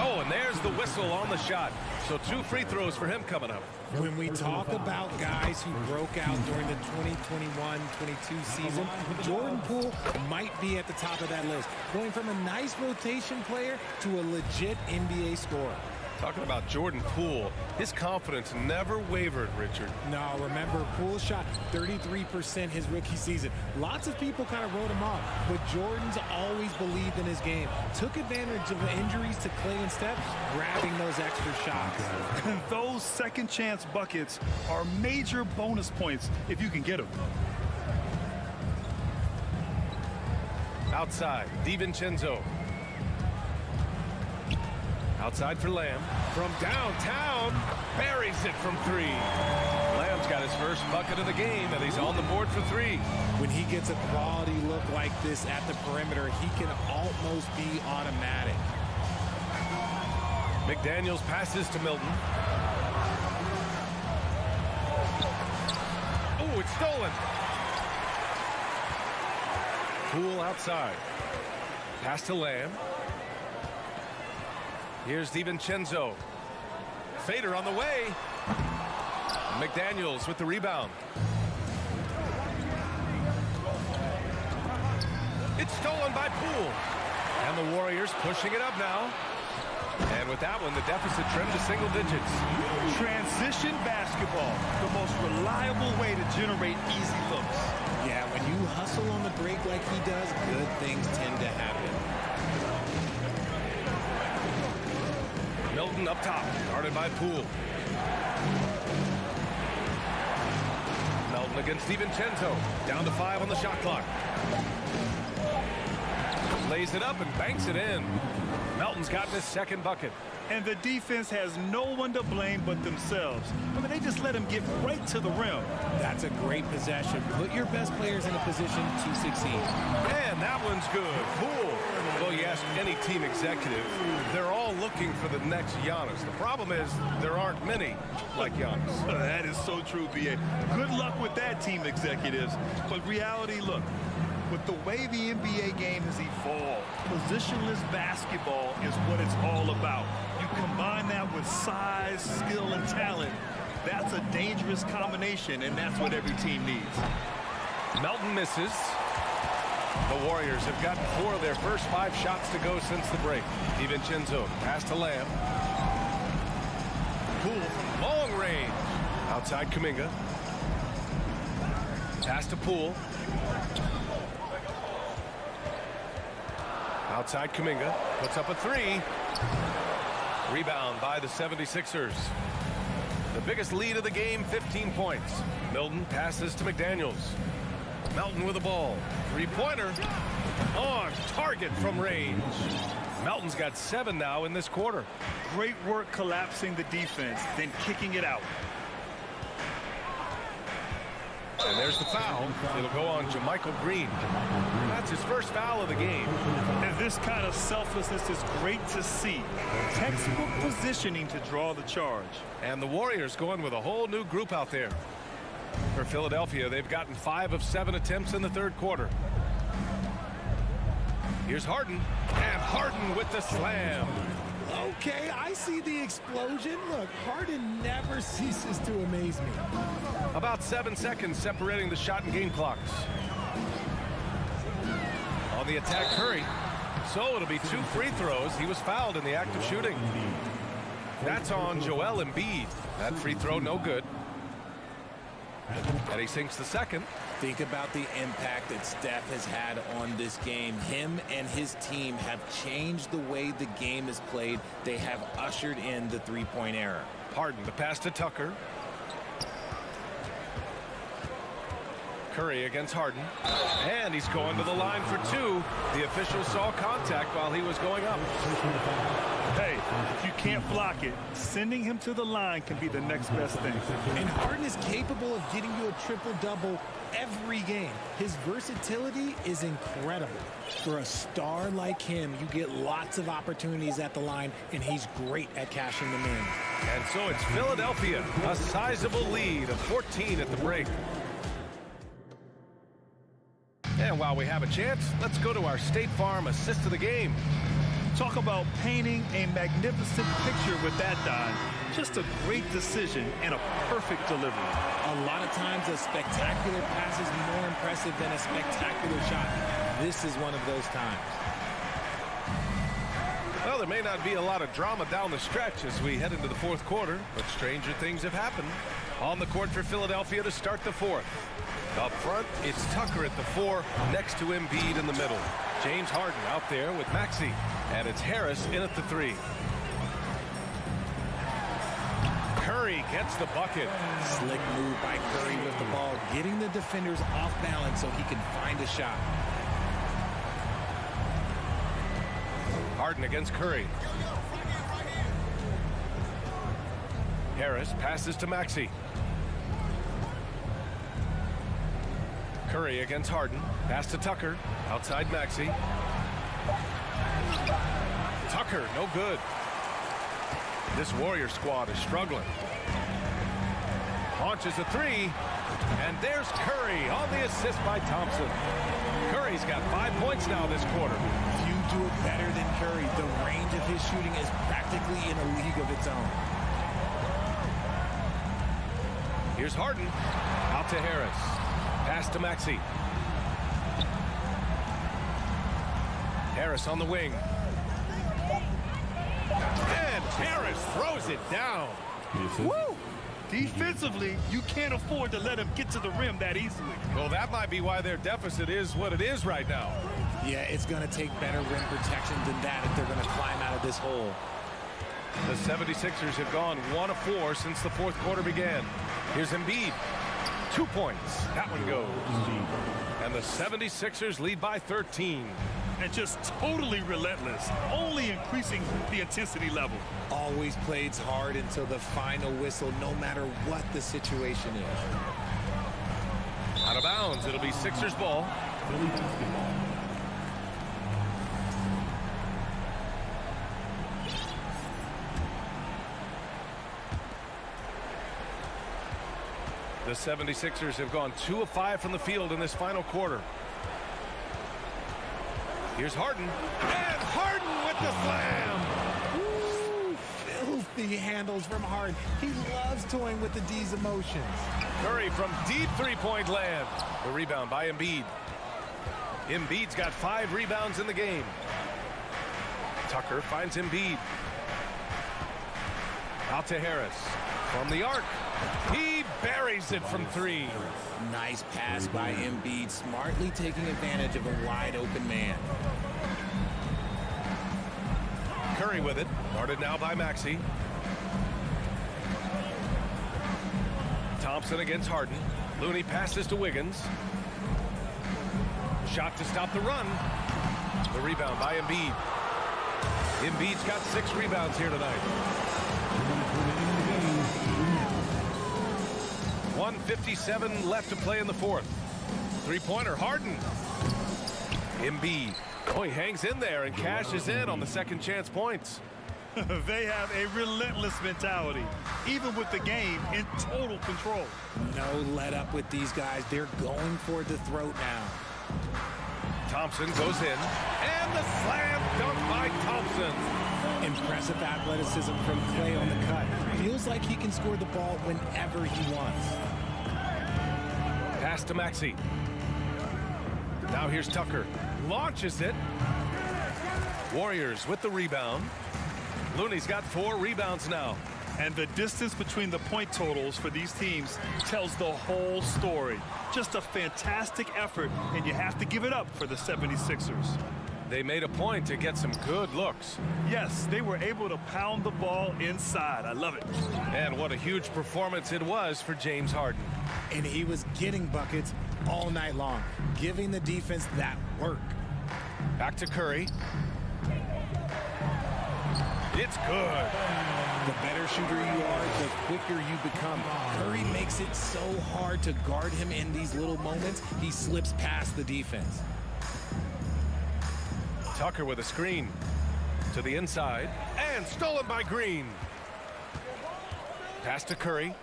Oh, and there's the whistle on the shot. So 2 free throws for him coming up. When we talk about guys who broke out during the 2021-22 season, Jordan Poole might be at the top of that list, going from a nice rotation player to a legit NBA scorer. Talking about Jordan Poole, his confidence never wavered, Richard. No, remember, Poole shot 33% his rookie season. Lots of people kind of wrote him off, but Jordan's always believed in his game. Took advantage of the injuries to Clay and Steph, grabbing those extra shots. And those second chance buckets are major bonus points if you can get them. Outside, DiVincenzo. Outside for Lamb. From downtown, buries it from 3. Lamb's got his first bucket of the game, and he's on the board for 3. When he gets a quality look like this at the perimeter, he can almost be automatic. McDaniels passes to Milton. Oh, it's stolen. Poole outside. Pass to Lamb. Here's DiVincenzo. Fader on the way. McDaniels with the rebound. It's stolen by Poole. And the Warriors pushing it up now. And with that one, the deficit trimmed to single digits. Transition basketball, the most reliable way to generate easy looks. Yeah, when you hustle on the break like he does, good things tend to happen. Milton up top, guarded by Poole. Melton against DiVincenzo. Down to 5 on the shot clock. Lays it up and banks it in. Melton's gotten his second bucket. And the defense has no one to blame but themselves. I mean, they just let him get right to the rim. That's a great possession. Put your best players in a position to succeed. And that one's good. Poole. Well, you ask any team executive, they're all looking for the next Giannis. The problem is there aren't many like Giannis. That is so true, B.A. Good luck with that, team executives. But reality, look, with the way the NBA game has evolved, positionless basketball is what it's all about. You combine that with size, skill, and talent. That's a dangerous combination, and that's what every team needs. Melton misses. The Warriors have gotten 4 of their first 5 shots to go since the break. DiVincenzo, pass to Lamb. Poole from long range. Outside Kuminga. Pass to Poole. Outside Kuminga. Puts up a 3. Rebound by the 76ers. The biggest lead of the game, 15 points. Milton passes to McDaniels. Melton with the ball. 3-pointer. On target from range. Melton's got 7 now in this quarter. Great work collapsing the defense, then kicking it out. And there's the foul. It'll go on JaMychal Green. That's his first foul of the game. And this kind of selflessness is great to see. Textbook positioning to draw the charge. And the Warriors going with a whole new group out there. For Philadelphia, they've gotten 5 of 7 attempts in the third quarter. Here's Harden. And Harden with the slam. Okay, I see the explosion. Look, Harden never ceases to amaze me. About 7 seconds separating the shot and game clocks. On the attack, Curry. So it'll be 2 free throws. He was fouled in the act of shooting. That's on Joel Embiid. That free throw, no good. And he sinks the second. Think about the impact that Steph has had on this game. Him and his team have changed the way the game is played. They have ushered in the three-point era. Harden, the pass to Tucker. Curry against Harden. And he's going to the line for 2. The official saw contact while he was going up. Hey, if you can't block it, sending him to the line can be the next best thing. And Harden is capable of getting you a triple-double every game. His versatility is incredible. For a star like him, you get lots of opportunities at the line, and he's great at cashing them in. And so it's Philadelphia, a sizable lead of 14 at the break. And while we have a chance, let's go to our State Farm assist of the game. Talk about painting a magnificent picture with that dive. Just a great decision and a perfect delivery. A lot of times a spectacular pass is more impressive than a spectacular shot. This is one of those times. Well, there may not be a lot of drama down the stretch as we head into the fourth quarter, but stranger things have happened. On the court for Philadelphia to start the fourth. Up front, it's Tucker at the 4, next to Embiid in the middle. James Harden out there with Maxey, and it's Harris in at the 3. Curry gets the bucket. Slick move by Curry with the ball, getting the defenders off balance so he can find a shot. Harden against Curry. Harris passes to Maxey. Curry against Harden. Pass to Tucker. Outside Maxey. Tucker, no good. This Warrior squad is struggling. Launches a 3. And there's Curry on the assist by Thompson. Curry's got 5 points now this quarter. Few do it better than Curry. The range of his shooting is practically in a league of its own. Here's Harden. Out to Harris. Pass to Maxey. Harris on the wing. And Harris throws it down. Woo! Defensively, you can't afford to let him get to the rim that easily. Well, that might be why their deficit is what it is right now. Yeah, it's going to take better rim protection than that if they're going to climb out of this hole. The 76ers have gone 1 of 4 since the fourth quarter began. Here's Embiid. 2 points. That one goes. And the 76ers lead by 13. And just totally relentless, only increasing the intensity level. Always plays hard until the final whistle, no matter what the situation is. Out of bounds. It'll be Sixers ball. The 76ers have gone 2 of 5 from the field in this final quarter. Here's Harden. And Harden with the slam. Ooh, filthy handles from Harden. He loves toying with the D's emotions. Curry from deep three-point land. The rebound by Embiid. Embiid's got 5 rebounds in the game. Tucker finds Embiid. Out to Harris. From the arc. He buries it from 3. Nice pass by Embiid, smartly taking advantage of a wide-open man. Curry with it. Guarded now by Maxey. Thompson against Harden. Looney passes to Wiggins. Shot to stop the run. The rebound by Embiid. Embiid's got 6 rebounds here tonight. 1:57 left to play in the fourth. Three-pointer, Harden. Embiid. Oh, he hangs in there and cashes in on the second chance points. They have a relentless mentality, even with the game in total control. No let up with these guys. They're going for the throat now. Thompson goes in. And the slam dunk by Thompson. Impressive athleticism from Clay on the cut. Feels like he can score the ball whenever he wants. Pass to Maxey. Now here's Tucker. Launches it. Warriors with the rebound. Looney's got 4 rebounds now. And the distance between the point totals for these teams tells the whole story. Just a fantastic effort, and you have to give it up for the 76ers. They made a point to get some good looks. Yes, they were able to pound the ball inside. I love it. And what a huge performance it was for James Harden. And he was getting buckets all night long, giving the defense that work. Back to Curry. It's good. The better shooter you are, the quicker you become. Curry makes it so hard to guard him in these little moments. He slips past the defense. Tucker with a screen to the inside and stolen by Green. Pass to Curry.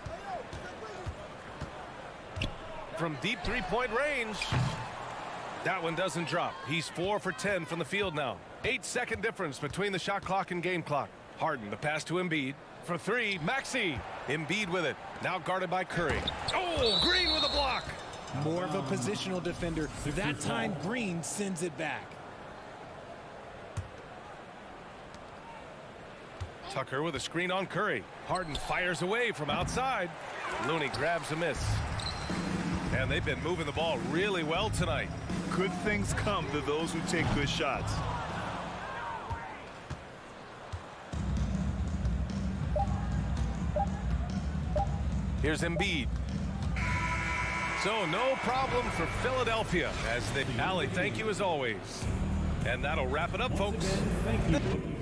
From deep three-point range. That one doesn't drop. He's 4 for 10 from the field now. 8-second difference between the shot clock and game clock. Harden, the pass to Embiid. For three, Maxey. Embiid with it. Now guarded by Curry. Oh, Green with a block. More of a positional defender. That time, Green sends it back. Tucker with a screen on Curry. Harden fires away from outside. Looney grabs a miss. And they've been moving the ball really well tonight. Good things come to those who take good shots. Here's Embiid. So no problem for Philadelphia as they... Allie, thank you as always. And that'll wrap it up, folks. Thank you.